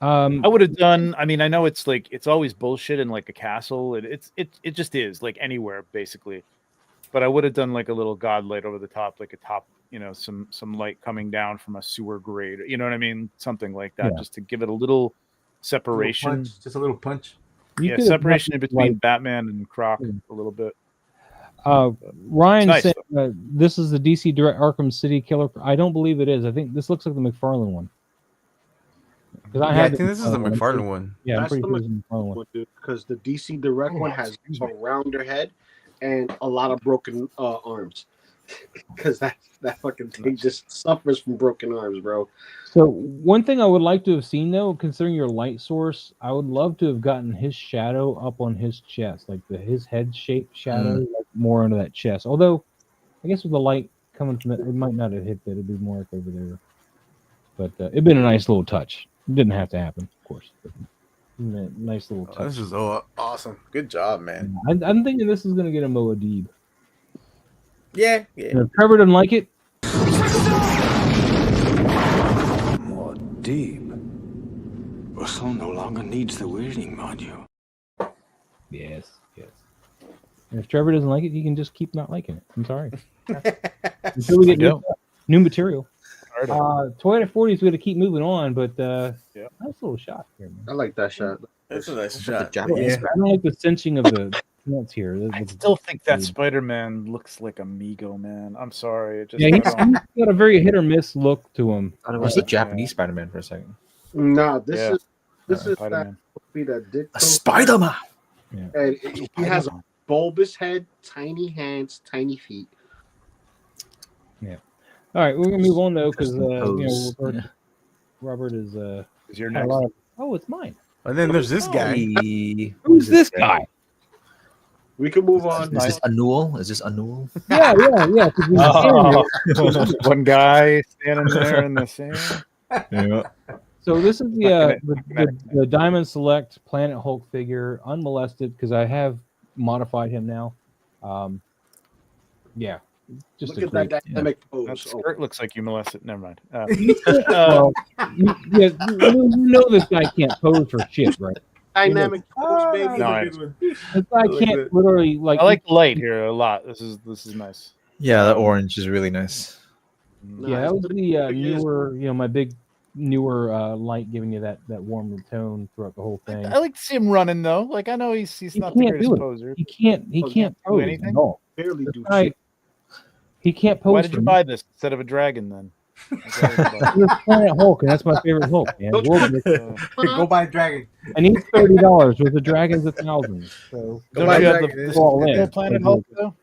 I would have done. I mean, I know it's like it's always bullshit in like a castle. It just is like anywhere basically. But I would have done like a little god light over the top, like a top, some light coming down from a sewer grate. You know what I mean? Something like that, just to give it a little separation. Just a little punch. You could have Separation in left it between like- Batman and Croc a little bit. Ryan It's nice, said this is the DC Direct Arkham City Killer. I don't believe it is. I think this looks like the McFarlane one. I think this is the McFarlane one. Yeah, I'm That's pretty the sure it's the McFarlane one. because the DC Direct one has a rounder head and a lot of broken arms. Because that fucking thing just suffers from broken arms, bro. So one thing I would like to have seen though, considering your light source, I would love to have gotten his shadow up on his chest, like his head shaped shadow, like more under that chest. Although, I guess with the light coming from it, it might not have hit that. It'd be more like over there. But it'd been a nice little touch. It didn't have to happen, of course. But nice little touch. This is awesome. Good job, man. I'm thinking this is gonna get a Moadib. Yeah. And if Trevor doesn't like it, More deep. Russell no longer needs the weirding module. yes. And if Trevor doesn't like it, he can just keep not liking it. I'm sorry. Until we get new material. Toyota 40 is going to keep moving on, but nice little shot here, man. I like that shot. That's a nice The shot. Japanese. I don't like the cinching of the nuts here. I still think that Spider-Man looks like Amigo, man. I'm sorry. It just Yeah, he's got a very hit or miss look to him. I thought it was the Japanese Spider-Man for a second. Nah, this Yeah. is that Spider-Man. be that dick. A Spider-Man. And he has a bulbous head, tiny hands, tiny feet. All right, we're gonna move on though because Pose. Robert is Is your had a next? lot of. Oh, it's mine. And then there's this guy. Who's this guy? We can move on. Is this Anul? Is this Anul? Yeah. 'Cause we were standing there. One guy standing there in the sand. Yeah. So this is Not the Diamond Select Planet Hulk figure, unmolested, because I have modified him now. just Look a at great. that dynamic That pose. Oh, skirt looks like you molested. Never mind. Well, you know this guy can't pose for shit, right? dynamic pose, baby. No, I- This guy like can't that. literally like. I like the light here a lot. This is nice. Yeah, that orange is really nice. Yeah, that was the It is. newer, my big newer light giving you that warmer tone throughout the whole thing. I like to see him running though. Like I know he's He not the can't greatest do it. poser. He can't Oh, pose do anything? at all. Barely This do guy- shit. He can't pose. Why did for you me. buy this instead of a dragon then? This Planet Hulk, and that's my favorite Hulk, man. Don't Go buy a dragon. And he's $30 with the dragons $1,000. So Don't buy you have dragon. the all in. Full Planet Hulk though?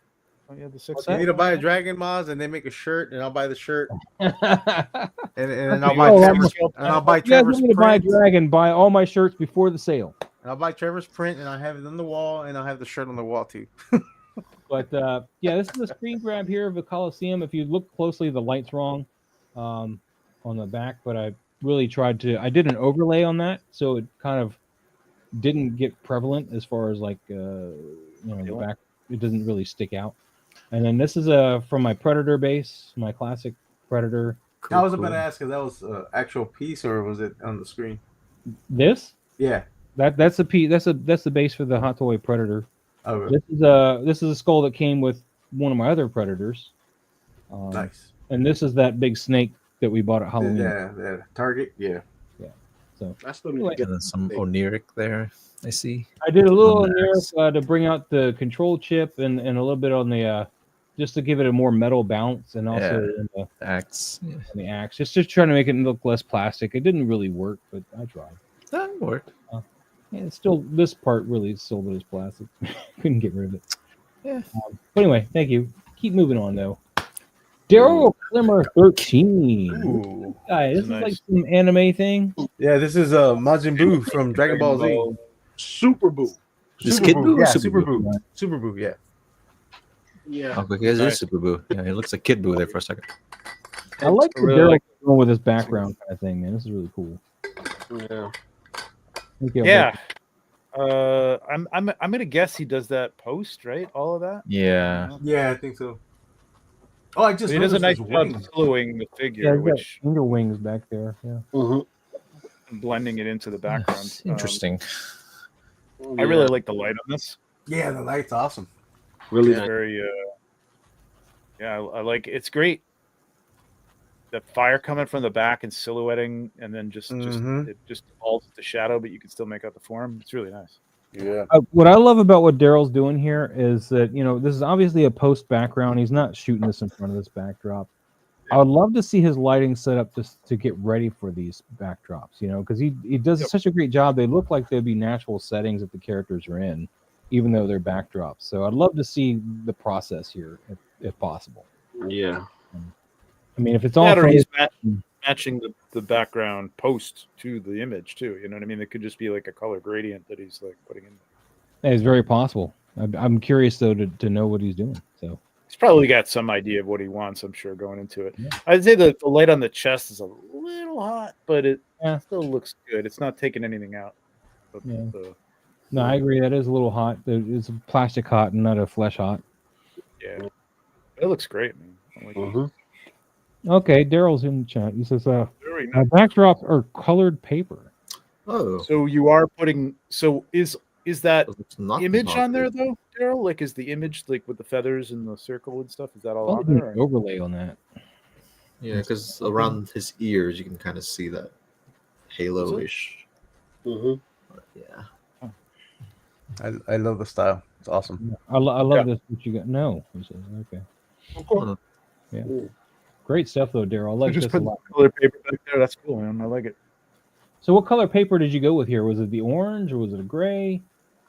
Oh, you have the six. You need to buy a dragon, Moz, and they make a shirt, and I'll buy the shirt, you and I'll Oh, buy I'm- Trevor's, and I'll buy guys Trevor's want me to buy a print, dragon, buy all my shirts before the sale. and I'll buy Trevor's print, and I'll have it on the wall, and I'll have the shirt on the wall too. But yeah, this is a screen grab here of the Coliseum. If you look closely, the light's wrong on the back, but I really tried to. I did an overlay on that, so it kind of didn't get prevalent as far as like the back. It doesn't really stick out. And then this is from my Predator base, my classic Predator. I was about to ask if that was an actual piece or was it on the screen? This Yeah. that's the piece. That's the base for the Hot Toy Predator. Oh, really? This is a skull that came with one of my other Predators. Nice. And this is that big snake that we bought at Halloween. Yeah, Target. Yeah. So I still need Anyway. to get And then some oniric there. I see. I did a little On the there axe. to bring out the control chip and a little bit on the just to give it a more metal bounce and also in The axe. Yeah. the axe. Just trying to make it look less plastic. It didn't really work, but I tried. That worked. Yeah, it's still this part really sold it as plastic. Couldn't get rid of it. Yeah. But anyway, thank you. Keep moving on though. Daryl Glimmer 13. Ooh. Guy, this is Nice. like some anime thing. Yeah, this is Majin Buu from Dragon Ball Z. Super Boo. This Super Kid Buu, Buu or yeah, Super Super Buu? Buu. Super Buu, yeah. Yeah. Oh, but he is Nice. Super Boo. Yeah, he looks like Kid Boo there for a second. I like the really Daryl like- going with this background kind of thing, man. This is really cool. Yeah. Think you'll Yeah. I'm gonna guess he does that post, right? All of that. Yeah. Yeah, I think so. Oh, I But just he does a nice noticed job his wings. silhouetting the Yeah, figure, he's got which angel wings back there. Yeah. Mm-hmm. blending it into the background. Yes, interesting. I really like the light on this. Yeah, the light's awesome. really It's nice. very yeah, I like it's great. The fire coming from the back and silhouetting, and then just Mhm. it just falls the shadow, but you can still make out the form. It's really nice. Yeah. What I love about what Daryl's doing here is that this is obviously a post background. He's not shooting this in front of this backdrop. I would love to see his lighting set up just to get ready for these backdrops. Because he does such a great job. They look like they'd be natural settings that the characters are in, even though they're backdrops. So I'd love to see the process here, if possible. Yeah. I mean, if it's all That or he's photos- matching the background post to the image too. You know what I mean? It could just be like a color gradient that he's like putting in. it's very possible. I'm curious though to know what he's doing. So He's probably got some idea of what he wants, I'm sure, going into it. Yeah. I'd say the light on the chest is a little hot, but it Yeah. still looks good. It's not taking anything out. Of Yeah. the, no, I agree. That is a little hot. It's a plastic hot and not a flesh hot. yeah. It looks great, man. I like it. Mm-hmm. Okay, Daryl's in the chat. He says, Very nice. backdrops are colored paper. Oh, So you are putting is that it's not image on there positive. though, Daryl? Like is the image like with the feathers and the circle and stuff? Is that all I'll on do there? an overlay on that. Yeah, because around his ears you can kind of see that halo-ish. Mm-hmm. Yeah. I love the style. It's awesome. I love Yeah. this. What you got? No. He says, okay. Oh, Great stuff though, Daryl. I like just this a put lot. color paper back there. That's cool, man. I like it. So what color paper did you go with here? Was it the orange or was it a gray?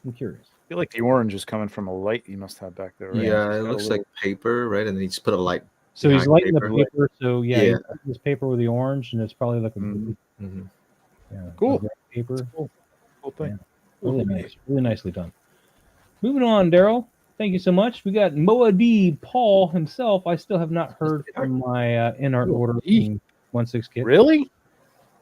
I'm curious. I feel like the orange is coming from a light you must have back there, right? yeah, It's it got a looks little- like paper, right? And then you just put a light. So he's Behind lighting the paper. paper. So yeah, Yeah. this paper with the orange, and it's probably like a Mhm. yeah, Cool. a gray paper. cool thing. Really nice, really nicely done. Moving on, Daryl. Thank you so much. We got Moadi Paul himself. I still have not heard from my in art order from 1/6 kit. Really?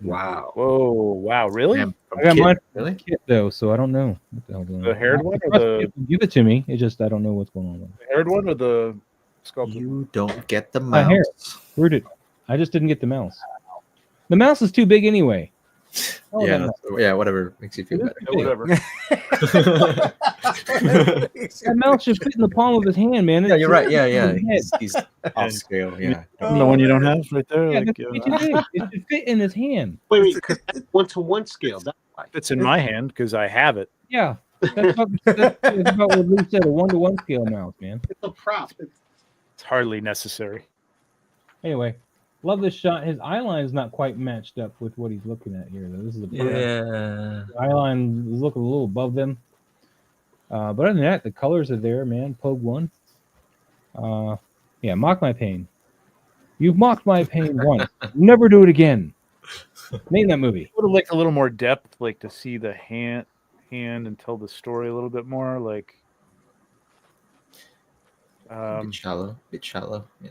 Wow. Whoa! Wow! Really? Damn, I got kid, mine really? kit though, so I don't know what the hell going on. The haired one or Trust the- people, give it to me. It just I don't know what's going on. The haired one or the sculpted. You don't get the My hair. mouse. Rooted. I just didn't get the mouse. The mouse is too big anyway. Oh, Yeah, that yeah, whatever makes you feel It is better. too big. Whatever. That mouse should fit in the palm of his hand, man. Yeah, It's you're right. Yeah, in yeah. his head. He's off scale. Yeah. The one you don't have right there. Yeah, like, that's way too big. It should fit in his hand. Wait, because 1-to-1 scale. That's why. It's in my hand because I have it. Yeah, that's about what Lou said. A 1-to-1 scale mouse, man. It's a prop. It's hardly necessary. Anyway, love this shot. His eye line is not quite matched up with what he's looking at here, though. This is a Yeah. eye line is looking a little above them. But other than that, the colors are there, man. Pogue 1. Yeah, mock my pain. You've mocked my pain once. Never do it again. Name that movie. Would have liked a little more depth, like to see the hand and tell the story a little bit more. Like, Bit shallow. Yeah.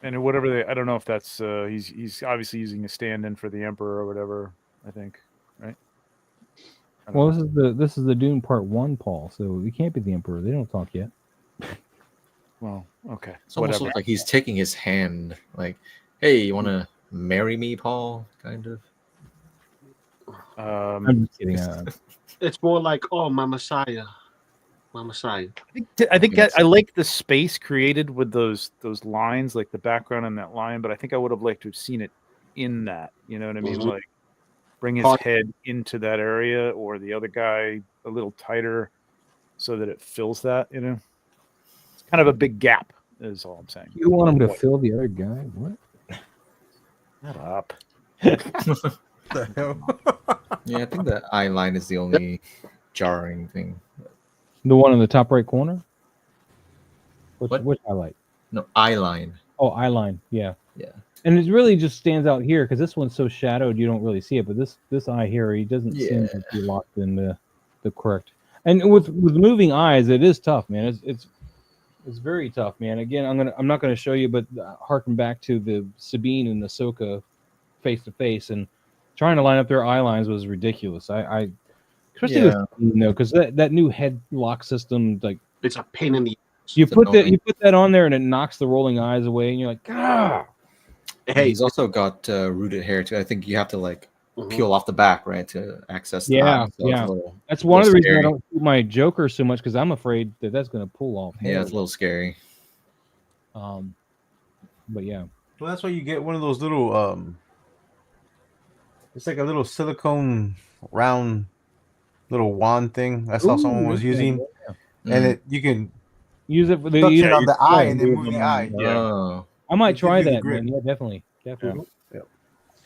and whatever they, I don't know if that's he's obviously using a stand-in for the Emperor or whatever. I think, right? I don't Well, know. this is the Dune Part 1, Paul. So it can't be the Emperor. They don't talk yet. Well, okay, It's almost whatever. like he's taking his hand, like, "Hey, you want to marry me, Paul?" Kind of. I'm just kidding. It's more like, oh, my Messiah. My Messiah. I think Yes. I like the space created with those lines, like the background on that line. But I think I would have liked to have seen it in that. You know what I mean? Mhm. Like bring his Part- head into that area, or the other guy a little tighter, so that it fills that. You know, it's kind of a big gap. Is all I'm saying. You want him to fill the other guy? What? Shut up. The hell? Yeah, I think the eye line is the only jarring thing. The one in the top right corner? What? Which highlight? No, eye line. Oh, eye line. Yeah. Yeah. And it really just stands out here because this one's so shadowed you don't really see it. But this eye here, he doesn't seem to be locked in the correct. And with moving eyes, it is tough, man. It's very tough, man. Again, I'm not gonna show you, but harken back to the Sabine and Ahsoka face to face, and trying to line up their eye lines was ridiculous. I especially with Sabine, though, because that new head lock system, like It's a pain in the. you It's put annoying. that on there and it knocks the rolling eyes away, and you're like, ah. Hey, He's also got rooted hair too. I think you have to like Mhm. peel off the back, right, to access the Yeah, eye. So it's a yeah. little- That's one of the little reasons I scary. don't shoot my Joker so much because I'm afraid that that's gonna pull off hair. Yeah, it's a little scary. But yeah. Well, that's why you get one of those little it's like a little silicone round little wand thing. I saw someone was okay, using, yeah. and you can Use it for the suction use it on the eye and then yeah, move the eye. Yeah. Oh, I might You can try do the that, grip. man. Yeah, definitely.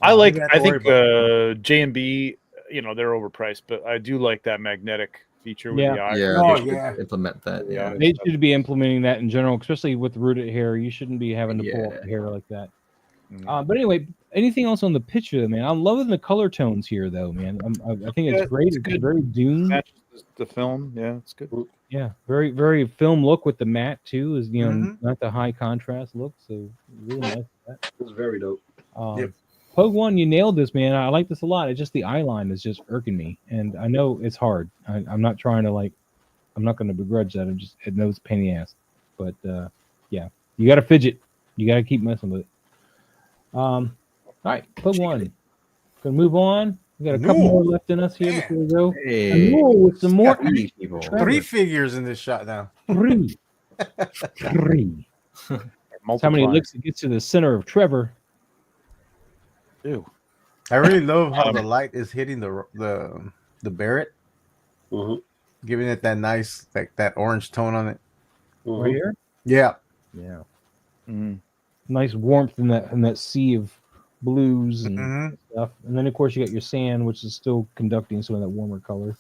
I You like. don't have to I worry think about J&B. You know, they're overpriced, but I do like that magnetic feature with Yeah. the eye. yeah. Oh, they should yeah. implement that. Yeah. They should be implementing that in general, especially with rooted hair. You shouldn't be having to pull Yeah. up the hair like that. Mm. But anyway, anything else on the picture, man? I'm loving the color tones here, though, man. I think it's Yeah, great. it's It's good. very Dune. Matches the film. Yeah, it's good. Yeah, very very film look with the matte too. Is Mhm. not the high contrast look. So really nice. That. It's very dope. Yep. Pogue 1, you nailed this, man. I like this a lot. It's just the eye line is just irking me, and I know it's hard. I'm not trying to I'm not going to begrudge that. I know it's a pain in the ass, but yeah, you got to fidget. You got to keep messing with it. All right, Pogue 1. Gonna move on. We got a couple No. more left in us here Man. before we go. Hey, With some more three people. Trevor. 3 figures in this shot now. Three. That's how many licks it gets to the center of Trevor. Ew. I really love how the light is hitting the Barrett, Mhm. giving it that nice that orange tone on it. Mhm. Right here. Yeah. Yeah. Mm. Nice warmth in that sea of blues and Mhm. stuff. And then of course you got your sand, which is still conducting some of that warmer color.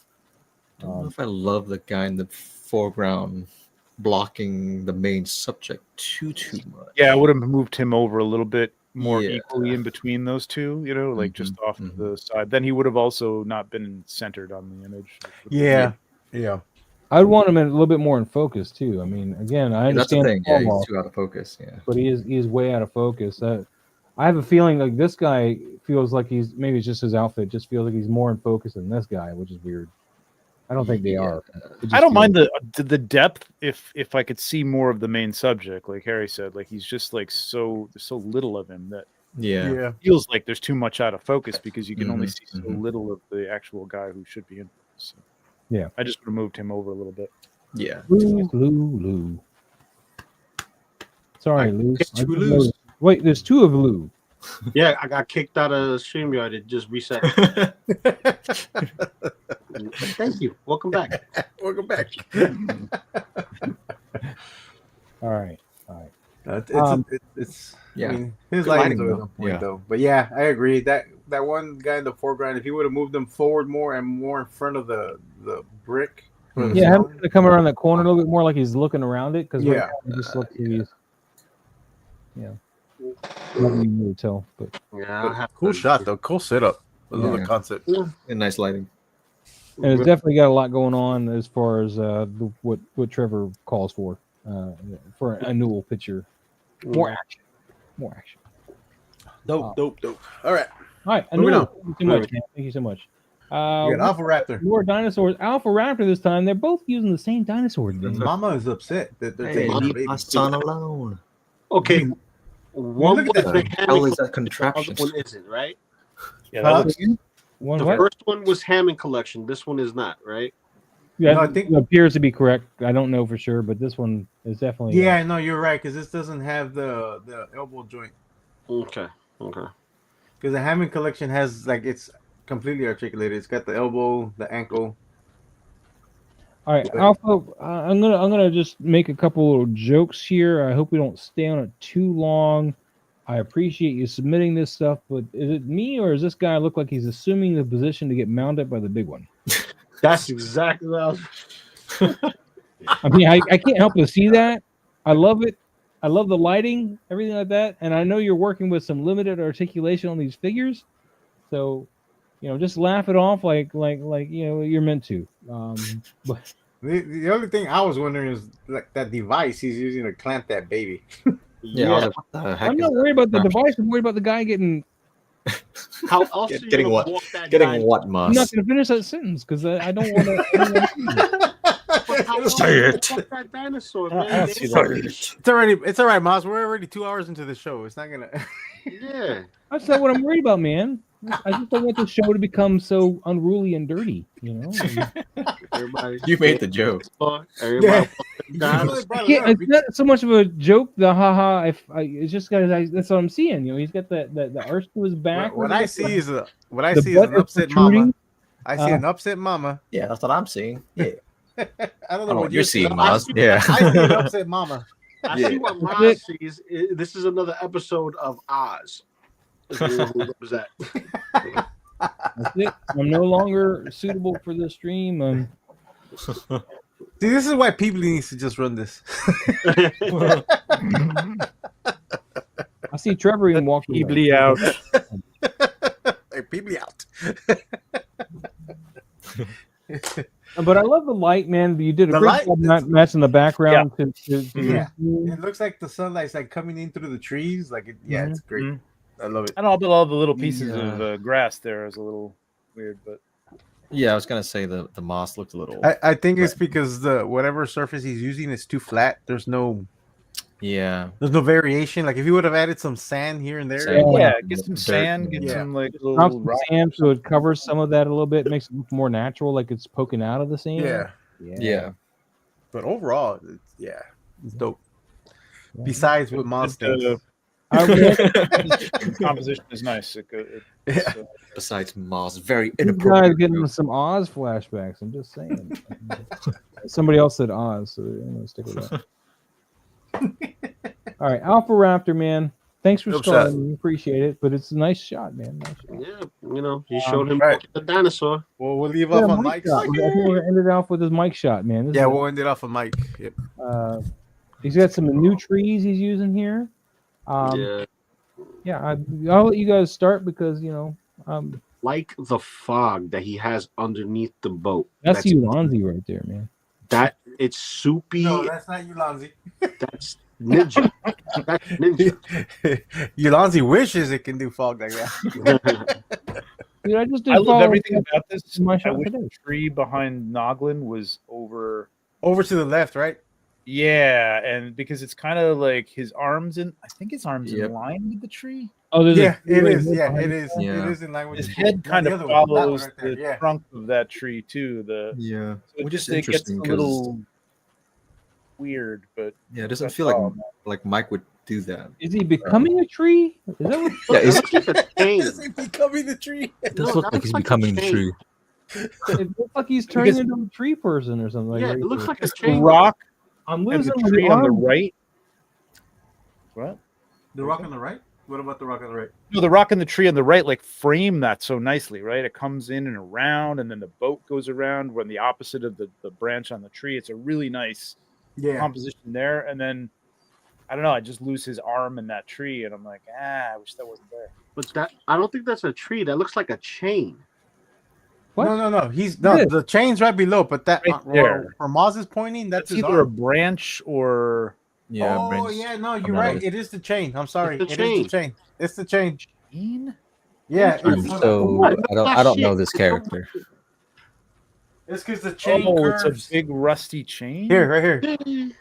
I don't know if I love the guy in the foreground blocking the main subject too much. Yeah, I would have moved him over a little bit more Yeah. equally in between those two. You know, like just off to mhm. the side. Then he would have also not been centered on the image. Yeah. Yeah. I'd want him a little bit more in focus too. I mean, again, I Yeah, that's the understand thing. Yeah, fall he's off, too out of focus. Yeah. but he is way out of focus. I have a feeling like this guy feels like maybe it's just his outfit just feels like he's more in focus than this guy, which is weird. I don't think they are. It I just don't mind feels- the depth if I could see more of the main subject, like Harry said. Like he's just like there's so little of him that Yeah. it feels like there's too much out of focus because you can only Mhm, see so mhm. little of the actual guy who should be in. So, Yeah. I just removed him over a little bit. Yeah. Lou. Sorry, Lou. It's I two just Lou's. noticed. Wait, there's two of Lou. Yeah, I got kicked out of StreamYard. It just reset. Thank you. Welcome back. Welcome back. All right. It's Yeah. I mean, his Good lighting's lighting, always though. on point Yeah. though. But yeah, I agree that one guy in the foreground, if he would have moved them forward more and more in front of the brick. for the Yeah, have sound, him come around that corner a little bit more, like he's looking around it. Because Yeah. it just looks like he's, nothing you can really tell. But Yeah, but I have cool to- shot though. Cool setup. I love Yeah. the concept. And nice lighting. and it's definitely got a lot going on as far as what Trevor calls for a Newell picture. More action. Dope. All right. All right, Moving Anul, on. thank you so much, man. Thank you so much. We got Alpha Raptor. More dinosaurs. Alpha Raptor this time. They're both using the same dinosaur name. Mama is upset that they're Hey, taking the leave baby. my son alone. Okay. One look at was that the thing. Hell Hammond is that collection, the contraption? other one isn't, right? Yeah, Huh? that looks One The what? first one was Hammond collection. This one is not, right? Yeah, No, I think- it appears to be correct. I don't know for sure, but this one is definitely. Yeah, no, you're right because this doesn't have the elbow joint. Okay. Because the Hammond collection has it's completely articulated. It's got the elbow, the ankle. All right, Alpha. I'm gonna just make a couple little jokes here. I hope we don't stay on it too long. I appreciate you submitting this stuff, but is it me or does this guy look like he's assuming the position to get mounted by the big one? That's exactly what I was. I mean, I can't help but see that. I love it. I love the lighting, everything like that. And I know you're working with some limited articulation on these figures, so just laugh it off like you're meant to. But The only thing I was wondering is that device he's using to clamp that baby. Yeah. I was like, what the heck I'm is not that worried about the contraption? device. I'm worried about the guy getting. How else are you Getting gonna what? walk that Getting dino- what, I'm Moss? not going to finish that sentence because I don't want to. But how else Say you gonna it. walk that dinosaur, I man? don't see that. It's all right, Moz. We're already 2 hours into the show. It's not gonna. Yeah. That's not what I'm worried about, man. I just don't want the show to become so unruly and dirty. Everybody. You made the joke. Everybody. You really brought it Can't, up. it's not so much of a joke. The haha. It's just guys. That's what I'm seeing. He's got the arch to his back. What I see is the an butt is upset protruding. mama. I see an upset mama. Yeah, that's what I'm seeing. Yeah. I don't I know don't know what you're seeing, I Moz. see- Yeah. I see an upset mama. I Yeah. see what That's Mom it. sees. This is another episode of Oz. If you know who was that? That's it. I'm no longer suitable for this stream. See, this is why people needs to just run this. I see Trevor even walk away. Eebly out. Hey, people out. But I love the light, man. You did a The great light- job matching the background. To Yeah. the It looks like the sunlight's coming in through the trees. It's great. Mhm. I love it. And all the little pieces Yeah. of grass there is a little weird, but Yeah, I was gonna say the moss looked a little. I think it's because the whatever surface he's using is too flat. There's no Yeah. variation. Like if you would have added some sand here and there, Sand. Yeah, get some Dirt, sand, get yeah. some like drop little some rock. sand so it covers some of that a little bit, makes it look more natural, like it's poking out of the sand. yeah. Yeah. But overall, it's dope. Besides what Moss does. The composition is nice. Besides Moss, very You guys inappropriate. getting some Oz flashbacks. I'm just saying. Somebody else said Oz, so I'm gonna stick with that. All right, Alpha Raptor, man. Thanks for Dope starting. We appreciate it, but it's a nice shot, man. Nice shot. Yeah, he showed him right. the dinosaur. Well, we'll leave Yeah, off on mic Mike's. shot. I think we're gonna end it off with his mic shot, man. This Yeah, is- we'll end it off on Mike. Yep. He's got some new trees he's using here. Yeah, I'll let you guys start because Like the fog that he has underneath the boat. that's Ulanzi right there, man. That it's soupy. No, that's not Ulanzi. That's ninja. That's ninja. Ulanzi wishes it can do fog like that. Dude, I just did I love follow everything about this. in my I shot wish today. the tree behind Noglin was over. Over to the left, right? Yeah, and because it's kind of like his arms in. I think his arms Yep. in line with the tree. Oh, there's Yeah, a it right is. here Yeah, behind it you. is. Yeah. It is in line with His the head No, kind the of other one. That one follows right there. the Yeah. trunk of that tree too. Yeah, So it which just is it gets a interesting because little weird, but yeah, it doesn't that's feel like all, man. Mike would do that. Is he becoming a tree? Is that what? Yeah, That it's, looks like a chain. Is he becoming the tree? it does No, look that like he's looks like a becoming the chain. tree. It looks like he's turning Because- into a tree person or something. Yeah, right it looks here. like a Because the chain. rock I'm and losing the my tree on the arm. right. What? The rock on the right? What about the rock on the right? No, the rock and the tree on the right like frame that so nicely, right? It comes in and around, and then the boat goes around when the opposite of the branch on the tree. It's a really nice Yeah. composition there. And then I don't know, I just lose his arm in that tree, and I'm like, I wish that wasn't there. But that I don't think that's a tree. That looks like a chain. What? No. He's Yeah. the chain's right below, but that Right there. where Moz is pointing, that's That's his either a arm. branch or Yeah, Oh Brent's yeah, no, you're coming out right. of It is the chain. I'm sorry. It's It the is chain. the chain. It's the chain. chain. Yeah, True, it's so I don't know this character. because the chain Oh, curves. it's a big rusty chain. Here, right here. Ding,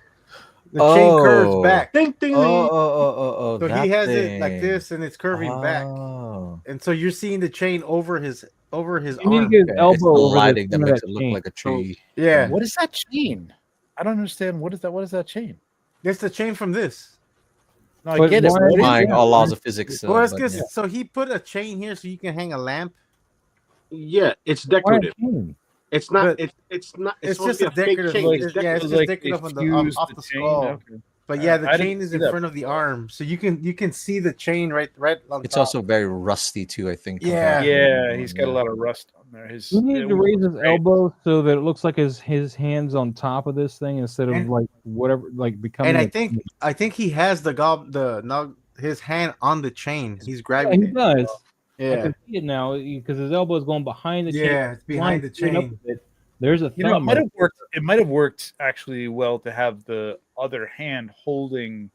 The chain curves Oh. back. ding, ding. Oh, So that he has it like thing. this, and it's curving back, Oh. and so you're seeing the chain over his You need to arm. get his Okay, it's the elbow over the lighting that front of makes that it look chain. like a tree. Yeah, What is that chain? I don't understand. What is that? What is that chain? it's the chain from this. No, I But get it. why- What is Defying it? all laws of physics. Well, it's but because yeah. so he put a chain here so you can hang a lamp. Yeah, it's Why a decorative. chain? It's not. But it's not. It's supposed just to a be fake decorative. chain. Like, It's Yeah, it's decorative. just like decorative they on the fused off the the chain? skull. Okay. But yeah, the I didn't chain is see in that front of the before. arm, so you can see the chain right on It's top. also very rusty too, I think. Yeah. compared to the Yeah, other he's one, got a yeah. lot of rust on there. His You need it to raise his looks great. elbow so that it looks like his hands on top of this thing instead of And- like whatever, like becoming. And I a- think he has his hand on the chain. He's yeah, grabbing he it. does. I Yeah, can see it now because his elbow is going behind the chain. yeah, it's behind the Line straight up chain. with it. There's a You know, it thumb. might right have worked. It might have worked actually well to have the other hand holding,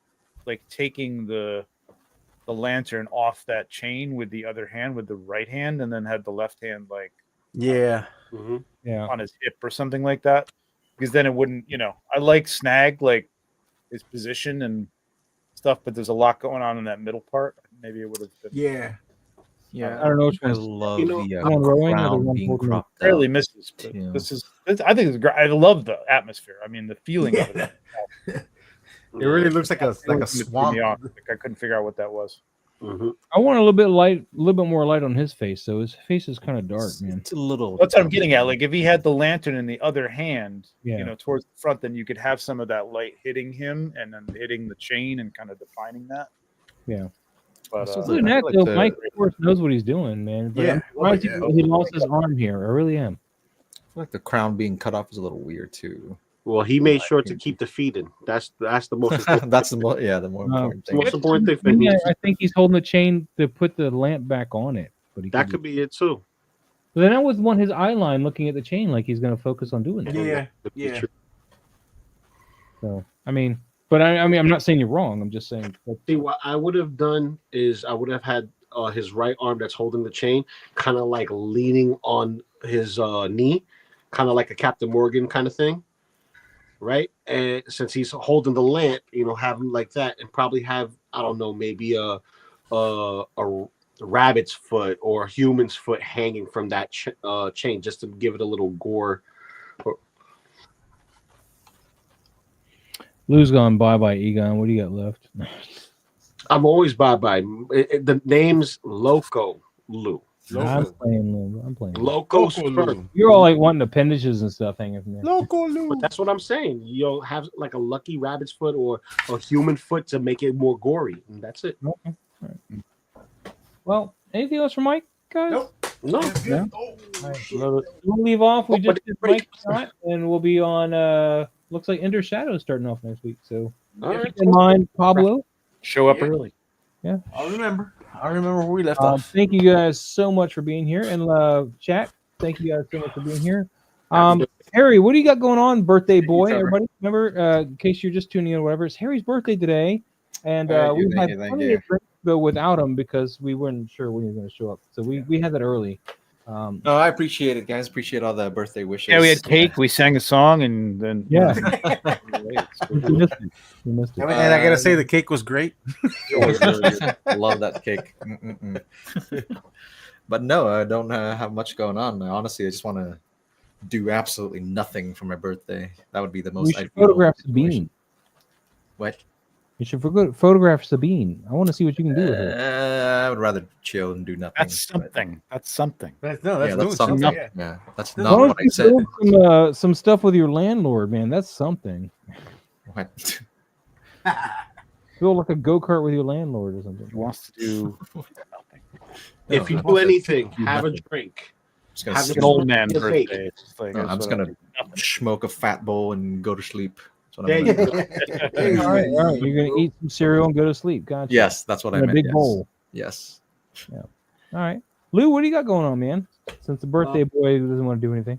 like taking the lantern off that chain with the other hand, with the right hand, and then had the left hand like Yeah, Mhm. Yeah. on his hip or something like that. Because then it wouldn't, I like Snag, like his position and stuff, but there's a lot going on in that middle part. Maybe it would have been yeah. Yeah, I don't know which I one's love You know, the one rowing or the crown one being holding it? cropped barely out. misses. But Yeah. I think it's great. I love the atmosphere. I mean, the feeling of it. It really looks like a Threw me swamp. off. Like, I couldn't figure out what that was. Mhm. I want a little bit more light on his face. So his face is kind of dark, man. It's a little. That's what I'm getting at. Like if he had the lantern in the other hand, Yeah. towards the front, then you could have some of that light hitting him and then hitting the chain and kind of defining that. Yeah. But Also Other the- than I that, feel like though, the- Mike of course knows what he's doing, man. But Yeah. I'm surprised Oh, he lost his arm here. I really am. I feel like the crown being cut off is a little weird too. Well, he made sure to keep the feet in. That's the most important. That's the more important thing. Most important thing for To me, him. I think he's holding the chain to put the lamp back on it. But he That could be it too. But then I would want his eye line looking at the chain like he's going to focus on doing that. Yeah, Could be yeah. true. So I mean, but I mean, I'm not saying you're wrong. I'm just saying. See, what I would have done is I would have had his right arm that's holding the chain kind of like leaning on his knee, kind of like a Captain Morgan kind of thing, right? And since he's holding the lamp, have him like that, and probably have, I don't know, maybe a rabbit's foot or a human's foot hanging from that chain, just to give it a little gore. Lou's gone bye, Egon. What do you got left? I'm always bye. The name's Loco Lou. I'm playing Lou. I'm playing Lou. Loco Loco Spur. Lou. You're all like wanting appendages and stuff hanging from there. Loco Lou. But that's what I'm saying. You'll have like a lucky rabbit's foot or a human foot to make it more gory, and that's it. Okay. All right. Well, anything else from Mike, guys? Nope. No, Yeah. Oh, We'll leave off. We Oh, just but did break. Mike shot, and we'll be on. Looks like Ender Shadow starting off next week. So all right. keep in mind, Pablo. Show up Yeah. early. I remember where we left Um, off. thank you guys so much for being here, and chat. Thank you guys so much for being here. Harry, what do you got going on, birthday boy? Trevor. Everybody, remember, in case you're just tuning in, or whatever, it's Harry's birthday today, and Thank you, we thank had you, thank plenty you. of drinks though without him because we weren't sure when he was going to show up. So we had that early. No, I appreciate it, guys. Appreciate all the birthday wishes. Yeah, we had cake. We sang a song, and then Yeah. we We missed it. We missed it. And I gotta say, the cake was great. It was really good. I love that cake. But no, I don't have much going on. Honestly, I just want to do absolutely nothing for my birthday. That would be the most. We should ideal photograph situation. Sabine. What? You should photograph Sabine. I want to see what you can do with her. I would rather chill and do nothing. that's something. That's something. That's Yeah, doing that's something. something. Yeah. Yeah, that's Why not don't what I you said. build some stuff with your landlord, man? That's something. What? Build like a go-kart with your landlord or something. He wants to do If you No, do anything, do have a nothing. drink. Just gonna Have sit the an old Your man fate. birthday. It's just like, No, that's I'm just what gonna I'll do. smoke a fat bowl and go to sleep. That's what There I'm you gonna go. do. There you All right, all right. You're gonna eat some cereal and go to sleep. Gotcha. Yes, that's what I In a meant. big Yes. bowl. Yes. All right, Lou, what do you got going on, man? Since the birthday boy doesn't want to do anything.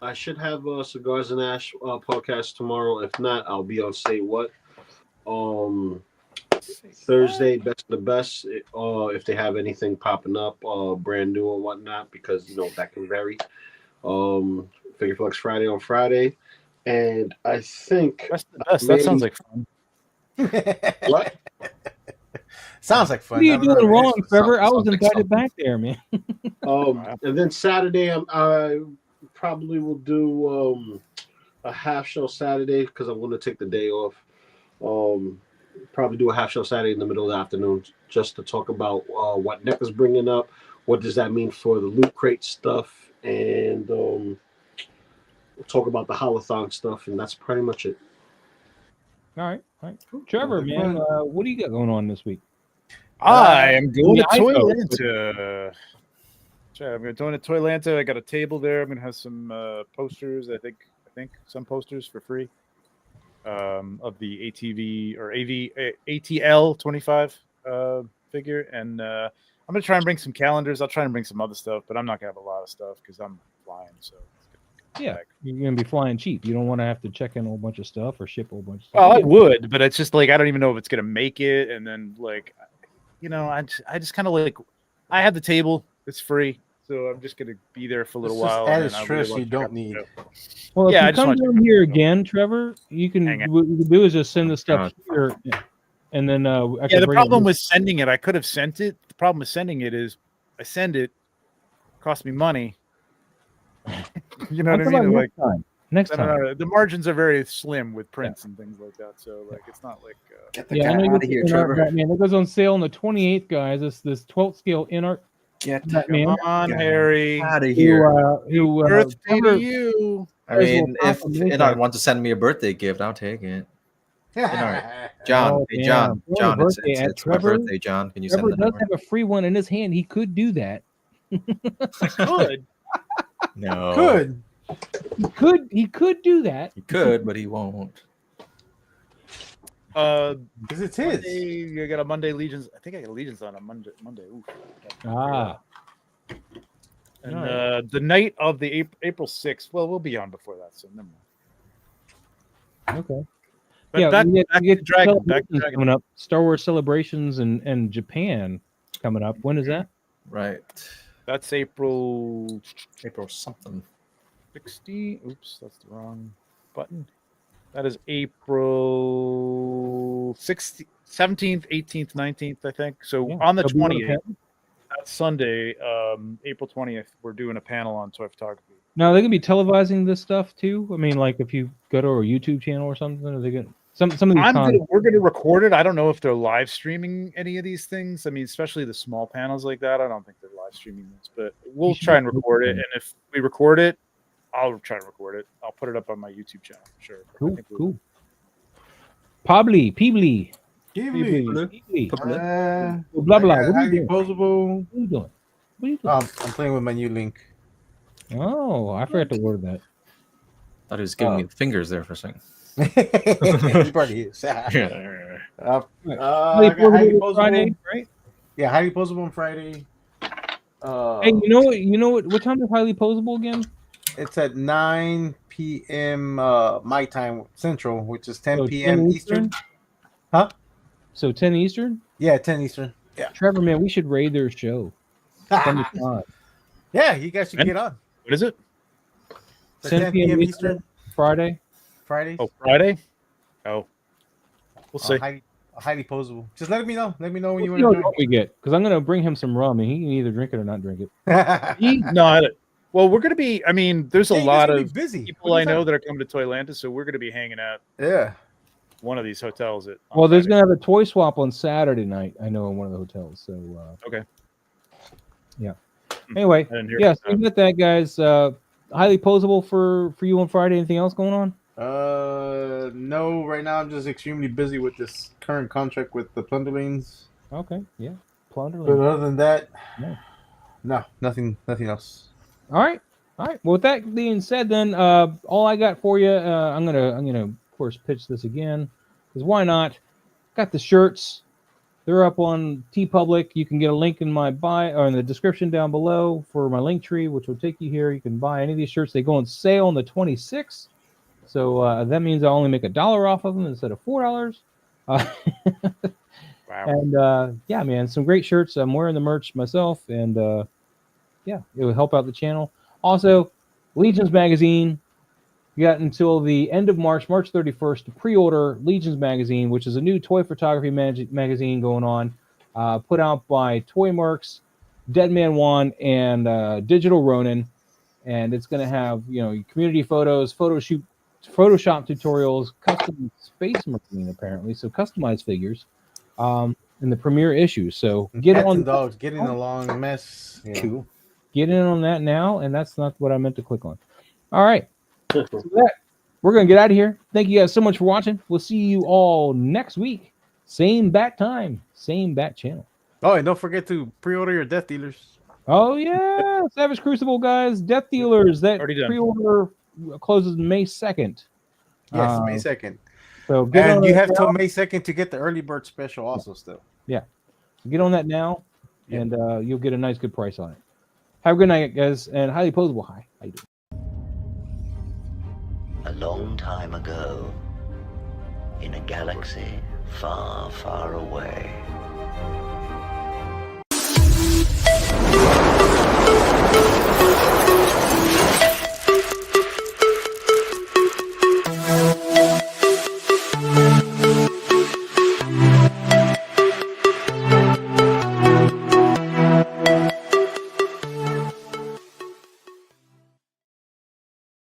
I should have Cigars and Ash podcast tomorrow. If not, I'll be on Say What. Thursday, Best of the Best. If they have anything popping up, brand new or whatnot, because that can vary. Figure Flex Friday on Friday, and I think That's the best. That sounds like fun. what? Sounds like fun. What are you I don't know, doing man. wrong, Trevor? I was something, invited something. back there, man. And then Saturday, I probably will do a half show Saturday because I'm going to take the day off. Probably do a half show Saturday in the middle of the afternoon just to talk about what Nick is bringing up. What does that mean for the Loot Crate stuff? And we'll talk about the Holothon stuff. And that's pretty much it. All right. Trevor, Sounds like man, fun. what do you got going on this week? I am going to I know. Toylanta. I'm going to Toylanta. I got a table there. I'm going to have some posters. I think some posters for free of the ATV or ATL 25 figure, and I'm going to try and bring some calendars. I'll try and bring some other stuff, but I'm not going to have a lot of stuff because I'm flying. So Yeah, you're gonna be flying cheap. You don't want to have to check in a whole bunch of stuff or ship a whole bunch of stuff. Well, I would, but it's just like I don't even know if it's gonna make it. And then like, I just kind of like I have the table. It's free, so I'm just gonna be there for a little It's just while. added and then I stress really you want don't need. Well, if Yeah, I you just come wanna check down out here the show. again, Trevor, you can Hang on. what you can do is just send the stuff here, and then I Yeah, can the bring problem it. with sending it, I could have sent it. The problem with sending it is I send it, cost me money. You know I'll what I come mean? out Like, next I don't time. know. The margins are very slim with prints and things like that. So like, it's not like. Get the Yeah, I cat know out of here, you Trevor. Batman. That goes on sale on the 28th, guys. This 12th scale in art Get Batman. Come on, Harry. out of here. Birthday Trevor- to you. I mean, Guys if will compliment Inart that. wants to send me a birthday gift, I'll take it. Yeah. John, Oh, hey damn. John, Your John, birthday it's at my Trevor- birthday, John. Can you Trevor send does that? have a free one in his hand. He could do that. Good. No, Good. He could do that. He could, but he won't. Because it's his. Monday, you got a Monday Legions. I think I got Legions on a Monday. Oof. Ah, And Alright. the night of the April 6th. Well, we'll be on before that, so never mind. okay. But Yeah, back, we back get to Dragon. Back to celebrations Dragon. coming up. Star Wars celebrations and Japan coming up. When is that? Right. That's April April something. 16. Oops, that's the wrong button. That is April 16th, 17th, 18th, 19th, I think. So Yeah, on the so be on the 20th, panel. that Sunday, April 20th, we're doing a panel on toy photography. Now they're gonna be televising this stuff too. I mean, like if you go to our YouTube channel or something, are they gonna some of these? We're gonna record it. I don't know if they're live streaming any of these things. I mean, especially the small panels like that. I don't think they're live streaming this, but we'll You should try and record record it. them. And if we record it, I'll try to record it. I'll put it up on my YouTube channel for sure. I Cool, think we'll- cool. Peebly. Ghibli. Blah blah. What are Highly you doing? posable. What are you doing? What are you doing? I'm playing with my new link. Oh, I forgot to word that. Thought he was giving me the fingers there for a second. He probably is. Highly I got posable highly posable. Friday, right? Yeah, highly posable on Friday. Hey, you know what? You know what? What time is highly posable again? It's at 9 p.m. My time Central, which is 10 So p.m. 10 Eastern. Huh? So 10 Eastern. Yeah, 10 Eastern. Yeah. Trevor, man, we should raid their show. Yeah, you guys should get on. What is it? So 10 p.m. Eastern, Friday. Fridays. Oh, Friday. Oh, we'll see. Highly posable. Just let me know. Let me know when you We'll see want to what we get, because I'm going to bring him some rum, and he can either drink it or not drink it. join. No, well, we're gonna be. I mean, there's a Yeah, you guys lot gonna be of busy. people I know that are coming to Toyland, so we're gonna be hanging out Yeah. one of these hotels. On Well, there's Friday. going to have a toy swap on Saturday night, I know, in one of the hotels. So, Okay. Yeah. Anyway, I didn't hear yes, about we got that, guys. Highly posable for you on Friday. Anything else going on? No. Right now, I'm just extremely busy with this current contract with the Plunderlings. Okay, yeah. Plunder. But other than that, No. nothing else. All right. Well, with that being said, then all I got for you, I'm gonna of course pitch this again, because why not? Got the shirts. They're up on TeePublic. You can get a link in my bio or in the description down below for my Linktree, which will take you here. You can buy any of these shirts. They go on sale on the 26th, so that means I only make $1 off of them instead of $4. Wow. And yeah, man, some great shirts. I'm wearing the merch myself, and yeah, it will help out the channel. Also, Legions Magazine. You got until the end of March 31st, to pre-order Legions Magazine, which is a new toy photography magazine going on, put out by Toy Mercs, Deadman One, and Digital Ronin. And it's going to have, community photos, Photoshop tutorials, custom Space Marine, apparently, so customized figures, in the premiere issue. So get Cats on and dogs getting along a mess. Yeah. Cool. Get in on that now, and that's not what I meant to click on. All right. So that, we're going to get out of here. Thank you guys so much for watching. We'll see you all next week. Same bat time, same bat channel. Oh, and don't forget to pre-order your Death Dealers. Oh, yeah. Savage Crucible, guys. Death Dealers. That Already done. pre-order closes May 2nd. Yes, May 2nd. So get on And you that have now. till May 2nd to get the early bird special also still. Yeah. So get on that now, Yeah. and you'll get a nice, good price on it. Have a good night, guys, and highly posable. Hi. How you doing? A long time ago, in a galaxy far, far away,